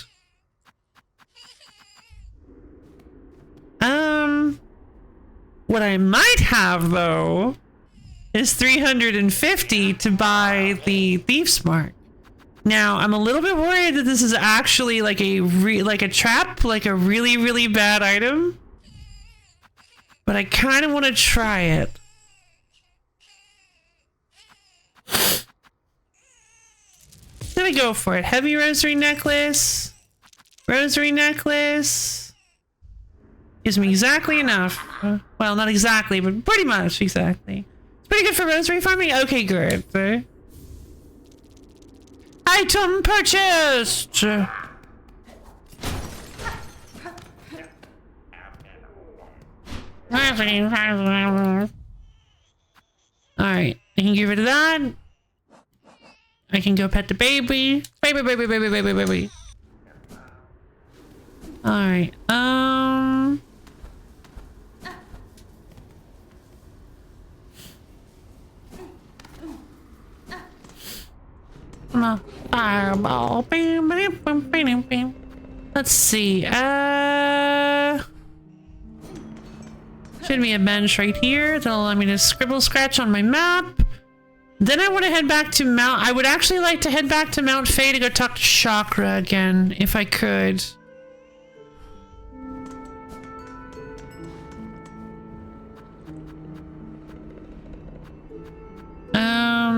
What I might have, though, is 350 to buy the Thief's Mark. Now, I'm a little bit worried that this is actually like a trap, like a really, really bad item. But I kind of want to try it. Let me go for it. Heavy rosary necklace. Rosary necklace. Gives me exactly enough. Well, not exactly, but pretty much exactly. It's pretty good for rosary farming. Okay, good. Item purchased! Alright, I can get rid of that. I can go pet the baby. Baby. Alright, fireball. Let's see. Should be a bench right here that'll allow me to scribble scratch on my map. Then I want to head back to I would actually like to head back to Mount Fae to go talk to Chakra again, if I could.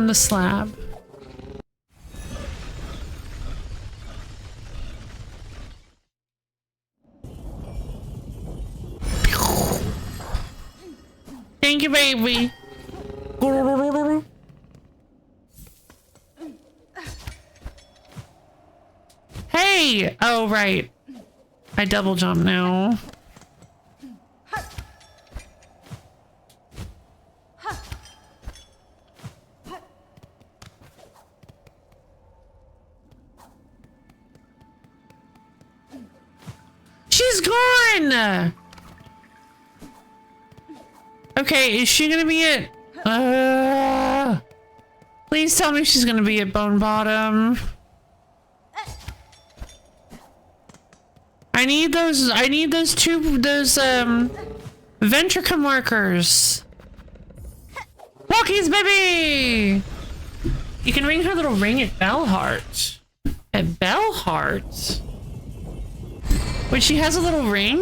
The slab. Thank you, baby. Hey! Oh, right. I double jump now. She's gone! Okay, is she gonna be at... please tell me she's gonna be at Bone Bottom. I need those Ventrica markers. Walkies, baby! You can ring her little ring at Bellheart. At Bellheart? Wait, she has a little ring?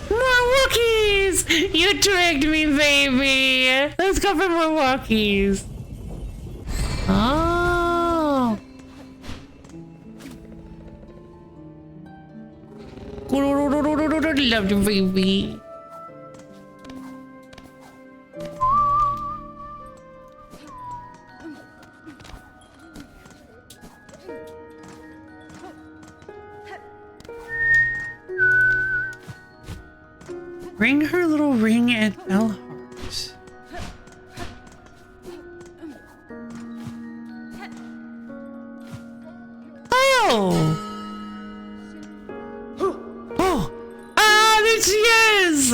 More Wookiees! You tricked me, baby! Let's go for more Wookiees. Oh. Love you, baby. Ring her little ring at Bellheart. Oh! Oh! Ah, there she is!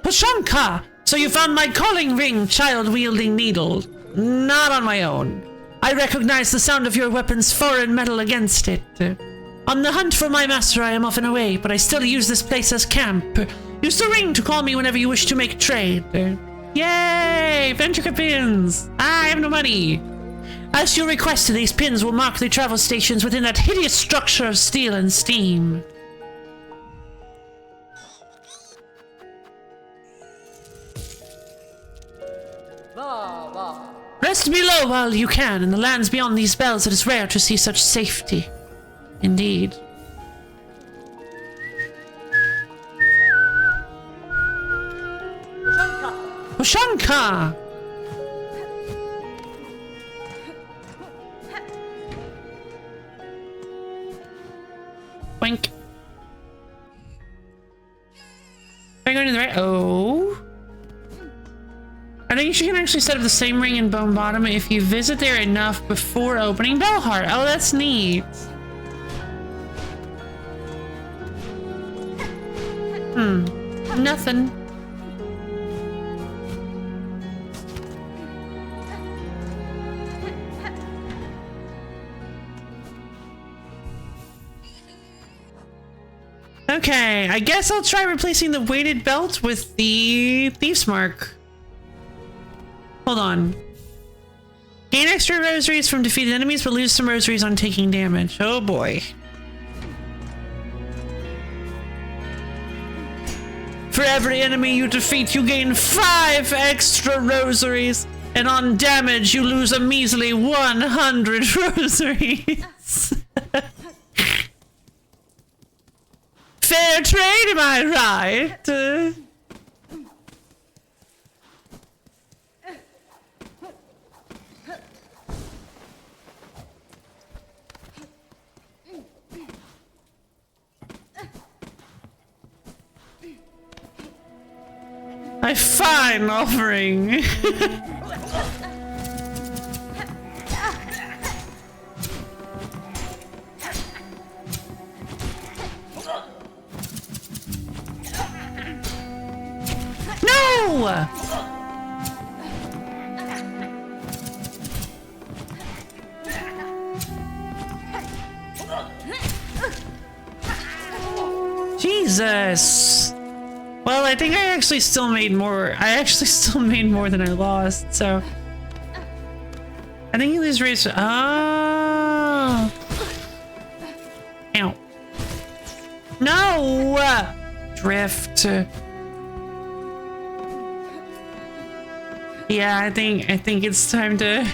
Pashanka! So you found my calling ring, child-wielding needle. Not on my own. I recognize the sound of your weapon's foreign metal against it. On the hunt for my master, I am often away, but I still use this place as camp. Use the ring to call me whenever you wish to make trade. Yay! Ventrica pins! I have no money. As you requested, these pins will mark the travel stations within that hideous structure of steel and steam. Rest below while you can. In the lands beyond these bells, it is rare to see such safety. Indeed. Ushanka! Wink. Am I going to the right? Oh. I think you can actually set up the same ring in Bone Bottom if you visit there enough before opening Bellheart. Oh, that's neat. Nothing. Okay, I guess I'll try replacing the weighted belt with the Thief's Mark. Hold on. Gain extra rosaries from defeated enemies, but lose some rosaries on taking damage. Oh boy. For every enemy you defeat, you gain 5 extra rosaries, and on damage, you lose a measly 100 rosaries. Fair trade, am I right? A fine offering. No! Jesus. Well, I think I actually still made more. I actually still made more than I lost, so. I think you lose race. Oh. Ow. No! Drift. Yeah, I think it's time to.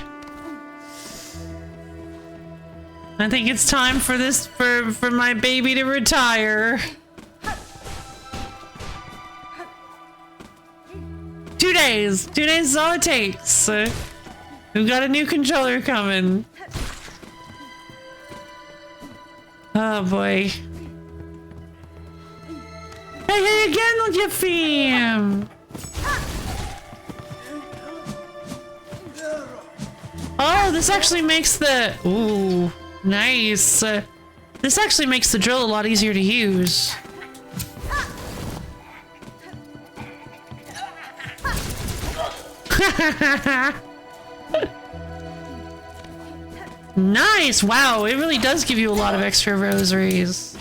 I think it's time for this for my baby to retire. 2 days. 2 days is all it takes. We've got a new controller coming. Oh boy. Hey again with your fam. Oh, this actually makes the... Ooh, nice. This actually makes the drill a lot easier to use. Nice! Wow, it really does give you a lot of extra rosaries.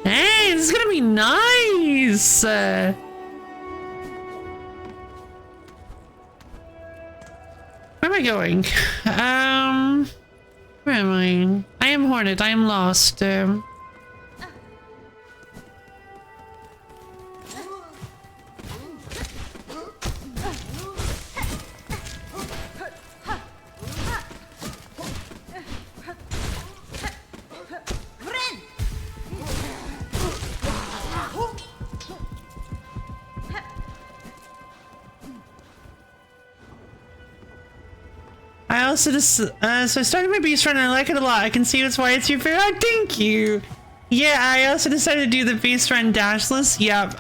Hey, this is gonna be nice! Where am I going? Where am I? I am Hornet, I am lost. I also just, so I started my beast run and I like it a lot. I can see that's why it's your favorite. Oh, thank you. Yeah, I also decided to do the beast run dashless. Yeah,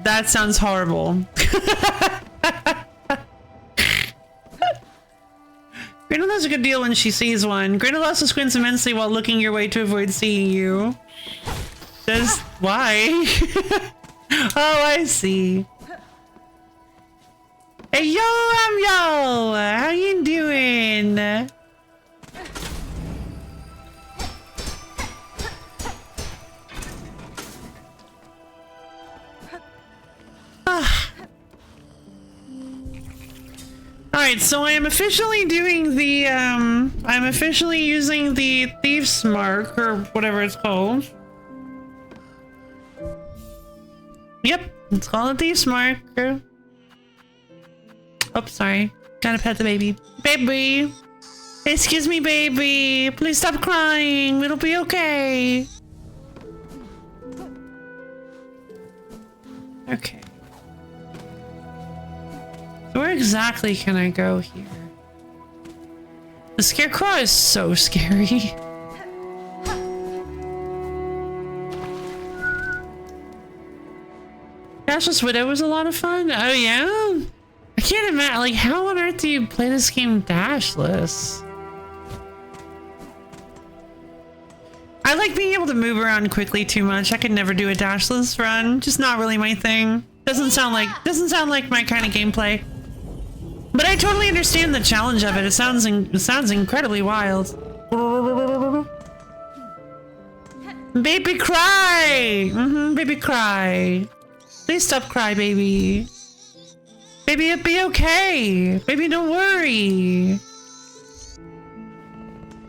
that sounds horrible. Grendel has a good deal when she sees one. Grendel also squints immensely while looking your way to avoid seeing you. Why? Oh, I see. Hey, yo, I'm yo. How you doing? Alright, so I am officially doing the, I'm officially using the Thief's Mark, or whatever it's called. Yep, it's called a Thief's Mark. Oh, sorry. Gotta pet the baby. Baby! Excuse me, baby! Please stop crying! It'll be okay! Okay. So where exactly can I go here? The Scarecrow is so scary. Dashless Widow was a lot of fun. Oh yeah? I can't imagine, like, how on earth do you play this game dashless? I like being able to move around quickly too much. I could never do a dashless run. Just not really my thing. Doesn't sound like my kind of gameplay. But I totally understand the challenge of it. It sounds incredibly wild. Baby cry! Baby cry. Please stop cry, baby. Baby, it'll be okay. Baby, don't worry.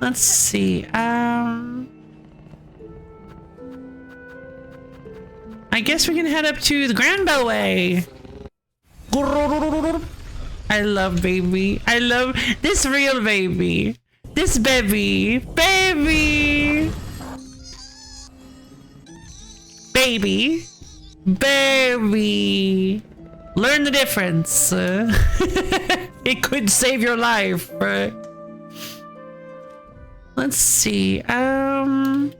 Let's see. I guess we can head up to the Grand Beltway. I love baby. I love this real baby. This baby. Baby. Baby. Baby. Learn the difference. It could save your life. Let's see. Kind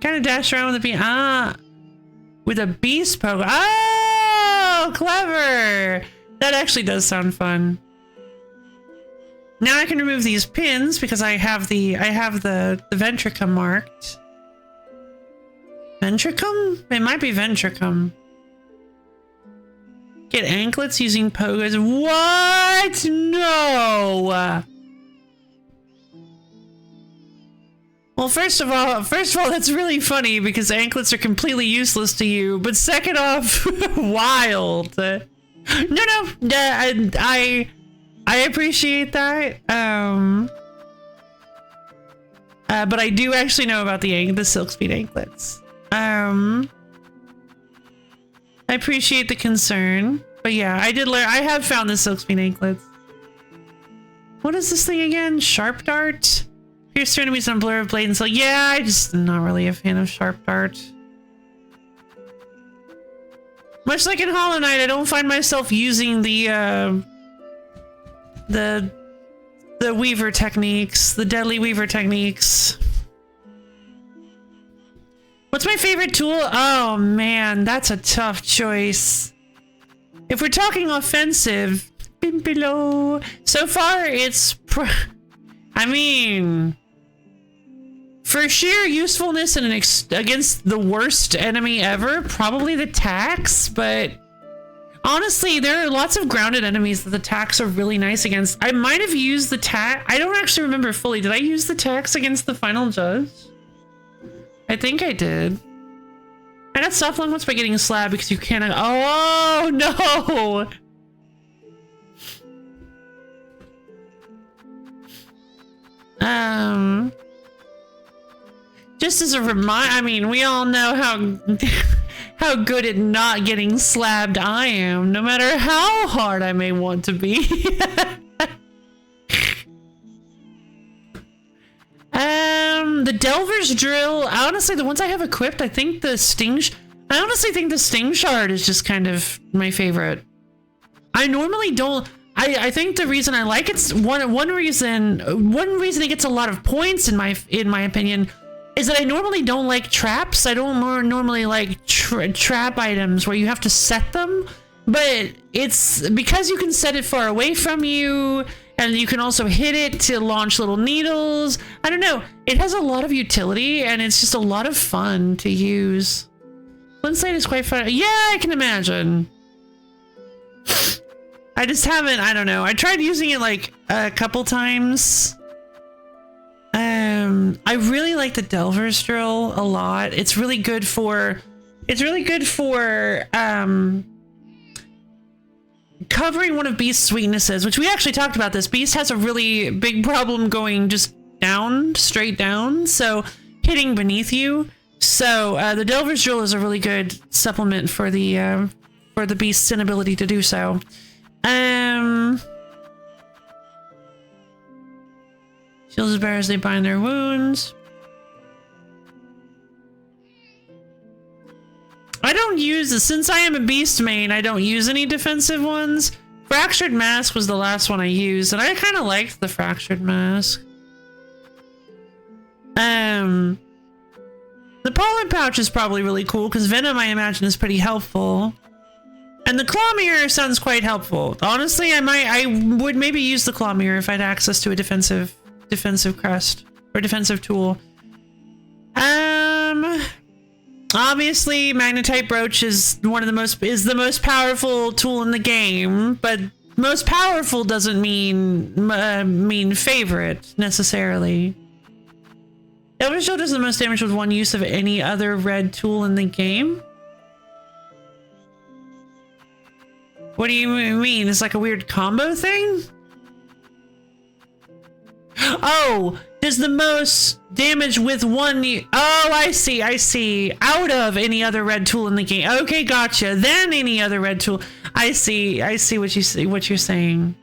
of dash around with a bee. With a beast poke. Oh, clever. That actually does sound fun. Now I can remove these pins because I have the ventricum marked. Ventricum? It might be ventricum. Get anklets using pogas. What? No. Well, first of all, that's really funny because anklets are completely useless to you. But second off, wild. No, I appreciate that. But I do actually know about the silk speed anklets. I appreciate the concern, but yeah, I did learn. I have found the silk speed anklets. What is this thing again? Sharp dart? Pierce through enemies on blur of blade and so yeah, I just am not really a fan of sharp dart. Much like in Hollow Knight, I don't find myself using the weaver techniques, the deadly weaver techniques. What's my favorite tool? Oh man, that's a tough choice. If we're talking offensive, below. So far, it's I mean, for sheer usefulness and against the worst enemy ever, probably the tax. But honestly, there are lots of grounded enemies that the tax are really nice against. I might have used the tax. I don't actually remember fully. Did I use the tax against the final judge? I think I did. I got soft lung once by getting slabbed because you can't. Oh no! Just as a reminder, I mean, we all know how good at not getting slabbed I am, no matter how hard I may want to be. The Delver's Drill, honestly, the ones I have equipped, I think the Sting Shard is just kind of my favorite. I normally don't, I think the reason I like it's one reason it gets a lot of points in my opinion is that I normally don't like traps. I don't normally like trap items where you have to set them, but it's because you can set it far away from you and you can also hit it to launch little needles. I don't know. It has a lot of utility and it's just a lot of fun to use. Flint Slate is quite fun. Yeah, I can imagine. I just haven't, I don't know. I tried using it like a couple times. I really like the Delver's Drill a lot. It's really good for covering one of Beast's weaknesses, which we actually talked about this. Beast has a really big problem going just down, straight down, so hitting beneath you. So the Delver's Drill is a really good supplement for the Beast's inability to do so. Shields bear as they bind their wounds. I don't use, since I am a beast main, I don't use any defensive ones. Fractured Mask was the last one I used, and I kind of liked the Fractured Mask. The Pollen Pouch is probably really cool, because Venom, I imagine, is pretty helpful. And the Claw Mirror sounds quite helpful. Honestly, I would maybe use the Claw Mirror if I had access to a defensive crest or defensive tool. Obviously Magnetite Brooch is the most powerful tool in the game, but most powerful doesn't mean favorite necessarily. Delver's Drill does the most damage with one use of any other red tool in the game. What do you mean? It's like a weird combo thing? Oh, does the most damage with one... Oh, I see. Out of any other red tool in the game. Okay, gotcha. Then any other red tool. I see what you're saying.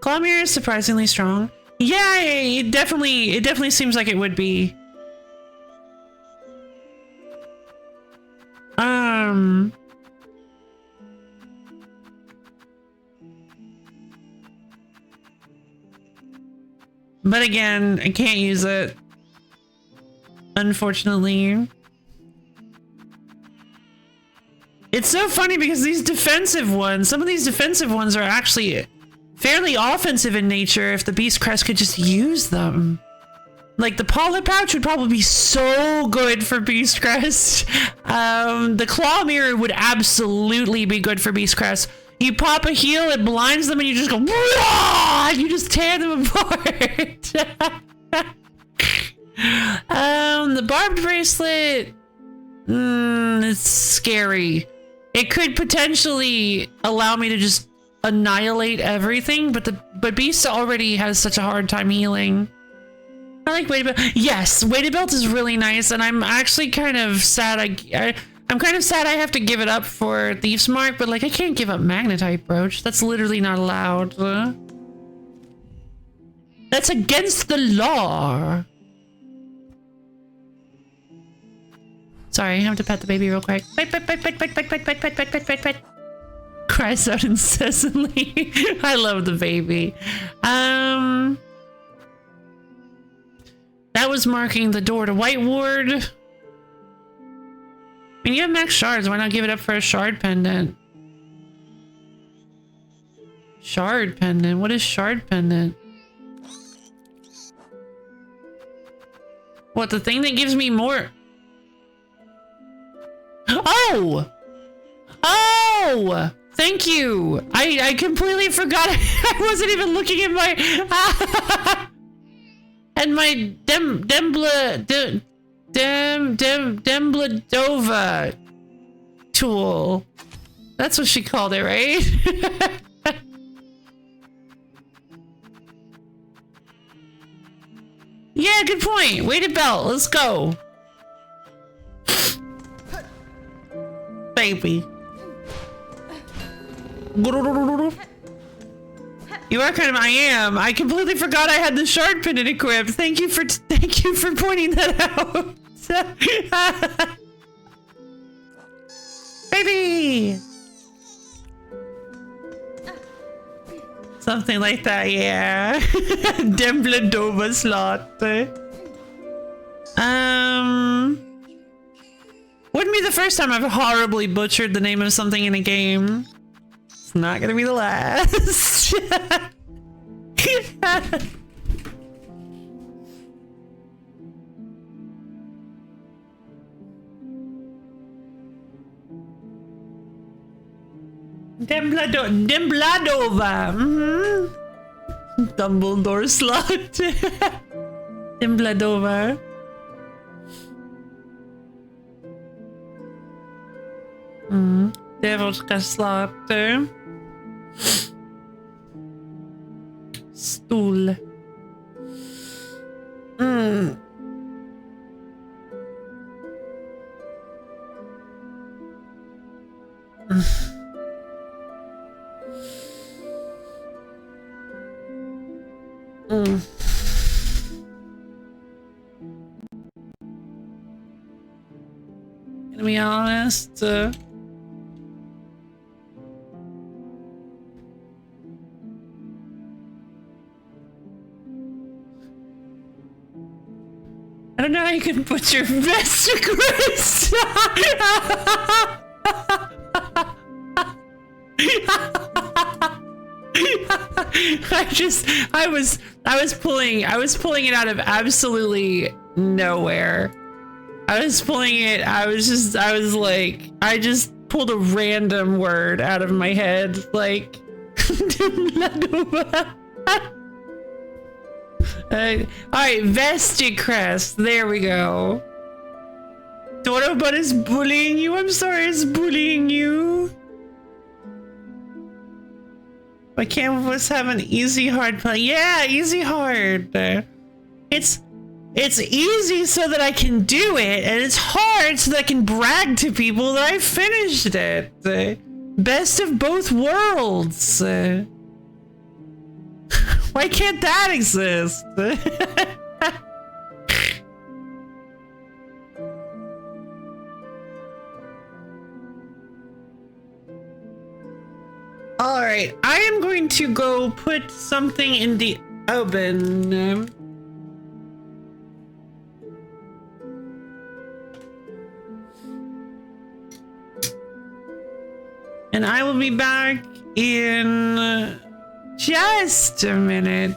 Claw Mirror is surprisingly strong. Yeah, it definitely seems like it would be. But again, I can't use it, unfortunately. It's so funny because these defensive ones, some of these defensive ones are actually fairly offensive in nature if the Beast Crest could just use them. Like the Pollen Pouch would probably be so good for Beast Crest. The Claw Mirror would absolutely be good for Beast Crest. You pop a heal, it blinds them, and you just go, Wah! You just tear them apart. The Barbed Bracelet, it's scary. It could potentially allow me to just annihilate everything, but Beast already has such a hard time healing. I like Weighted Belt. Yes, Weighted Belt is really nice, and I'm actually kind of sad. I'm kind of sad I have to give it up for Thief's Mark, but like I can't give up Magnetite Brooch. That's literally not allowed. That's against the law. Sorry, I have to pet the baby real quick. Pet. Cries out incessantly. I love the baby. That was marking the door to White Ward. I mean, you have max shards. Why not give it up for a shard pendant? Shard pendant? What is shard pendant? What, the thing that gives me more? Oh! Oh! Thank you! I completely forgot. I wasn't even looking at my... and my Dembladova tool. That's what she called it, right? Yeah, good point. Weighted belt. Let's go. Baby. You are kind of. I am. I completely forgot I had the shard pendant equipped. Thank you for pointing that out. Baby. Something like that, yeah. Dembladova slot. Wouldn't be the first time I've horribly butchered the name of something in a game. It's not gonna be the last. Dembladova. Dumbledore slot. Dembladova. Devilska slot. Stol. Gonna be honest. I don't know how you can put your best request. I was pulling it out of absolutely nowhere. I just pulled a random word out of my head, like alright, Vesticrest, there we go. Dorobot is bullying you. I'm sorry it's bullying you. Why can't we just have an easy hard play? Yeah, easy hard. It's easy so that I can do it, and it's hard so that I can brag to people that I finished it. Best of both worlds. Why can't that exist? Alright, I am going to go put something in the oven. And I will be back in just a minute.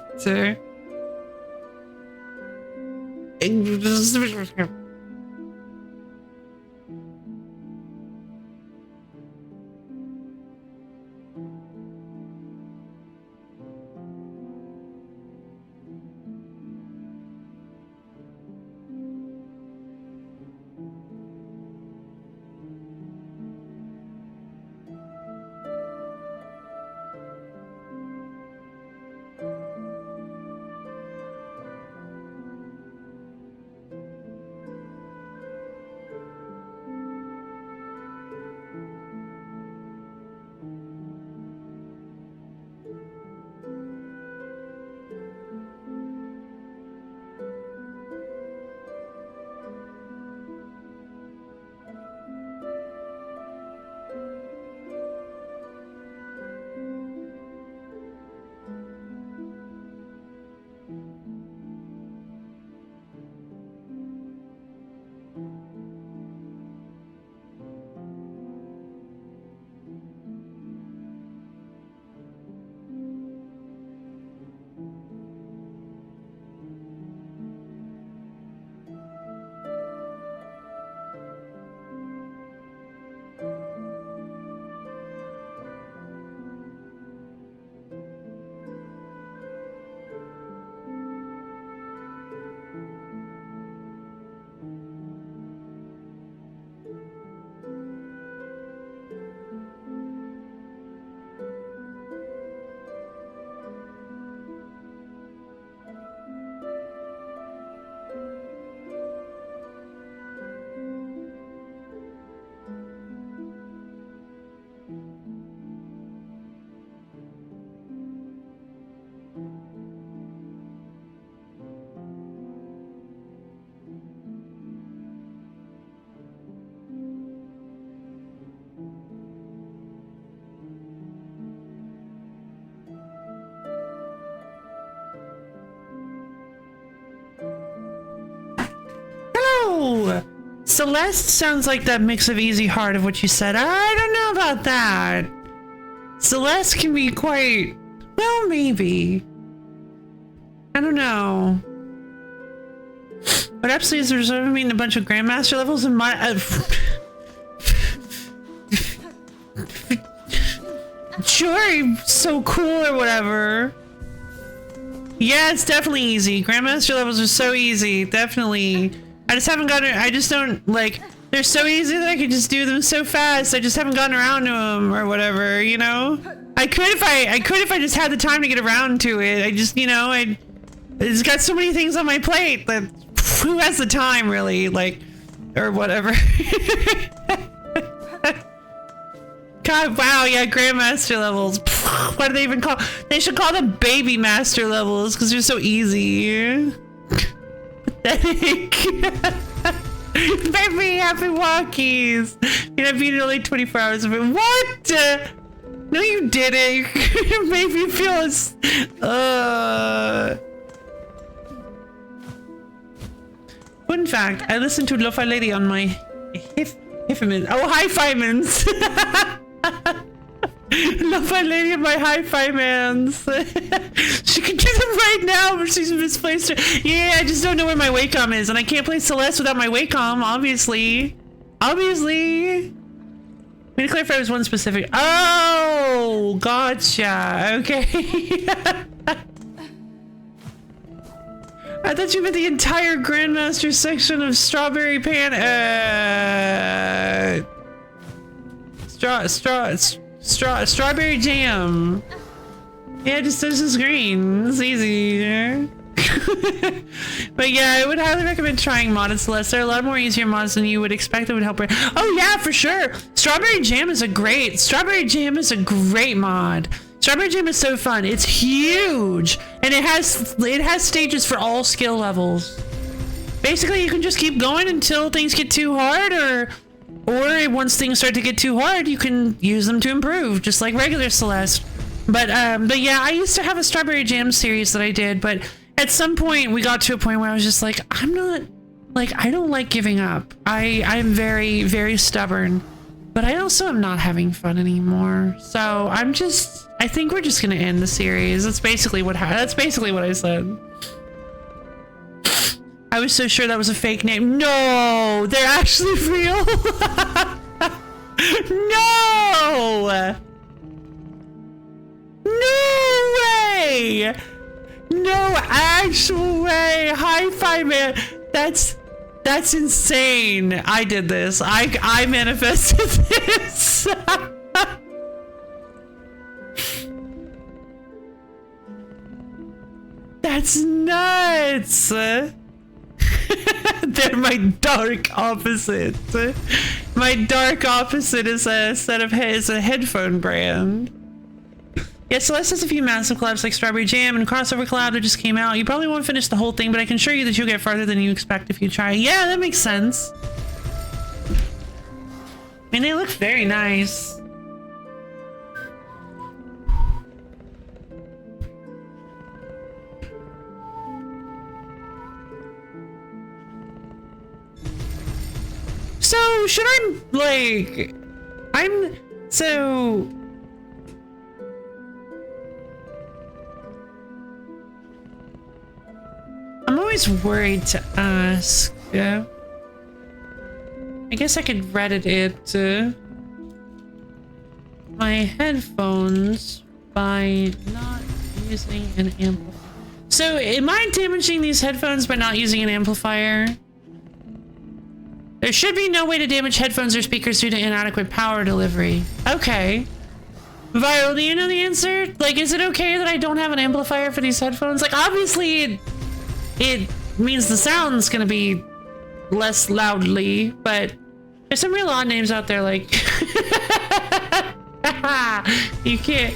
Celeste sounds like that mix of easy hard of what you said. I don't know about that. Celeste can be quite, well, maybe. I don't know. What absolutely is reserving me in a bunch of Grandmaster levels in my... sure, so cool or whatever. Yeah, it's definitely easy. Grandmaster levels are so easy. Definitely. I just haven't gotten, I just don't, like, they're so easy that I can just do them so fast. I just haven't gotten around to them or whatever, you know? I could if I just had the time to get around to it. I just, you know, it's got so many things on my plate that who has the time really, like, or whatever. God, wow, yeah, Grandmaster levels. What do they even call? They should call them Baby Master levels because they're so easy. Pathetic. Baby, happy walkies. You know, I've been only 24 hours of it. What? No, you didn't. It made me feel Fun fact, I listened to Lo-Fi Lady on my hi-fi-mans. Lo-Fi Lady on my hi-fi mans. She can do them right now, but she's misplaced her. Yeah, I just don't know where my Wacom is, and I can't play Celeste without my Wacom, obviously. Obviously. I mean, to clarify, it was one specific. Oh, gotcha. Okay. I thought you meant the entire Grandmaster section of Strawberry Pan. Strawberry Jam. Yeah, just this is green. It's easy. But yeah, I would highly recommend trying modded Celeste. There are a lot more easier mods than you would expect that would help her. Oh yeah, for sure. Strawberry Jam is a great mod. Strawberry Jam is so fun. It's huge, and it has stages for all skill levels. Basically, you can just keep going until things get too hard, or once things start to get too hard, you can use them to improve, just like regular Celeste. But yeah, I used to have a Strawberry Jam series that I did, but at some point we got to a point where I was just like, I don't like giving up. I'm very, very stubborn, but I also am not having fun anymore. So I think we're just gonna end the series. That's basically what I said. I was so sure that was a fake name. No, they're actually real. No! No way! No actual way! Hi-Fi Man! That's insane. I did this. I manifested this. That's nuts. They're my dark opposite. My dark opposite is a headphone brand. Yeah, Celeste has a few massive collabs like Strawberry Jam and Crossover Collab that just came out. You probably won't finish the whole thing, but I can assure you that you'll get farther than you expect if you try. Yeah, that makes sense. I mean, they look very nice. So, should I, like... I'm always worried to ask. Yeah. I guess I could Reddit it. My headphones by not using an amplifier. So, am I damaging these headphones by not using an amplifier? There should be no way to damage headphones or speakers due to inadequate power delivery. Okay. Viral, do you know the answer? Like, is it okay that I don't have an amplifier for these headphones? Like, obviously it means the sound's gonna be less loudly, but there's some real odd names out there, like you can't,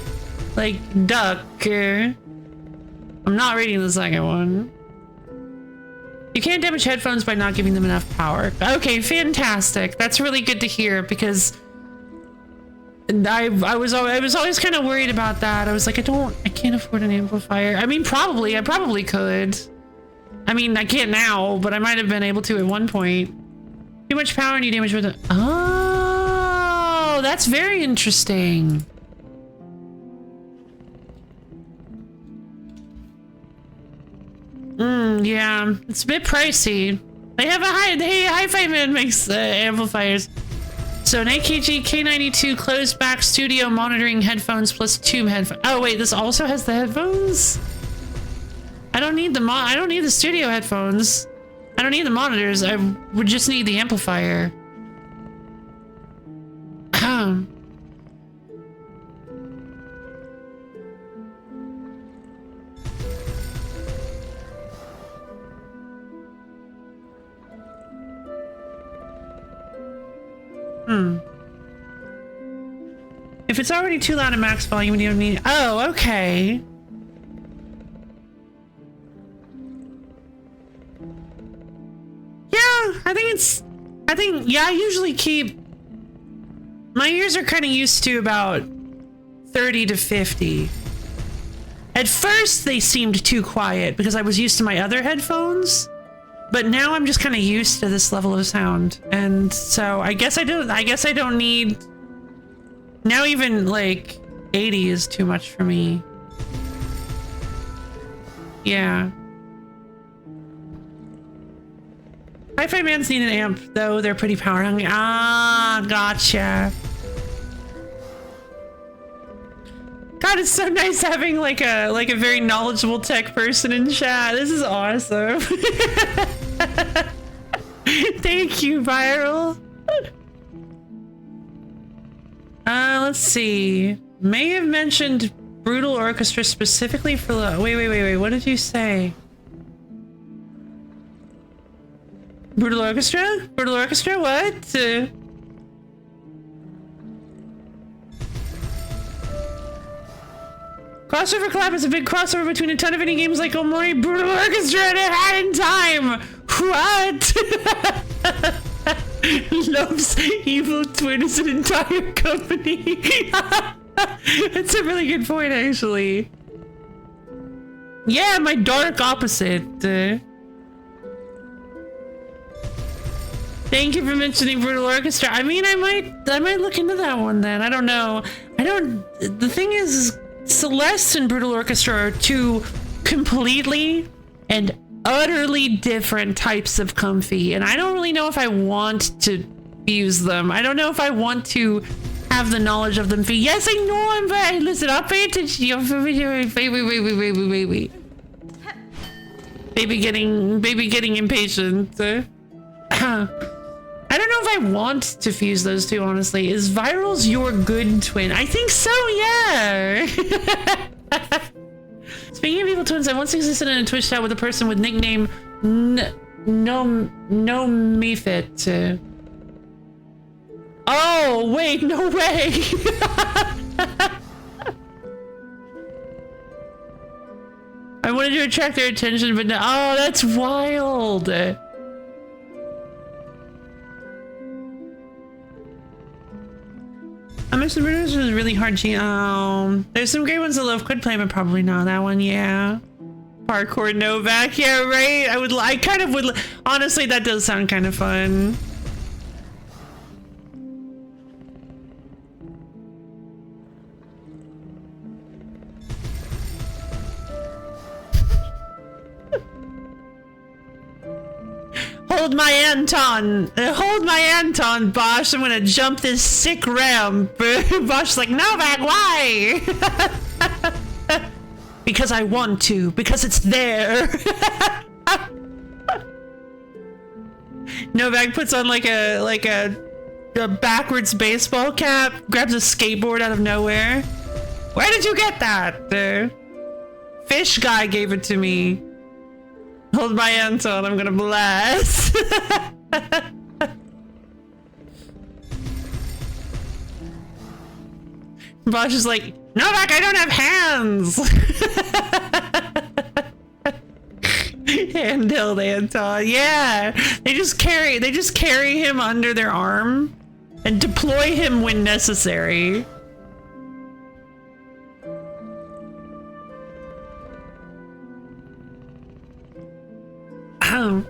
like, duck. I'm not reading the second one. You can't damage headphones by not giving them enough power. Okay, fantastic. That's really good to hear, because I was always kind of worried about that. I was like, I can't afford an amplifier. I mean, I probably could. I mean, I can't now, but I might have been able to at one point. Too much power and you damage with it. Oh, that's very interesting. Yeah, it's a bit pricey. They have Hi-Fi Man makes amplifiers. So an AKG K92 closed back studio monitoring headphones plus tube headphones. Oh wait, this also has the headphones? I don't need the studio headphones. I don't need the monitors. I would just need the amplifier. If it's already too loud at max volume, you don't need. Oh, okay. Yeah, I usually keep. My ears are kind of used to about 30 to 50. At first, they seemed too quiet because I was used to my other headphones. But now I'm just kind of used to this level of sound, and so I guess I don't need. Now even like 80 is too much for me. Yeah. Hi-Fi Mans need an amp, though they're pretty power hungry. Ah, gotcha. God, it's so nice having like a very knowledgeable tech person in chat. This is awesome. Thank you, Viral. Let's see. May have mentioned Brutal Orchestra specifically for the. Wait. What did you say? Brutal Orchestra? Brutal Orchestra? What? Crossover Collab is a big crossover between a ton of indie games like Omori, Brutal Orchestra, and A Hat in Time. What? Love's Evil Twin is an entire company. That's a really good point, actually. Yeah, my dark opposite. Thank you for mentioning Brutal Orchestra. I mean, I might look into that one then. I don't know. The thing is, Celeste and Brutal Orchestra are two completely and utterly different types of comfy, and I don't really know if I want to use them. I don't know if I want to have the knowledge of them. Yes, I know I'm very. Listen, I'll pay attention. Wait. Baby getting impatient. I don't know if I want to fuse those two, honestly. Is Viral's your good twin? I think so, yeah. Speaking of evil twins, I once existed in a Twitch chat with a person with nickname No Mefit. Oh, wait, no way. I wanted to attract their attention, but no. Oh, that's wild. I mentioned Brutus was really hard. There's some great ones that Love could play, but probably not that one. Yeah, Parkour Novak. Yeah, right. I kind of would. Honestly, that does sound kind of fun. Hold my Anton, Bosch. I'm gonna jump this sick ramp. Bosch's like, Novak, why? Because I want to, because it's there. Novak puts on like a backwards baseball cap, grabs a skateboard out of nowhere. Where did you get that? Fish guy gave it to me. Hold my Anton, I'm gonna blast. Bosch is like, Novak, I don't have hands. Handheld Anton, yeah. They just carry him under their arm and deploy him when necessary. Oh.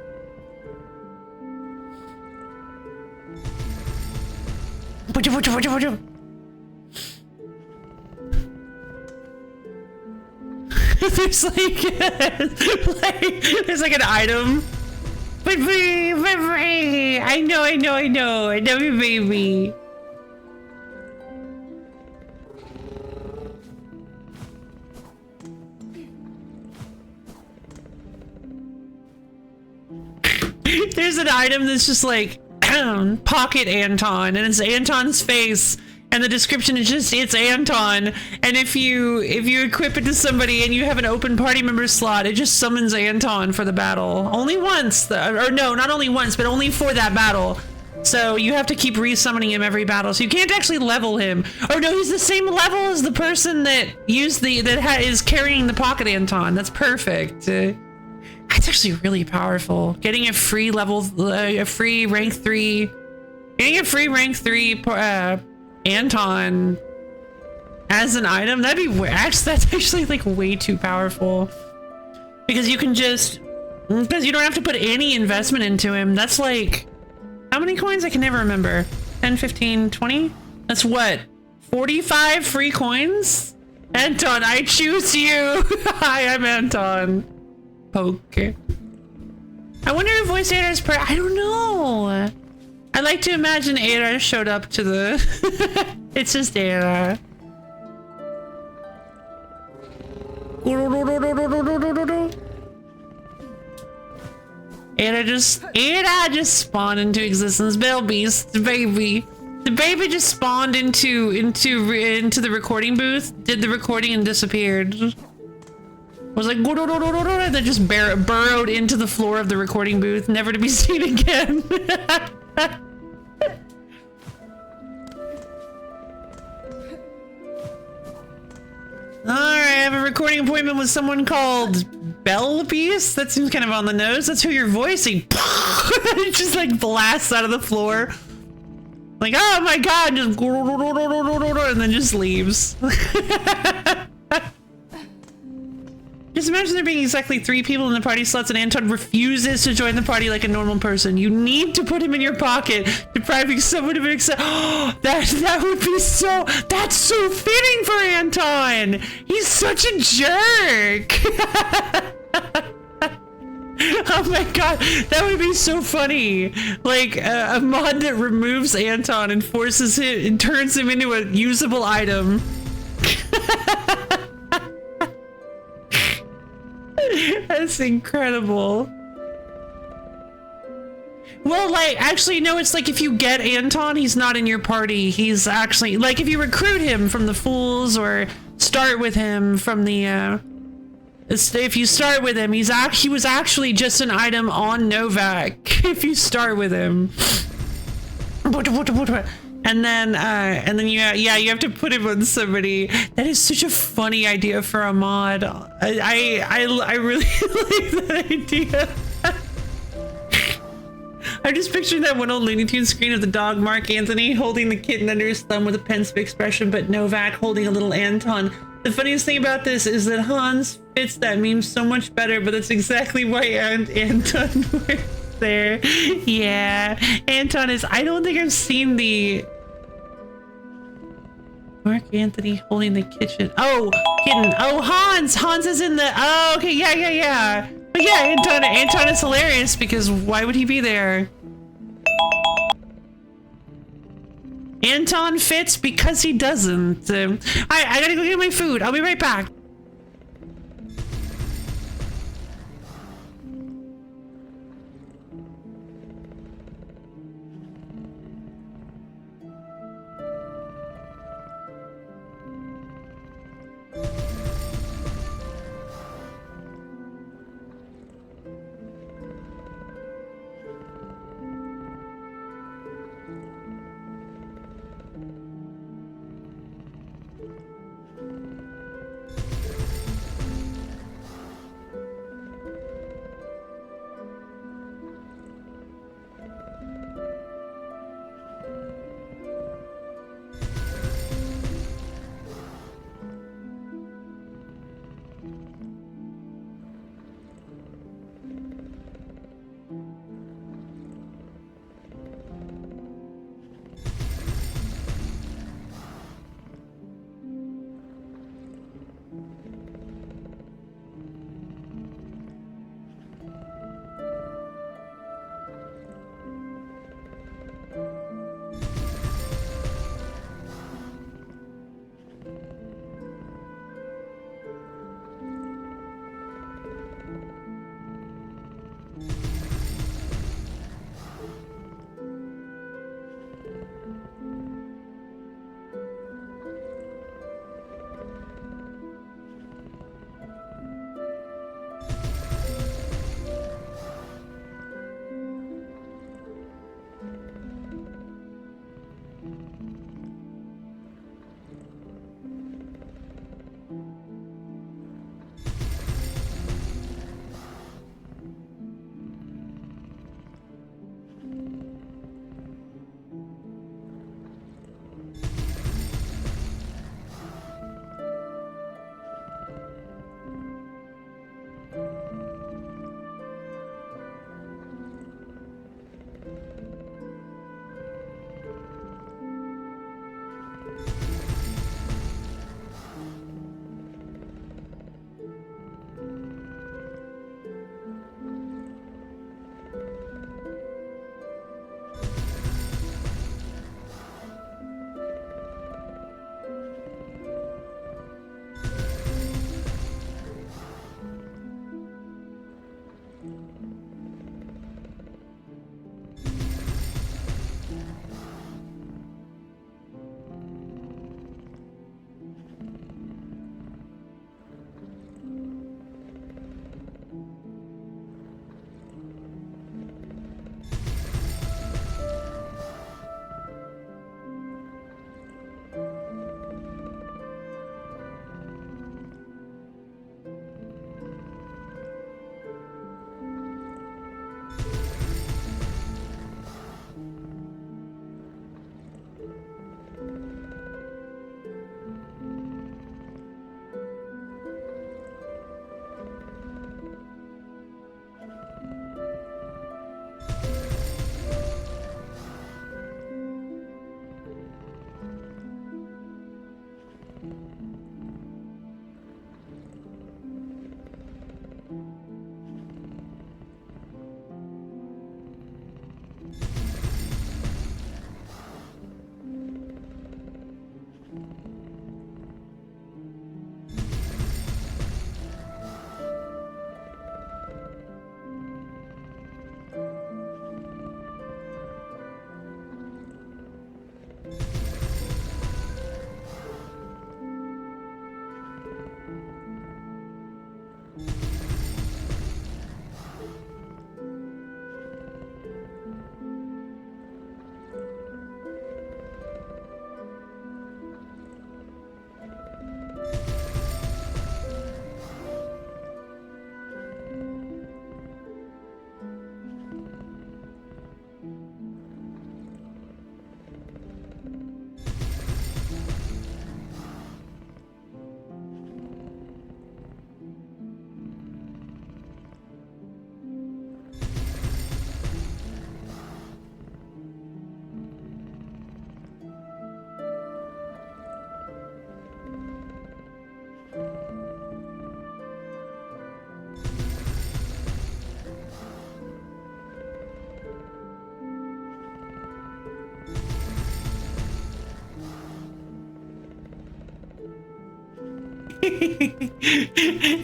There's there's like an item. I know, baby. There's an item that's just like pocket Anton, and it's Anton's face, and the description is just it's Anton. And if you equip it to somebody and you have an open party member slot, it just summons Anton for the battle. Only once, or no, not only once, but only for that battle. So you have to keep resummoning him every battle. So you can't actually level him. Oh no, he's the same level as the person that is carrying the pocket Anton. That's perfect. That's actually really powerful. Getting a free a free rank 3 Anton as an item, that's actually like way too powerful. Because you don't have to put any investment into him. That's like, how many coins? I can never remember. 10, 15, 20? That's what? 45 free coins? Anton, I choose you. Hi, I'm Anton. Okay. I wonder if voice Ada I don't know. I like to imagine Ada showed up to the... It's just Ada. Ada just spawned into existence. The baby just spawned into the recording booth, did the recording and disappeared. Was like and then just burrowed into the floor of the recording booth, never to be seen again. Alright, I have a recording appointment with someone called Beast. That seems kind of on the nose. That's who you're voicing. It just like blasts out of the floor. Like, oh my god, just and then just leaves. Just imagine there being exactly 3 people in the party slots and Anton refuses to join the party like a normal person. You need to put him in your pocket, depriving someone of an that would be that's so fitting for Anton! He's such a jerk! Oh my god, that would be so funny. Like a mod that removes Anton and forces him and turns him into a usable item. That's incredible. Well, like, actually, no, it's like if you get Anton, he's not in your party. He's actually, like, if you recruit him from the Fools or start with him from the, if you start with him, he was actually just an item on Novak. If you start with him. And then you have to put him on somebody. That is such a funny idea for a mod. I really like that idea. I'm just picturing that one old Looney Tunes screen of the dog Mark Anthony holding the kitten under his thumb with a pensive expression, but Novak holding a little Anton. The funniest thing about this is that Hans fits that meme so much better, but that's exactly why Anton was there. Yeah, Anton is. I don't think I've seen the. Mark Anthony holding the kitchen. Oh, kitten. Oh, Hans. Hans is in the. Oh, okay. Yeah. But yeah, Anton is hilarious because why would he be there? Anton fits because he doesn't. I gotta go get my food. I'll be right back.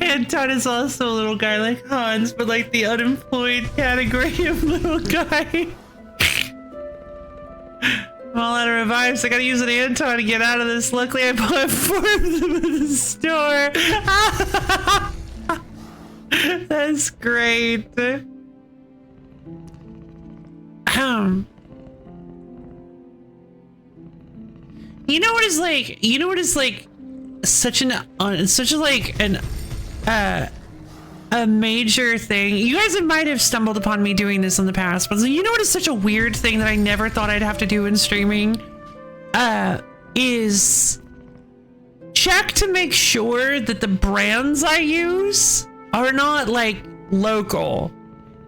Anton is also a little guy like Hans, but like the unemployed category of little guy. I'm all out of revives. I gotta use an Anton to get out of this. Luckily, I bought 4 of them at the store. That's great. You know what is like? You know what is like? Such a major thing. You guys might have stumbled upon me doing this in the past, but you know what is such a weird thing that I never thought I'd have to do in streaming? Is check to make sure that the brands I use are not like local.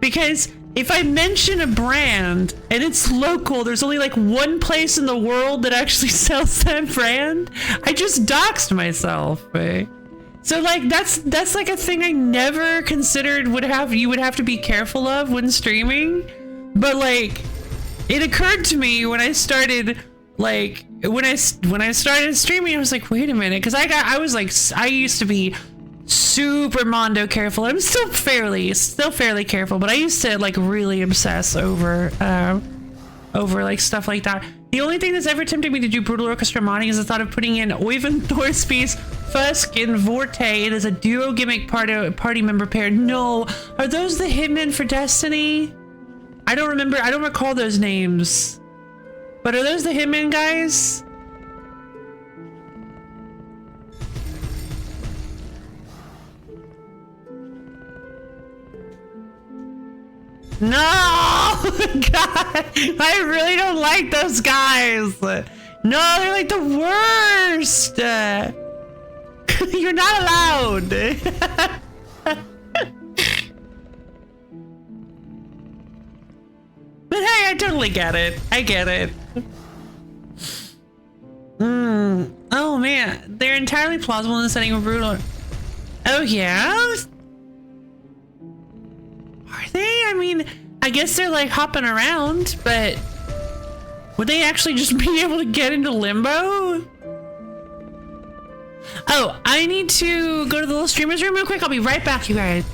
Because if I mention a brand and it's local, there's only like one place in the world that actually sells that brand. I just doxed myself. So like that's like a thing I never considered you would have to be careful of when streaming. But like it occurred to me when I started like when I started streaming, I was like, wait a minute, because I used to be super mondo careful. I'm still fairly careful, but I used to like really obsess over like stuff like that. The only thing that's ever tempted me to do brutal orchestra modding is the thought of putting in Oyvind Thorsby's Fusk and Vorte. It is a duo gimmick party member pair. No, are those the hitmen for Destiny? I don't recall those names, but are those the hitmen guys? No! God! I really don't like those guys! No, they're like the worst! You're not allowed! But hey, I totally get it. I get it. Oh man, they're entirely plausible in the setting of brutal. Oh yeah? Are they? I mean, I guess they're like hopping around, but would they actually just be able to get into limbo? Oh, I need to go to the little streamer's room real quick. I'll be right back, you guys.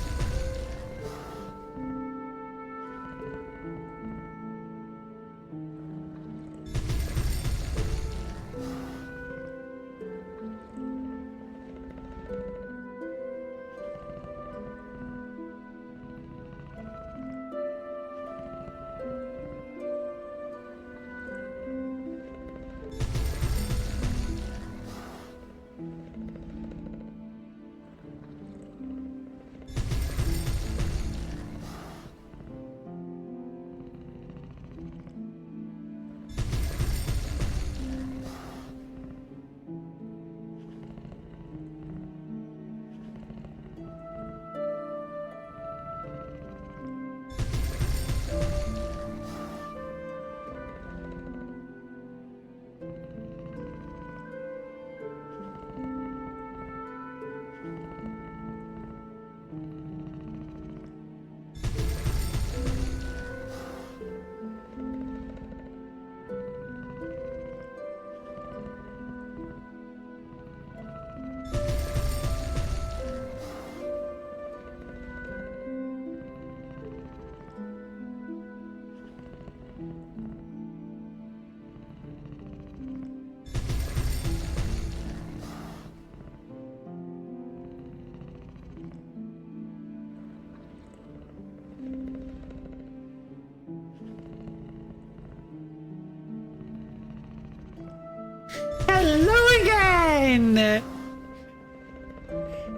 Hello again!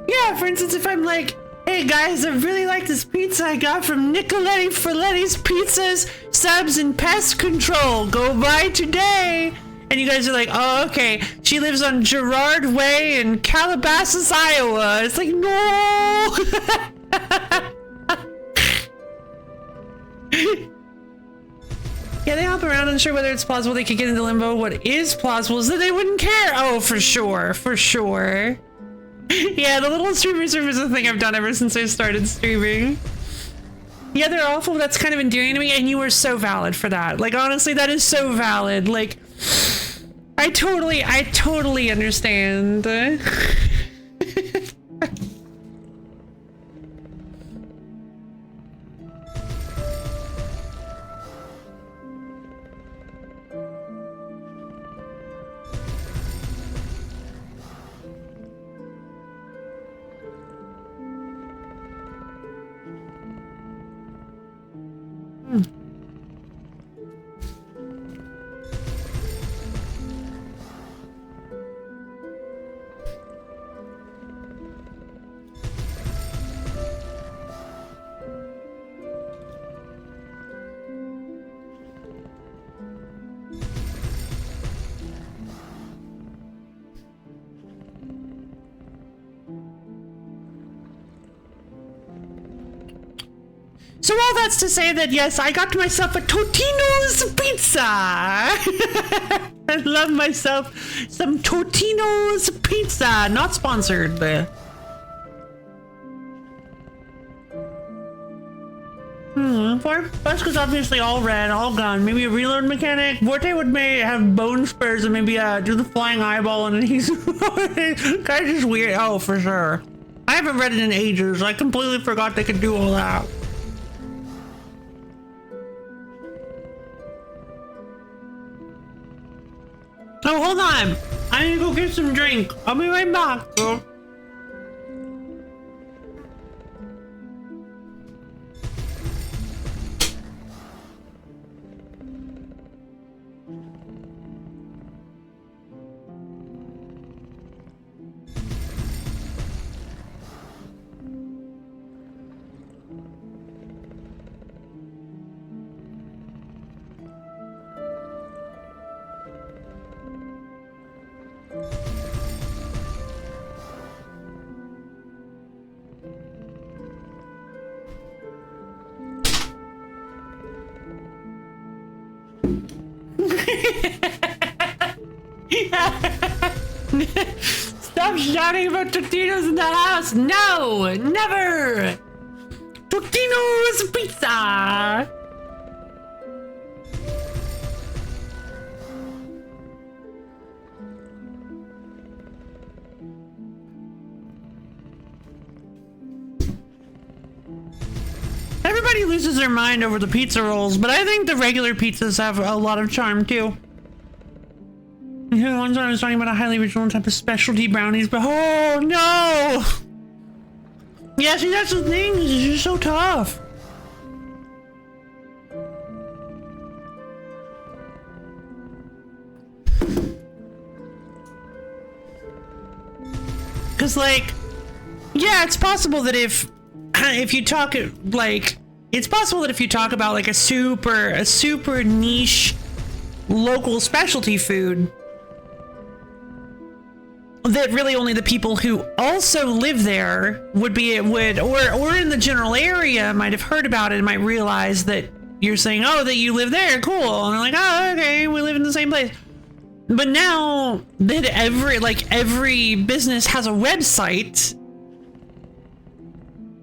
Yeah, for instance, if I'm like, hey guys, I really like this pizza I got from Nicoletti Forletti's Pizzas, Subs, and Pest Control. Go buy today! And you guys are like, oh, okay. She lives on Girard Way in Calabasas, Iowa. It's like, no! Yeah, they hop around, unsure whether it's plausible they could get into limbo. What is plausible is that they wouldn't care. Oh, for sure, for sure. Yeah, the little streamer server is a thing I've done ever since I started streaming. Yeah, they're awful. That's kind of endearing to me, and you are so valid for that. Like, honestly, that is so valid. Like, I totally understand. So all that's to say that yes, I got myself a Totino's pizza. I love myself some Totino's pizza. Not sponsored, but Buska's obviously all red, all gone. Maybe a reload mechanic. Vorte would have bone spurs and maybe do the flying eyeball, and then he's kind of just weird. Oh, for sure. I haven't read it in ages. I completely forgot they could do all that. Oh, hold on. I need to go get some drink. I'll be right back, girl. Stop shouting about Totino's in the house! No! Never! Totino's pizza! Everybody loses their mind over the pizza rolls, but I think the regular pizzas have a lot of charm too. One time I was talking about a highly original type of specialty brownies, but oh no! Yeah, see, that's the thing, it's just so tough. Cause like, yeah, it's possible that if you talk like, it's possible that if you talk about like a super niche local specialty food, that really only the people who also live there or in the general area might have heard about it and might realize that you're saying, oh, that you live there, cool, and they're like, oh, okay, we live in the same place. But now that every business has a website,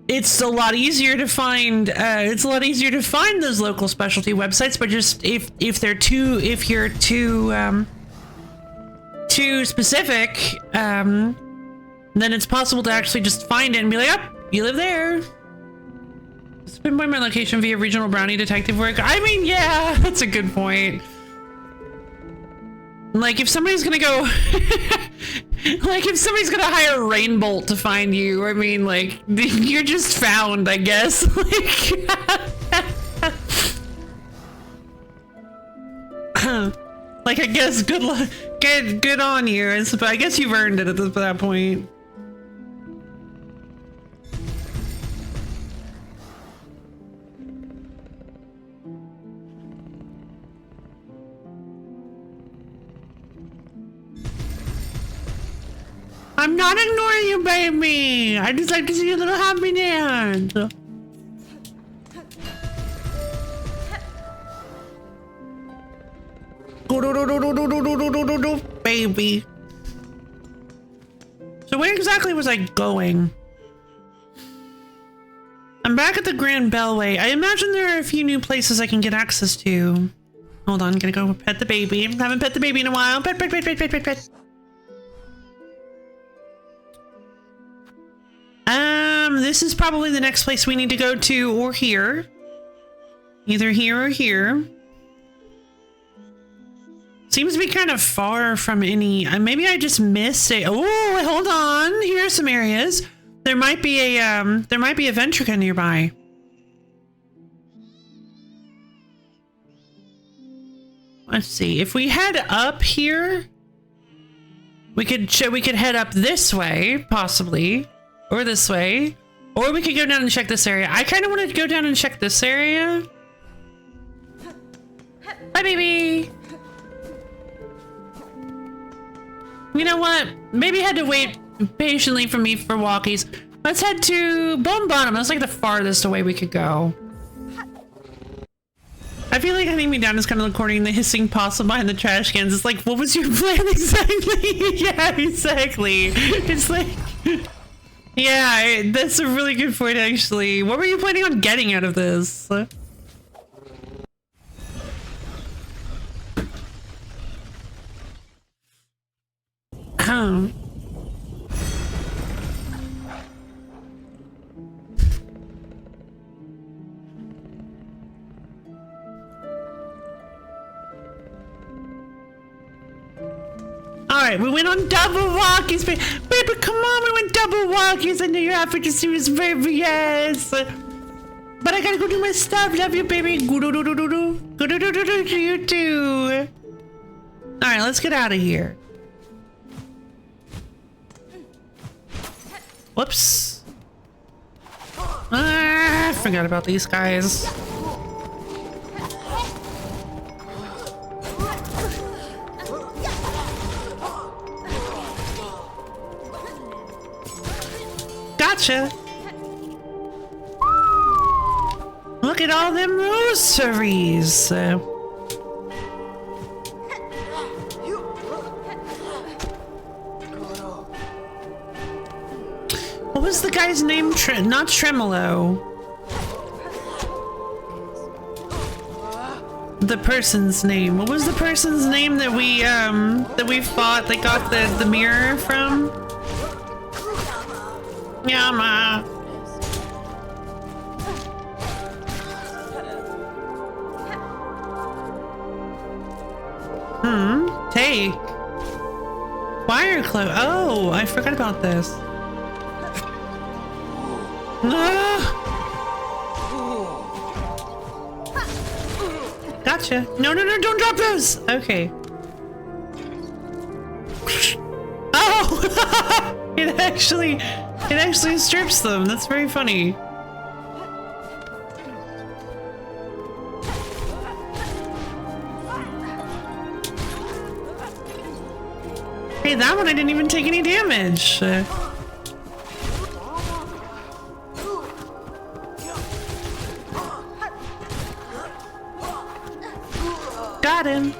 it's a lot easier to find those local specialty websites. But just if you're too specific, then it's possible to actually just find it and be like, oh, you live there. Pinpoint my location via regional brownie detective work. I mean, yeah, that's a good point. Like if somebody's gonna go like if somebody's gonna hire Rainbolt to find you, I mean, like, you're just found, I guess. Like I guess good luck, good on you. I guess you've earned it at that point. I'm not ignoring you, baby. I just like to see your little happy dance. Baby. So where exactly was I going? I'm back at the Grand Bellway. I imagine there are a few new places I can get access to. Hold on, gonna go pet the baby. Haven't pet the baby in a while. Pet, pet, pet, pet, pet, pet, pet. This is probably the next place we need to go to, or here. Either here or here. Seems to be kind of far from any. Maybe I just missed it. Oh, hold on. Here are some areas. There might be a Ventrica nearby. Let's see. If we head up here, we could head up this way, possibly, or this way, or we could go down and check this area. I kind of want to go down and check this area. Bye, baby. You know what? Maybe you had to wait patiently for me for walkies. Let's head to Bone Bottom. That's like the farthest away we could go. I feel like hunting me down is kind of recording the hissing possum behind the trash cans. It's like, what was your plan exactly? Yeah, exactly. It's like, yeah, that's a really good point, actually. What were you planning on getting out of this? Alright, we went on double walkies, baby, come on, we went double walkies. I know your efforts was very, yes. But I gotta go do my stuff. Love you, baby. Go-do-do-do-do-do. You too. Alright, let's get out of here. Whoops. I forgot about these guys. Gotcha. Look at all them rosaries. What was the guy's name? Not Tremolo. The person's name. What was the person's name that we fought that got the mirror from? Yama. Take. Wire clothes. Oh, I forgot about this. Gotcha. No, don't drop those. Okay. Oh, it actually strips them. That's very funny. Hey, that one I didn't even take any damage. Got him.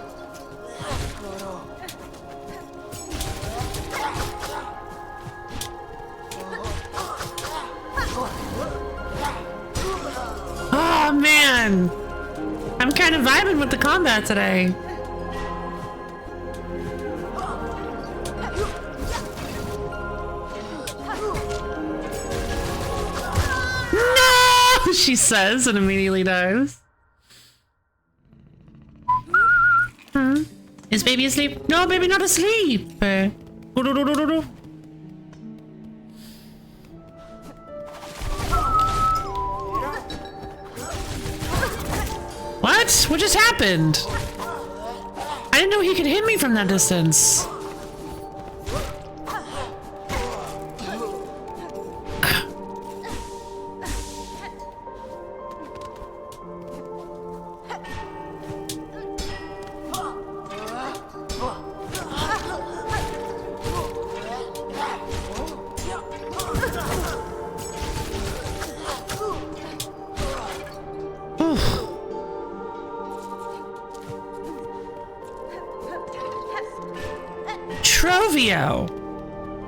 Oh man, I'm kind of vibing with the combat today. No, she says and immediately dies. Is baby asleep? No, baby not asleep. What? What just happened? I didn't know he could hit me from that distance.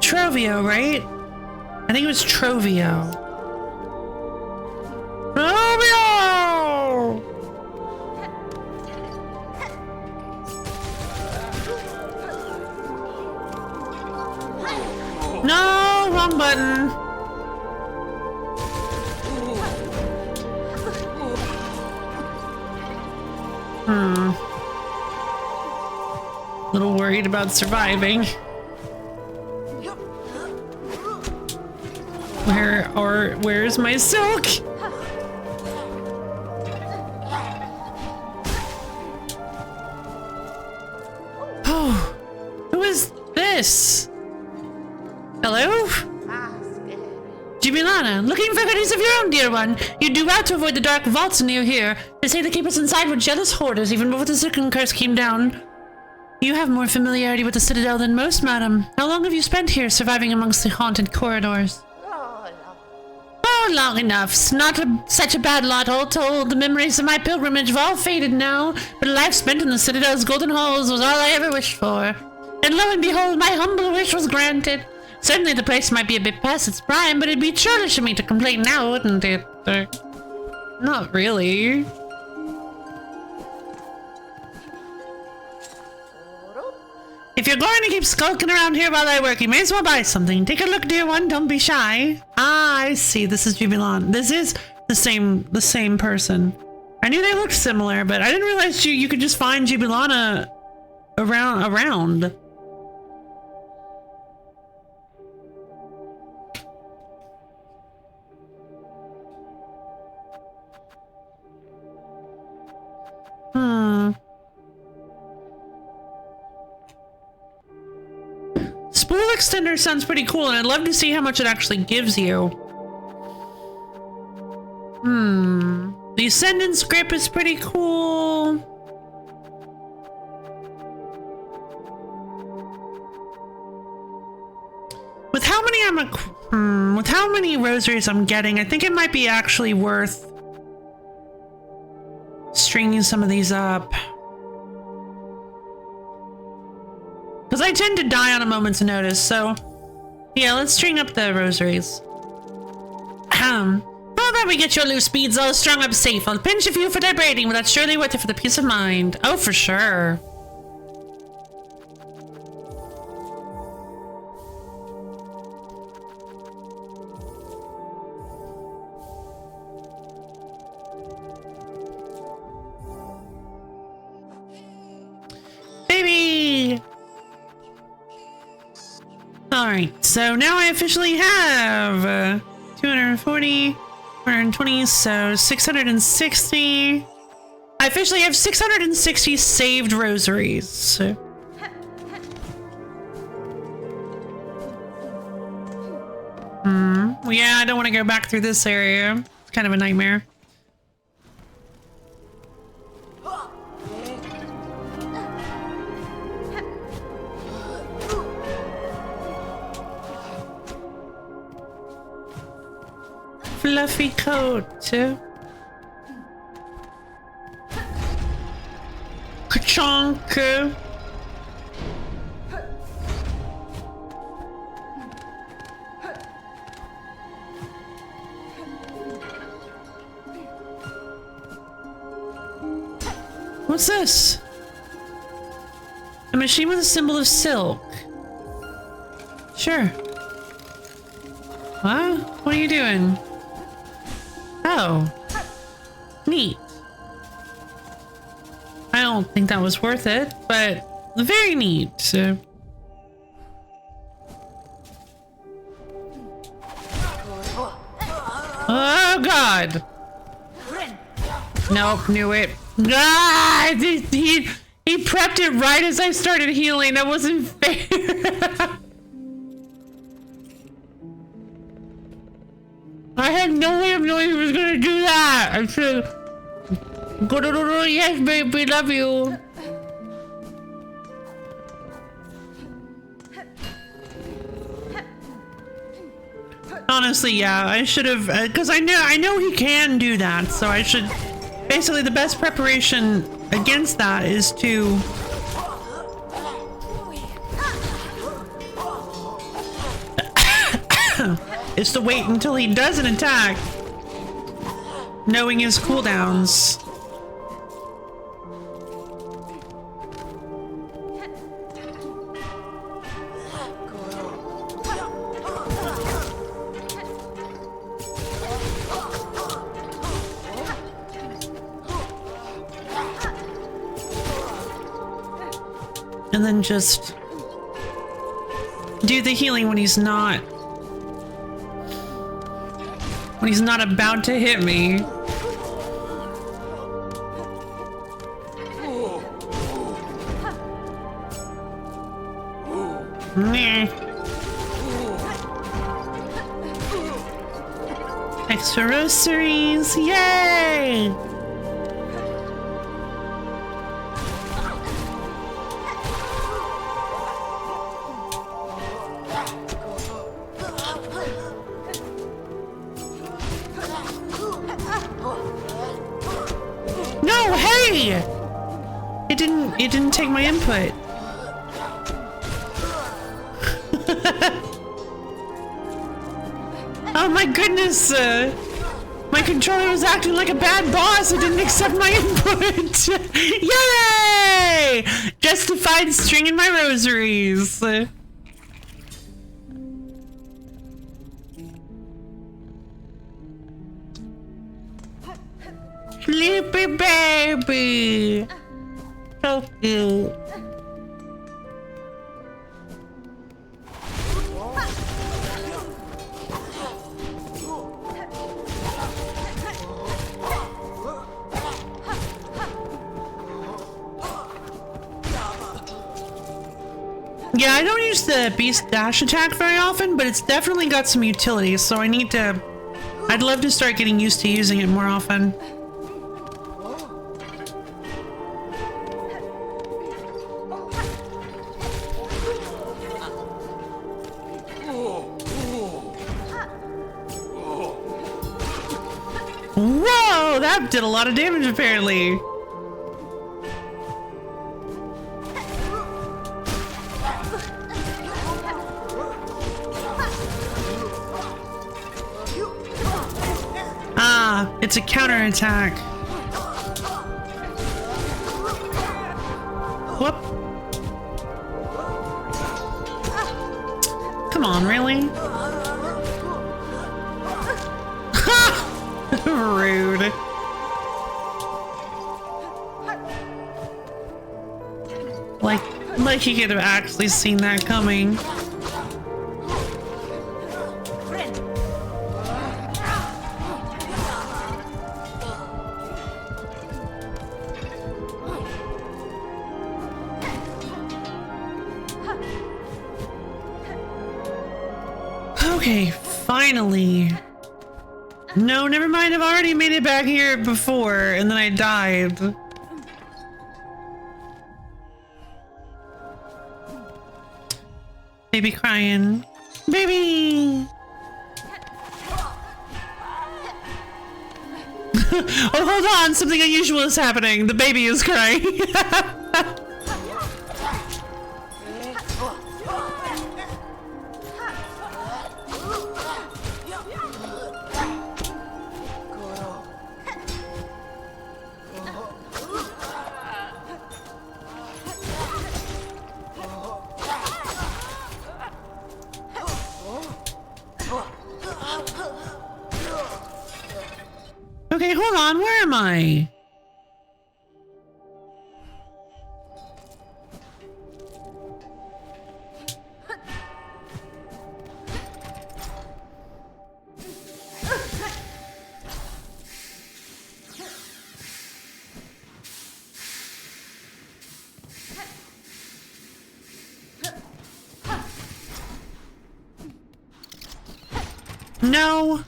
Trovio, right? I think it was Trovio. Trovio! No, wrong button. A little worried about surviving. Where's my silk? this? Hello? Jubilana, looking for goodies of your own, dear one. You do well to avoid the dark vaults near here. They say the keepers inside were jealous hoarders even before the second curse came down. You have more familiarity with the Citadel than most, madam. How long have you spent here, surviving amongst the haunted corridors? Oh, long enough. Such a bad lot, all told. The memories of my pilgrimage have all faded now, but a life spent in the Citadel's golden halls was all I ever wished for. And lo and behold, my humble wish was granted. Certainly the place might be a bit past its prime, but it'd be churlish of me to complain now, wouldn't it? Not really. If you're going to keep skulking around here while I work, you may as well buy something. Take a look, dear one. Don't be shy. Ah, I see. This is Jubilant. This is the same person. I knew they looked similar, but I didn't realize you could just find Jubilana around. Spool extender sounds pretty cool, and I'd love to see how much it actually gives you. The Ascendance grip is pretty cool. With how many rosaries I'm getting, I think it might be actually worth stringing some of these up. Because I tend to die on a moment's notice, so yeah, let's string up the rosaries. Well, that we get your loose beads all strung up safe. I'll pinch a few for their braiding, but that's surely worth it for the peace of mind. Oh, for sure. Baby! Alright, so now I officially have 240, 420, so 660. I officially have 660 saved rosaries. Well, yeah, I don't want to go back through this area. It's kind of a nightmare. Fluffy coat. Ka-chonk. What's this? A machine with a symbol of silk. Sure. What? What are you doing? Oh. Neat. I don't think that was worth it, but very neat. Oh god. Nope, knew it. Ah, he prepped it right as I started healing. That wasn't fair. I had no way of knowing he was gonna do that. I said, yes, baby, love you. Honestly, yeah, I should have, because I know he can do that, so I should. Basically, the best preparation against that is to wait until he does an attack, knowing his cooldowns. And then just do the healing when he's not about to hit me. Meh. Extra rosaries, yay! No, hey! It didn't take my input. Oh my goodness! My controller was acting like a bad boss. It didn't accept my input. Yay! Justified stringing my rosaries. Sleepy baby. So cute. Yeah, I don't use the beast dash attack very often, but it's definitely got some utility, so I'd love to start getting used to using it more often. Whoa, that did a lot of damage apparently. Ah, it's a counterattack. Whoop. Come on, really? Rude. Like you could have actually seen that coming. Okay, finally. No, never mind. I've already made it back here before, and then I died. Baby crying. Baby! Oh, hold on. Something unusual is happening. The baby is crying. Okay, hold on. Where am I? No.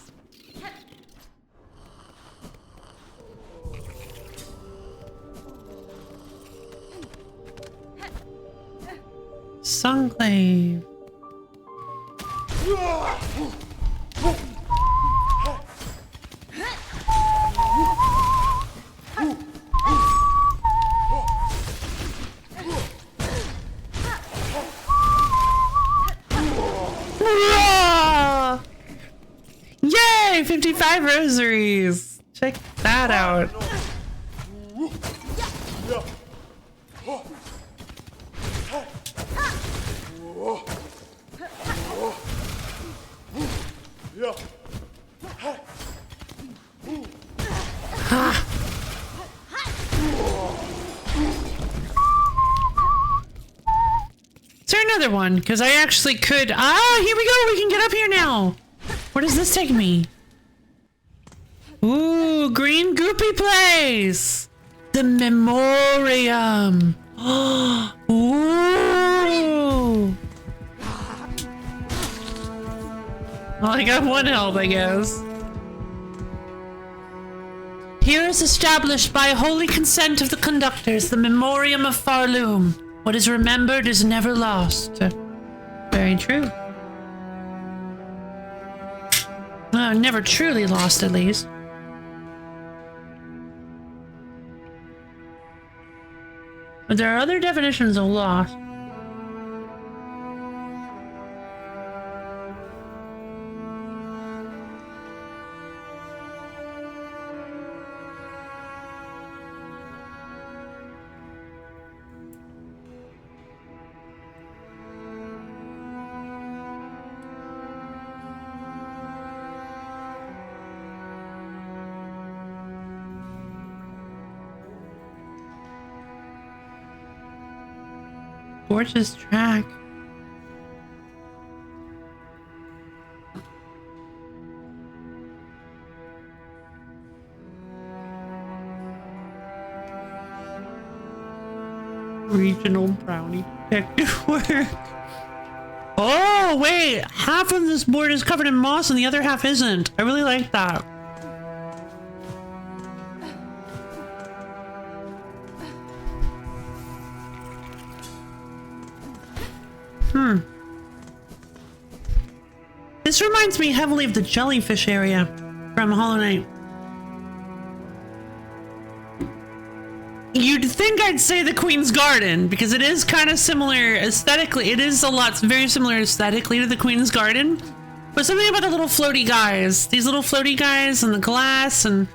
Sunclave. Yay! 55 rosaries. Check that out. Is there another one? Because I actually could. Ah, here we go. We can get up here now. Where does this take me? Ooh, green goopy place. The memoriam. Ooh. Well, I got 1 health, I guess. Here is established by holy consent of the conductors the memoriam of Farloom. What is remembered is never lost. Very true. Never truly lost, at least. But there are other definitions of lost. Gorgeous track. Regional brownie detective work. Oh, wait! Half of this board is covered in moss and the other half isn't. I really like that. This reminds me heavily of the jellyfish area from Hollow Knight. You'd think I'd say the Queen's Garden, because it is kind of similar aesthetically. It is very similar aesthetically to the Queen's Garden. But something about the little floaty guys. These little floaty guys and the glass and...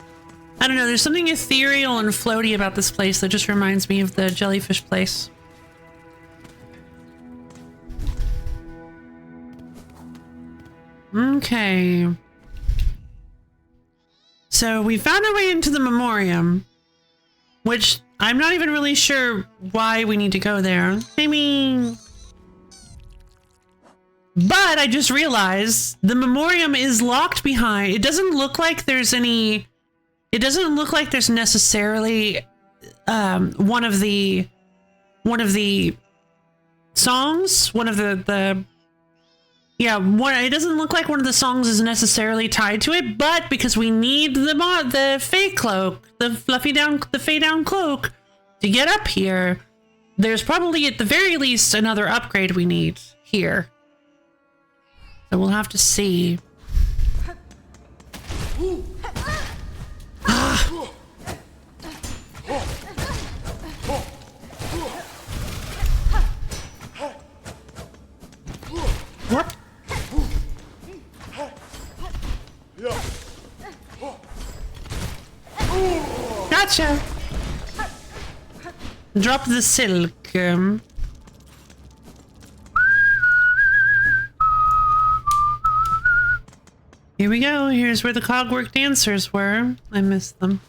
I don't know, there's something ethereal and floaty about this place that just reminds me of the jellyfish place. Okay. So we found our way into the memoriam, which I'm not even really sure why we need to go there. I mean... But I just realized the memoriam is locked behind. It doesn't look like there's any... It doesn't look like there's necessarily one of the songs, it doesn't look like one of the songs is necessarily tied to it, but because we need the Fey cloak, the Fey down cloak to get up here, there's probably at the very least another upgrade we need here. So we'll have to see. What? Gotcha. Drop the silk. Here we go. Here's where the cogwork dancers were. I missed them.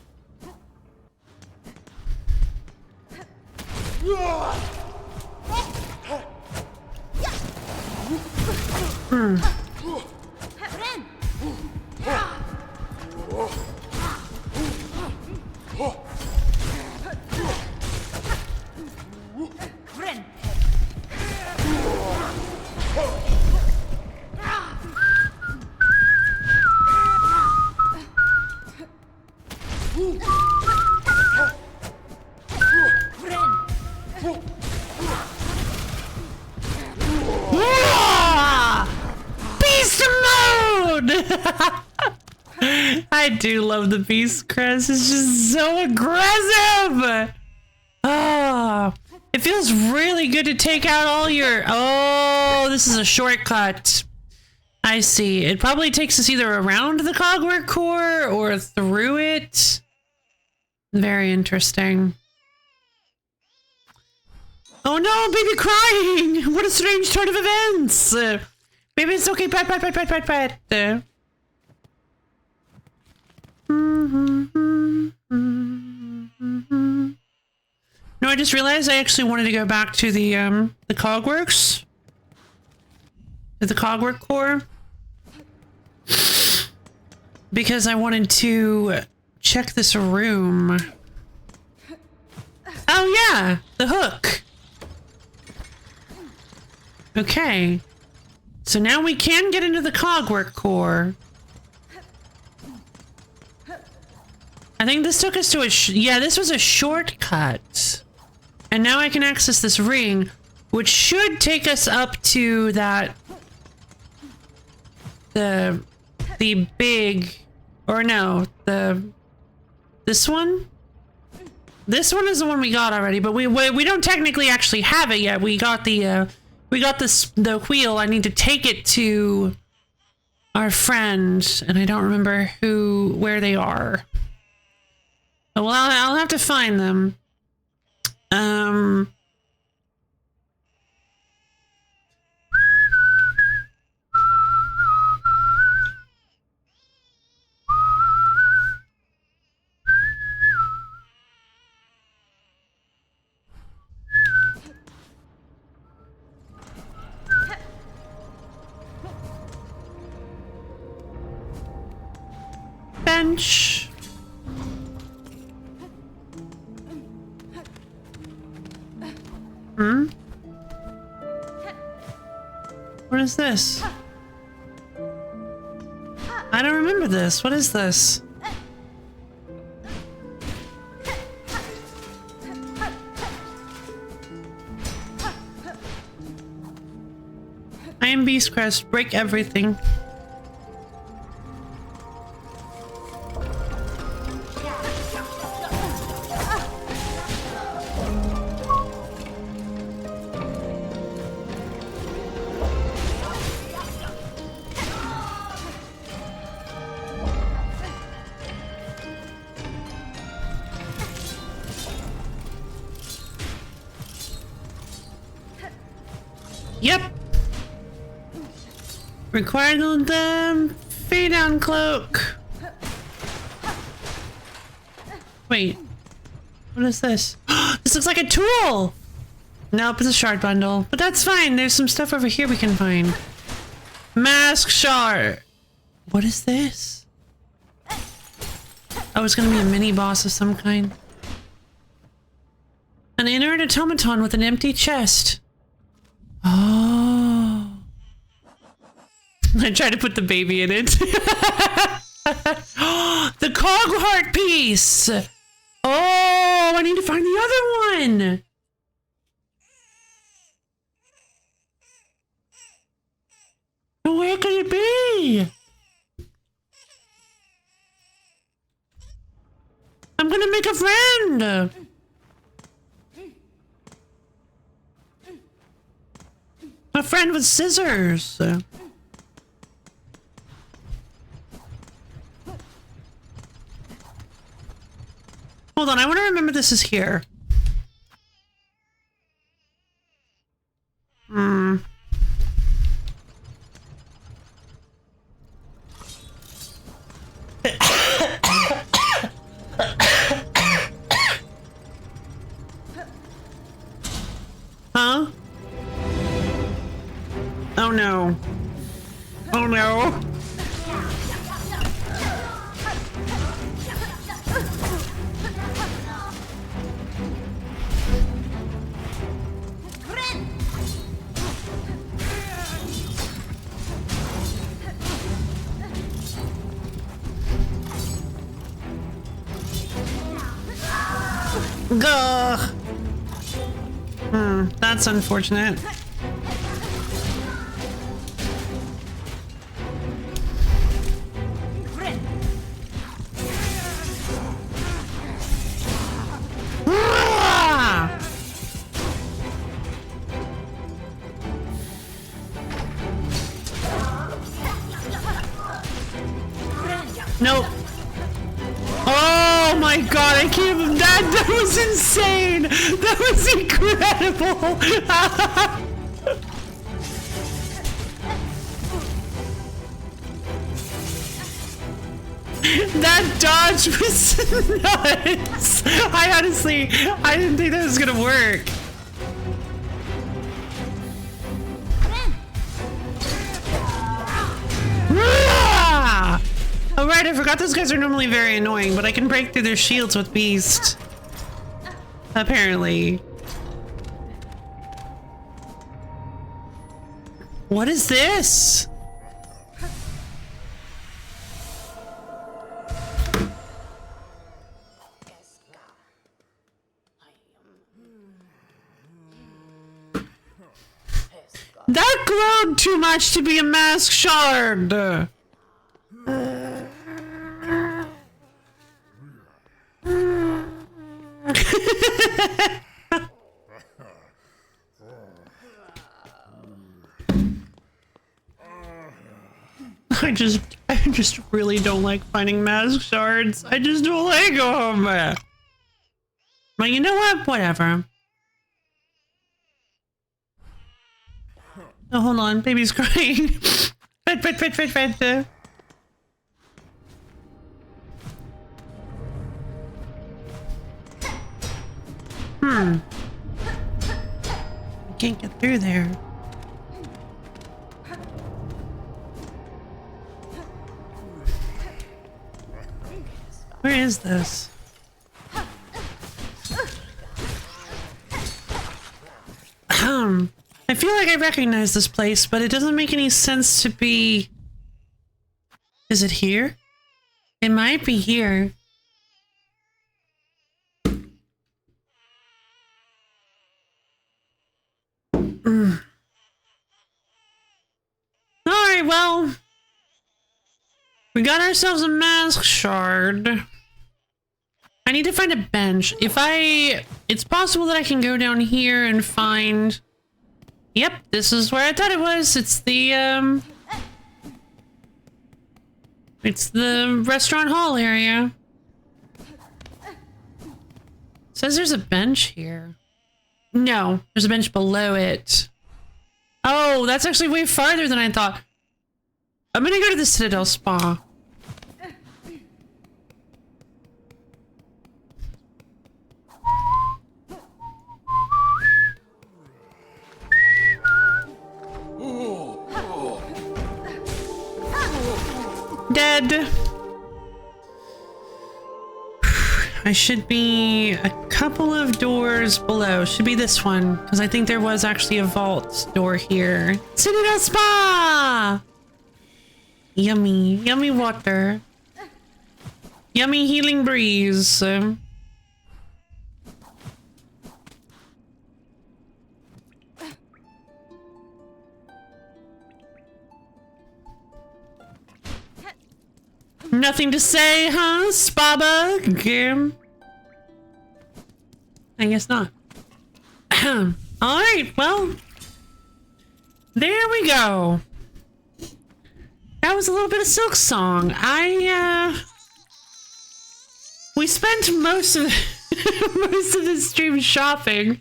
Beast mode! I do love the beast crest. It's just so aggressive. Oh, it feels really good to take out all your... Oh, this is a shortcut. I see. It probably takes us either around the cogwork core or through it. Very interesting. Oh no, baby crying! What a strange turn of events! Baby, it's okay, pat. No, I just realized I actually wanted to go back to the cogworks. To the cogwork core. Because I wanted to check this room. Oh yeah, the hook. Okay. So now we can get into the cogwork core. I think this took us to a yeah, this was a shortcut. And now I can access this ring, which should take us up to that the big, or no, this one? This one is the one we got already, but we don't technically actually have it yet. We got the wheel. I need to take it to our friend, and I don't remember where they are. Well, I'll have to find them. Bench. What is this? I don't remember this. What is this? I am Beastcrest. Break everything. Yep. Require the fade down cloak. Wait. What is this? This looks like a tool! Nope, it's a shard bundle. But that's fine. There's some stuff over here we can find. Mask shard. What is this? Oh, it's gonna be a mini boss of some kind. An inert automaton with an empty chest. Oh. I tried to put the baby in it. The cog heart piece. Oh, I need to find the other one. Where could it be? I'm gonna make a friend. A friend with scissors. Hold on, I want to remember this is here. Huh? Oh no. Oh no. Gah. That's unfortunate. Nope. Oh my god, I can't. That was insane. That was incredible. That dodge was nuts. I didn't think that was gonna work. Oh right, I forgot those guys are normally very annoying, but I can break through their shields with Beast. Apparently. What is this? That glowed too much to be a mask shard. I just really don't like finding mask shards. I just don't like them. But you know what? Whatever. Oh, hold on. Baby's crying. Fed. I can't get through there. Where is this? I feel like I recognize this place, but it doesn't make any sense to be... Is it here? It might be here. Alright, well... We got ourselves a mask shard. I need to find a bench. It's possible that I can go down here and find... Yep, this is where I thought it was. It's the restaurant hall area. It says there's a bench here. No, there's a bench below it. Oh, that's actually way farther than I thought. I'm gonna go to the Citadel Spa. Dead. I should be a couple of doors below. Should be this one, because I think there was actually a vault door here. Citadel Spa! Yummy, yummy water. Yummy healing breeze. Nothing to say, huh, spa bug? I guess not. Alright, well. There we go. That was a little bit of Silksong. We spent most of most of the stream shopping.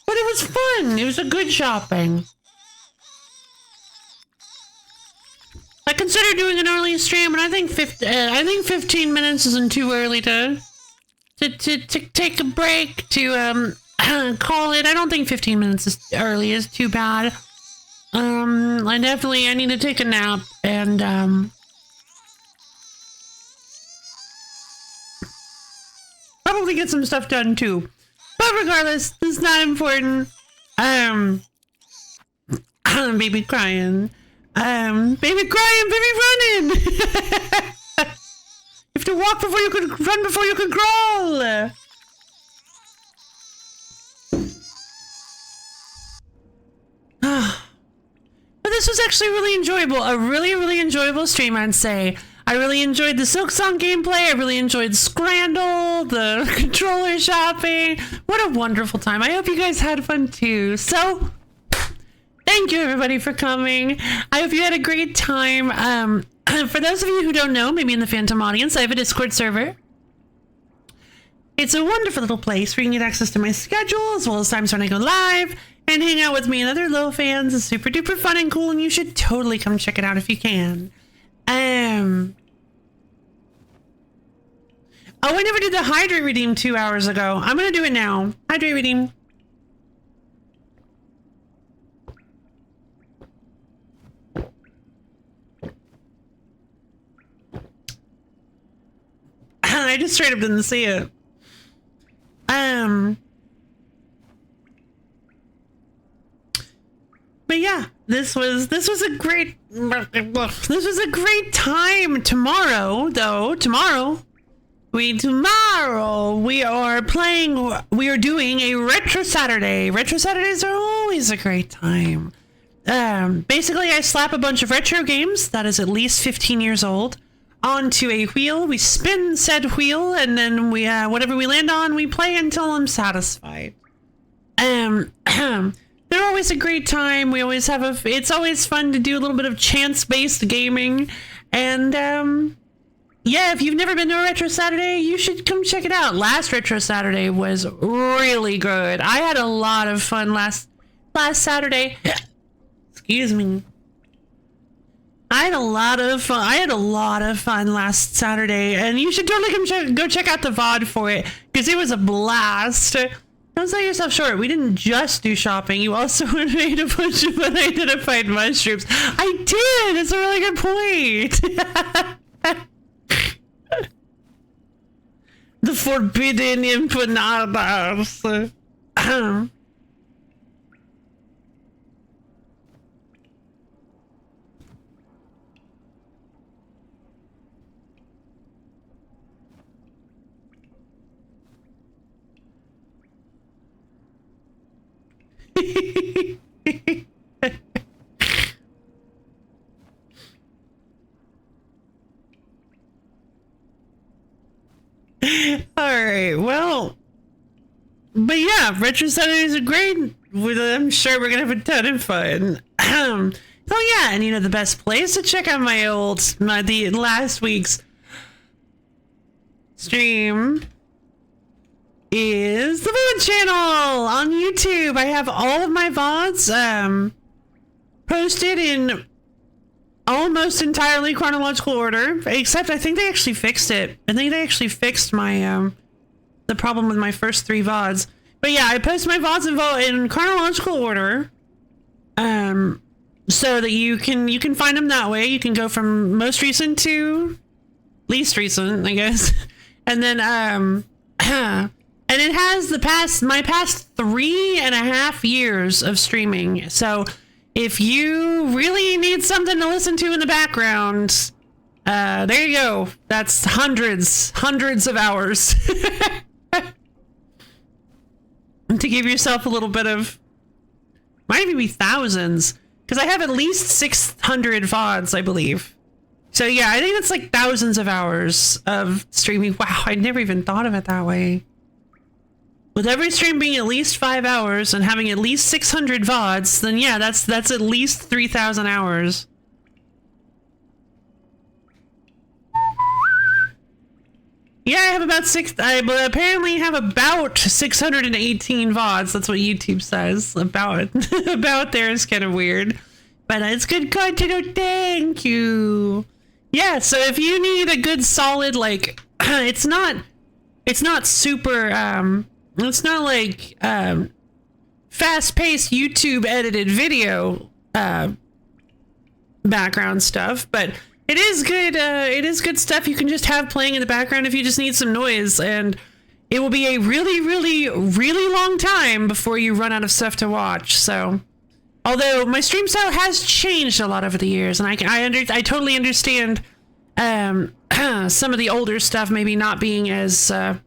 But it was fun. It was a good shopping. I consider doing an early stream, and I think 15 minutes isn't too early to take a break to call it. I don't think 15 minutes is early is too bad. I need to take a nap and probably get some stuff done too. But regardless, it's not important. Baby crying. Baby crying, baby running! You have to walk before you can run, before you can crawl! But this was actually really enjoyable. A really, really enjoyable stream, I'd say. I really enjoyed the Silksong gameplay. I really enjoyed Scrandle, the controller shopping. What a wonderful time. I hope you guys had fun too. So... thank you everybody for coming. I hope you had a great time. For those of you who don't know, maybe in the Phantom audience, I have a Discord server. It's a wonderful little place where you can get access to my schedule, as well as times when I go live, and hang out with me and other low fans. It's super duper fun and cool, and you should totally come check it out if you can. Oh, I never did the hydrate redeem 2 hours ago. I'm gonna do it now. Hydrate redeem. I just straight up didn't see it. this was a great time. Tomorrow we are doing a retro Saturday. Retro Saturdays are always a great time. Basically I slap a bunch of retro games that is at least 15 years old onto a wheel. We spin said wheel, and then we whatever we land on, we play until I'm satisfied. They're always a great time. We always have it's always fun to do a little bit of chance-based gaming. And yeah, if you've never been to a Retro Saturday, you should come check it out. Last Retro Saturday was really good. I had a lot of fun last Saturday. Excuse me. I had a lot of fun last Saturday, and you should totally come go check out the VOD for it, because it was a blast. Don't sell yourself short. We didn't just do shopping. You also made a bunch of unidentified mushrooms. I did. It's a really good point. The forbidden empanadas. Alright, well, but yeah, Retro Saturdays are great. I'm sure we're gonna have a ton of fun. Oh yeah, and you know the best place to check out the last week's stream is the VOD channel on YouTube. I have all of my VODs posted in almost entirely chronological order, except I think they actually fixed it. I think they actually fixed my the problem with my first 3 VODs. But yeah, I post my VODs in chronological order, so that you can find them that way. You can go from most recent to least recent, I guess, and then and it has my past 3.5 years of streaming. So if you really need something to listen to in the background, there you go. That's hundreds of hours. To give yourself a little bit of, might even be thousands, because I have at least 600 VODs, I believe. So yeah, I think that's like thousands of hours of streaming. Wow, I never even thought of it that way. With every stream being at least 5 hours and having at least 600 VODs, then yeah, that's at least 3,000 hours. Yeah, I have I apparently have about 618 VODs. That's what YouTube says. About there is kind of weird. But it's good content. Oh, thank you. Yeah, so if you need a good solid, like, it's not super, it's not like fast-paced YouTube edited video background stuff, but it is good. It is good stuff you can just have playing in the background if you just need some noise, and it will be a really long time before you run out of stuff to watch. So, although my stream style has changed a lot over the years, and I totally understand some of the older stuff maybe not being as or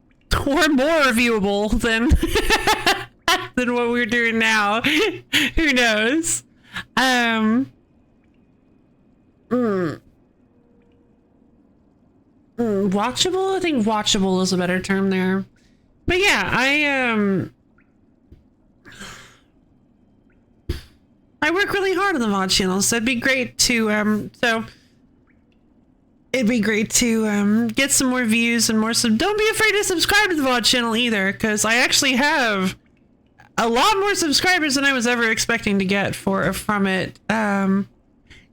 more viewable than than what we're doing now. Who knows? Watchable? I think watchable is a better term there. But yeah, I work really hard on the VOD channel, so it'd be great to get some more views and more don't be afraid to subscribe to the VOD channel either, because I actually have a lot more subscribers than I was ever expecting to get from it.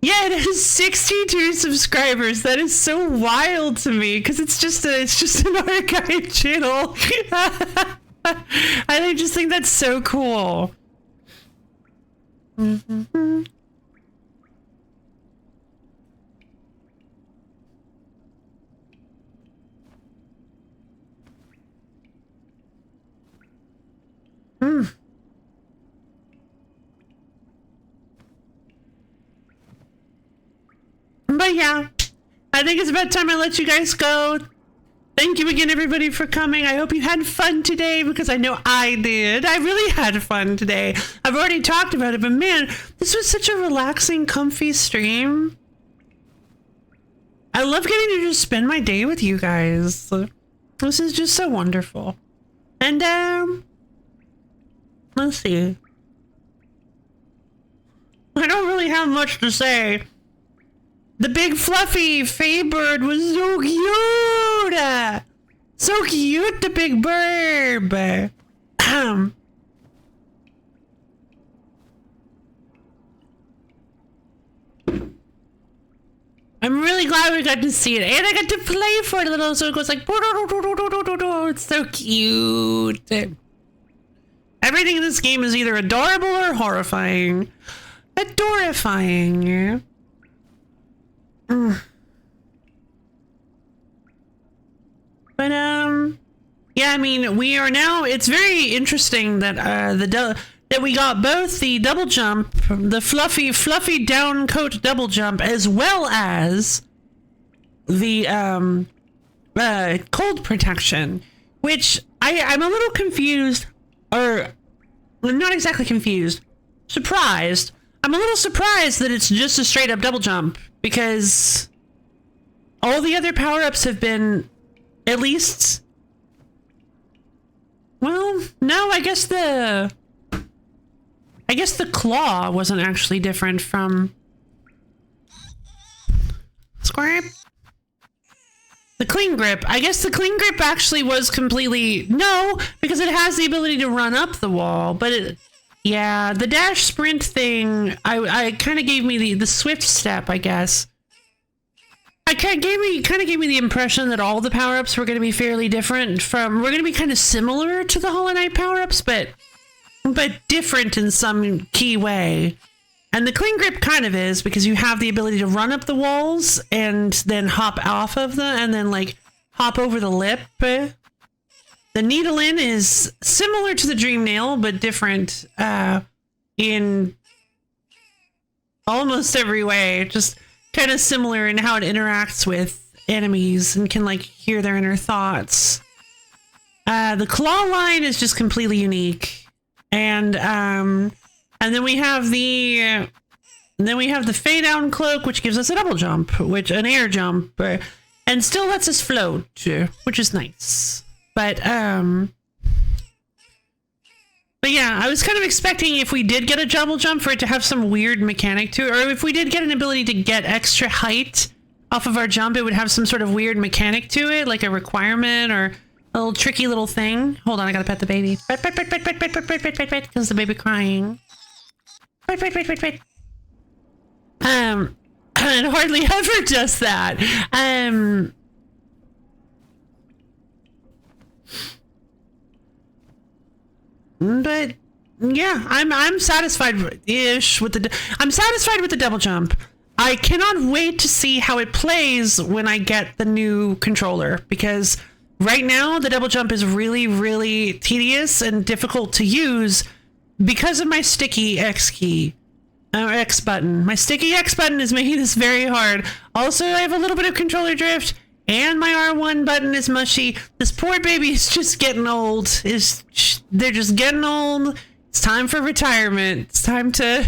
Yeah, it has 62 subscribers. That is so wild to me, because it's just an archive channel. I just think that's so cool. But yeah, I think it's about time I let you guys go. Thank you again, everybody, for coming. I hope you had fun today, because I know I did. I really had fun today. I've already talked about it, but man, this was such a relaxing, comfy stream. I love getting to just spend my day with you guys. This is just so wonderful. And, let's see. I don't really have much to say. The big fluffy Fae bird was so cute! So cute, the big bird! I'm really glad we got to see it, and I got to play for it a little, so it goes like... It's so cute! Everything in this game is either adorable or horrifying. Adorifying. But yeah, I mean, we are now, it's very interesting that that we got both the double jump, the fluffy down coat double jump, as well as the cold protection, which I'm a little confused, or not exactly confused, surprised. I'm a little surprised that it's just a straight up double jump, because all the other power-ups have been at least, well, no, I guess the claw wasn't actually different from Square. The clean grip. I guess the clean grip actually was completely, no, because it has the ability to run up the wall, but it, yeah, the dash sprint thing, I kind of gave me the swift step, I guess. It kind of gave me the impression that all the power-ups were going to be fairly different from, we're going to be kind of similar to the Hollow Knight power-ups, but different in some key way. And the clean grip kind of is, because you have the ability to run up the walls and then hop off of them and then like hop over the lip. The needle in is similar to the dream nail, but different in almost every way. Just kind of similar in how it interacts with enemies and can like hear their inner thoughts. The claw line is just completely unique, and then we have the fade down cloak, which gives us a double jump, which an air jump, and still lets us float, which is nice. But yeah, I was kind of expecting if we did get a double jump for it to have some weird mechanic to it, or if we did get an ability to get extra height off of our jump, it would have some sort of weird mechanic to it, like a requirement or a little tricky little thing. Hold on, I gotta pet the baby. Pet, because the baby crying. Pet. It hardly ever does that. But yeah, I'm satisfied-ish with I'm satisfied with the double jump. I cannot wait to see how it plays when I get the new controller, because right now the double jump is really, really tedious and difficult to use because of my sticky X key. X button. My sticky X button is making this very hard. Also, I have a little bit of controller drift, and my R1 button is mushy. This poor baby is just getting old. They're just getting old. It's time for retirement. It's time to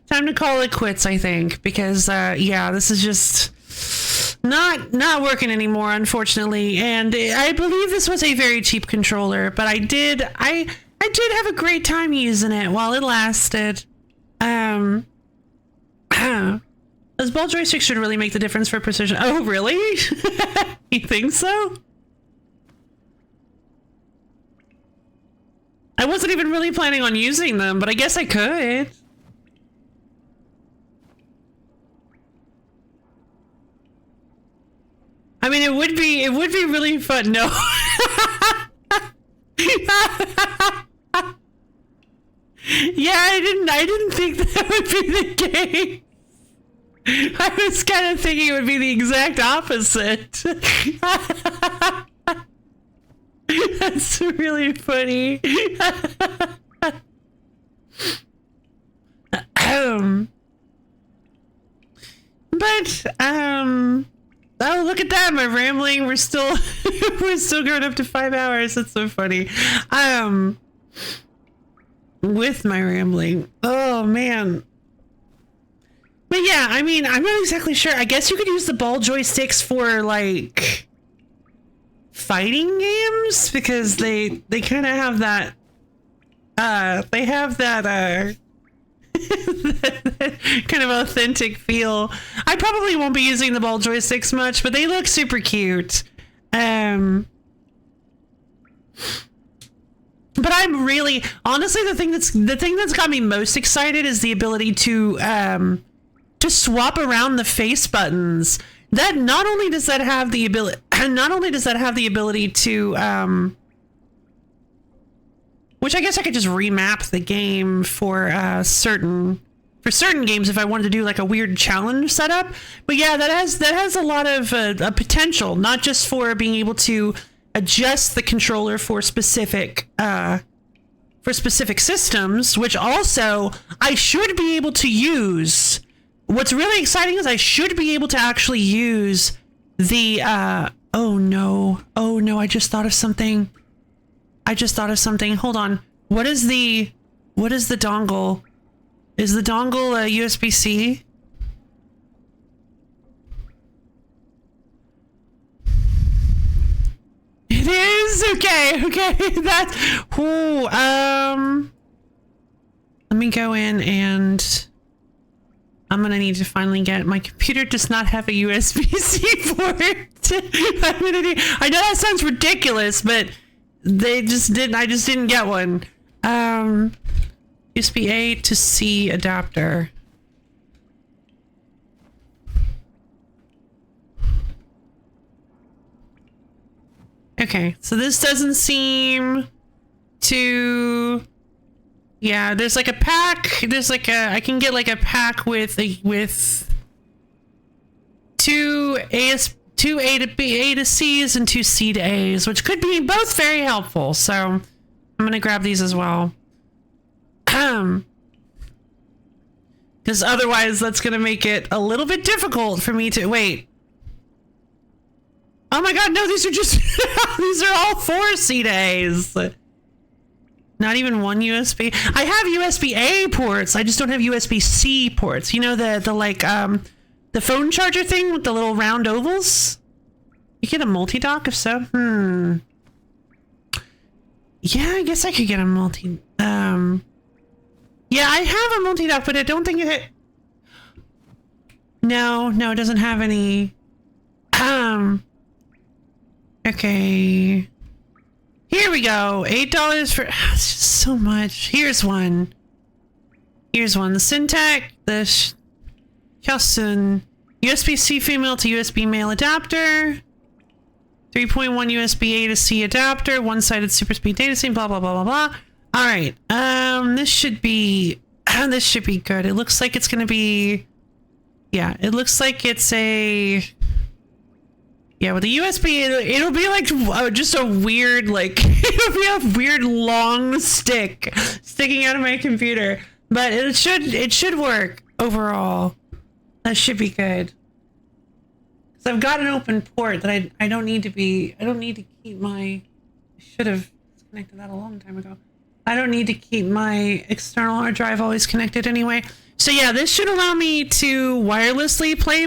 time to call it quits, I think, because yeah, this is just not working anymore, unfortunately. And I believe this was a very cheap controller, but I did have a great time using it while it lasted. Those ball joysticks should really make the difference for precision. Oh, really? You think so? I wasn't even really planning on using them, but I guess I could. I mean, it would be really fun. No. Yeah, I didn't think that would be the case. I was kind of thinking it would be the exact opposite. That's really funny. But oh, look at that, my rambling. We're still we're still going up to 5 hours. That's so funny. With my rambling. Oh man. But yeah, I mean, I'm not exactly sure. I guess you could use the ball joysticks for like fighting games because they kind of have that they have that kind of authentic feel. I probably won't be using the ball joysticks much, but they look super cute. But I'm really, honestly, the thing that's got me most excited is the ability to swap around the face buttons. That not only does that have the ability to which I guess I could just remap the game for certain games if I wanted to do like a weird challenge setup. But yeah, that has a lot of potential, not just for being able to adjust the controller for specific systems, which also I should be able to use. What's really exciting is I should be able to actually use the oh no, I just thought of something. Hold on. What is the dongle? Is the dongle a USB-C? It is? Okay. That's... Ooh, let me go in and... I'm gonna need to finally get... My computer does not have a USB-C port. I know that sounds ridiculous, but I just didn't get one. USB-A to C adapter. Okay, so this doesn't seem to... Yeah, there's like a pack. There's like a... I can get like a pack with two A to B, A to C's and two C to A's, which could be both very helpful. So I'm gonna grab these as well. Because otherwise that's gonna make it a little bit difficult for me to... Wait. Oh my god, no, these are just... these are all 4 C to A's. Not even one USB. I have USB-A ports. I just don't have USB-C ports. You know, the like, the phone charger thing with the little round ovals? You get a multi-dock if so? Yeah, I guess I could get a multi... Yeah, I have a multi-dock, but I don't think it... No, it doesn't have any... Okay... Here we go. $8 for... It's just so much. Here's one. The Syntec, the Hyosun USB-C female to USB male adapter. 3.1 USB-A to C adapter. One-sided super speed data sync. Blah, blah, blah, blah, blah. All right. This should be... this should be good. It looks like it's going to be... Yeah, it looks like it's a... Yeah, with the USB, it'll be like just a weird, like, it'll be a weird long stick sticking out of my computer. But it should work overall. That should be good. So I've got an open port that I don't need to keep my... I should have disconnected that a long time ago. I don't need to keep my external hard drive always connected anyway. So yeah, this should allow me to wirelessly play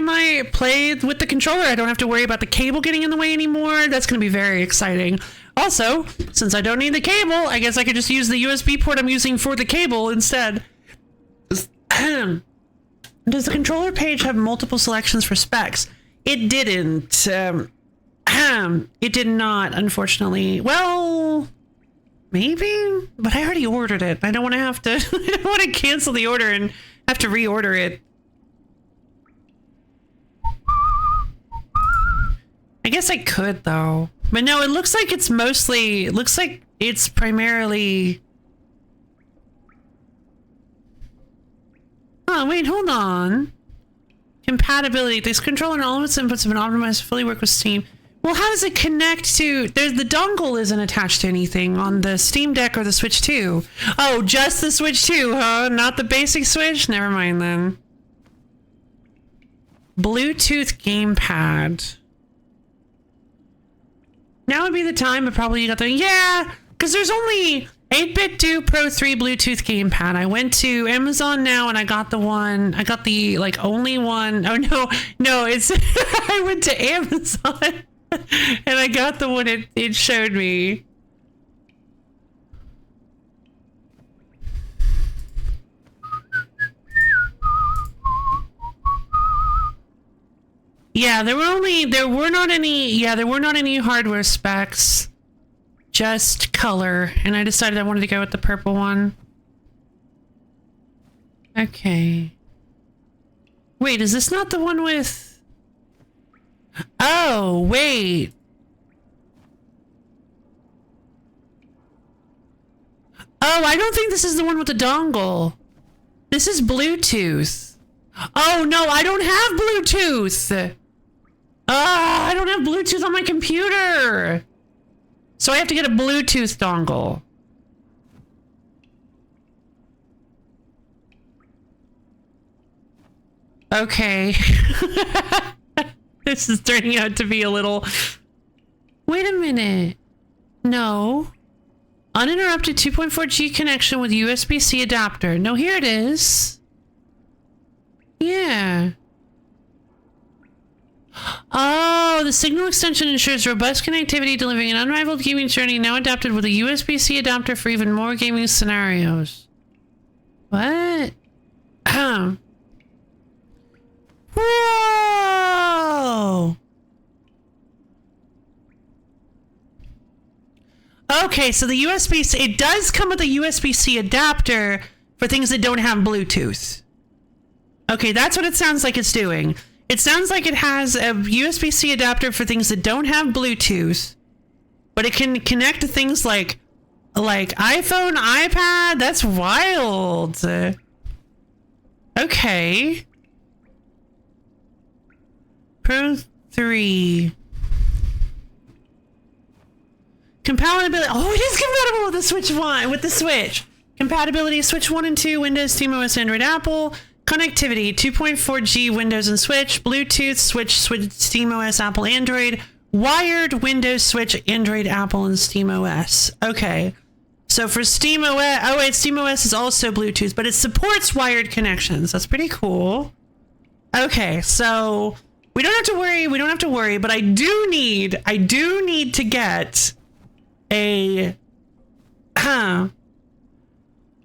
with the controller. I don't have to worry about the cable getting in the way anymore. That's going to be very exciting. Also, since I don't need the cable, I guess I could just use the USB port I'm using for the cable instead. Does the controller page have multiple selections for specs? It didn't. It did not, unfortunately. Well, maybe, but I already ordered it. I don't want to have to. I don't want to cancel the order and have to reorder it. I guess I could though, but no. It looks like it's mostly. It looks like it's primarily. Oh wait, hold on. Compatibility. This controller and all of its inputs have been optimized to fully work with Steam. Well, how does it connect to... There's the dongle isn't attached to anything on the Steam Deck or the Switch 2. Oh, just the Switch 2, huh? Not the basic Switch? Never mind then. Bluetooth gamepad. Now would be the time, but probably you got the... Yeah, because there's only 8-Bit Do Pro 3 Bluetooth gamepad. I went to Amazon now and I got the one... I got the, like, only one... Oh, no, it's... I went to Amazon and I got the one it showed me. Yeah, there were not any hardware specs, just color, and I decided I wanted to go with the purple one. Okay. Wait, is this not the one with... Oh, wait. Oh, I don't think this is the one with the dongle. This is Bluetooth. Oh, no, I don't have Bluetooth. I don't have Bluetooth on my computer. So I have to get a Bluetooth dongle. Okay. This is turning out to be a little... Wait a minute. No. Uninterrupted 2.4G connection with USB-C adapter. No, here it is. Yeah. Oh, the signal extension ensures robust connectivity, delivering an unrivaled gaming journey, now adapted with a USB-C adapter for even more gaming scenarios. What? Whoa! Okay, so the USB-C, it does come with a USB-C adapter for things that don't have Bluetooth. Okay, that's what it sounds like it's doing. It sounds like it has a USB-C adapter for things that don't have Bluetooth, but it can connect to things like iPhone, iPad. That's wild. Okay. Pro 3. Compatibility. Oh, it is compatible with the Switch 1, with the Switch. Compatibility, Switch 1 and 2, Windows, SteamOS, Android, Apple. Connectivity, 2.4G, Windows and Switch. Bluetooth, Switch, SteamOS, Apple, Android. Wired, Windows, Switch, Android, Apple, and SteamOS. Okay. So for SteamOS, oh wait, SteamOS is also Bluetooth, but it supports wired connections. That's pretty cool. Okay, so we don't have to worry, but I do need to get a...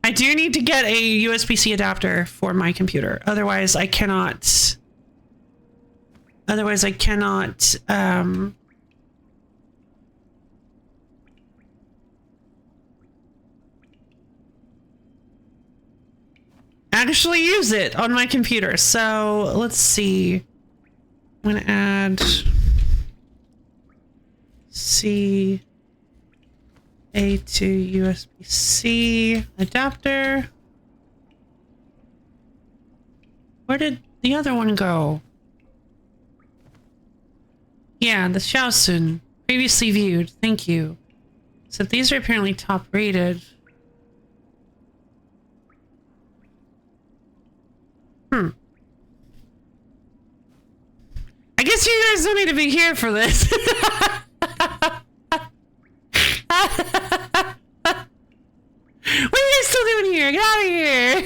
I do need to get a USB-C adapter for my computer. Otherwise, I cannot... actually use it on my computer. So, let's see. I'm gonna add... C... A to USB-C adapter. Where did the other one go? Yeah, the Xiaosun. Previously viewed. Thank you. So these are apparently top rated. I guess you guys don't need to be here for this. What are you guys still doing here? Get out of here!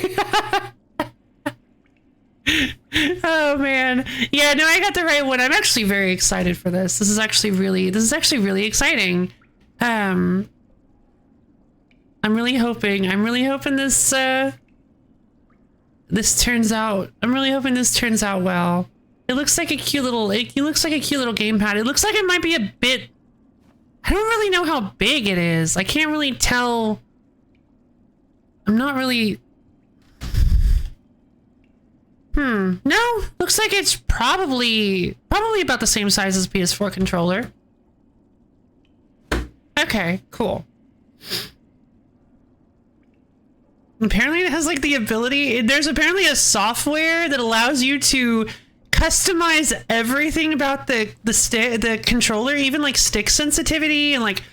Oh man, yeah, no, I got the right one. I'm actually very excited for this. This is actually really exciting. I'm really hoping this this turns out. I'm really hoping this turns out well. It looks like a cute little. It looks like a cute little gamepad. It looks like it might be a bit. I don't really know how big it is. I can't really tell. I'm not really... No, looks like it's probably about the same size as PS4 controller. Okay, cool. Apparently it has like the ability... There's apparently a software that allows you to customize everything about the controller, even like stick sensitivity and like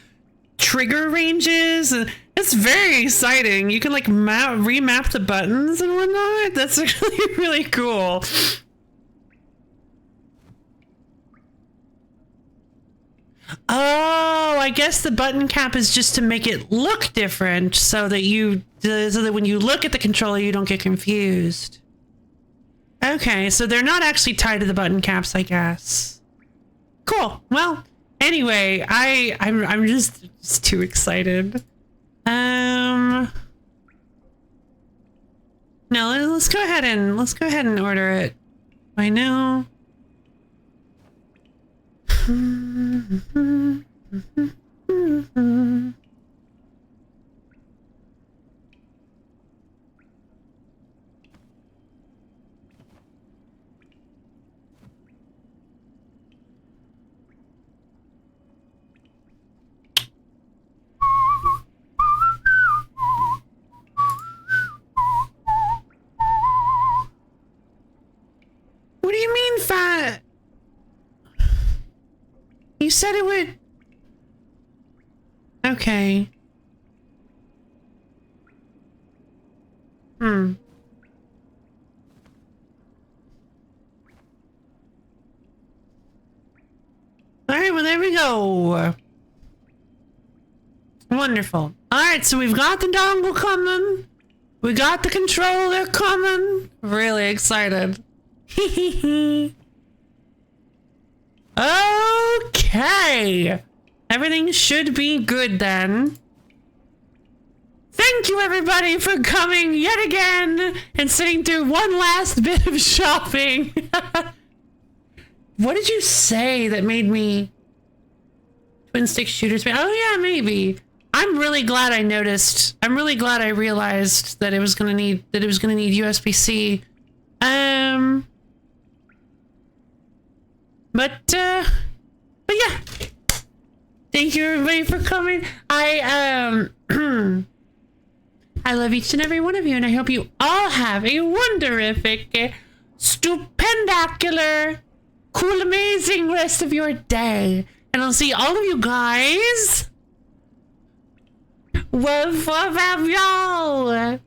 trigger ranges. It's very exciting. You can like remap the buttons and whatnot. That's actually really cool. Oh, I guess the button cap is just to make it look different so that when you look at the controller, you don't get confused. Okay, so they're not actually tied to the button caps, I guess. Cool. Well, anyway, I'm just too excited. Now let's go ahead and order it. I know. What do you mean fat? You said it would... Okay. Alright, well there we go. Wonderful. Alright, so we've got the dongle coming. We got the controller coming. Really excited. Okay. Everything should be good then. Thank you everybody for coming yet again and sitting through one last bit of shopping. What did you say that made me twin stick shooters? Oh yeah, maybe. I'm really glad I noticed. I'm really glad I realized that it was gonna need USB-C. But yeah. Thank you everybody for coming. I love each and every one of you, and I hope you all have a wonderific, stupendacular, cool, amazing rest of your day. And I'll see all of you guys. Well, for y'all.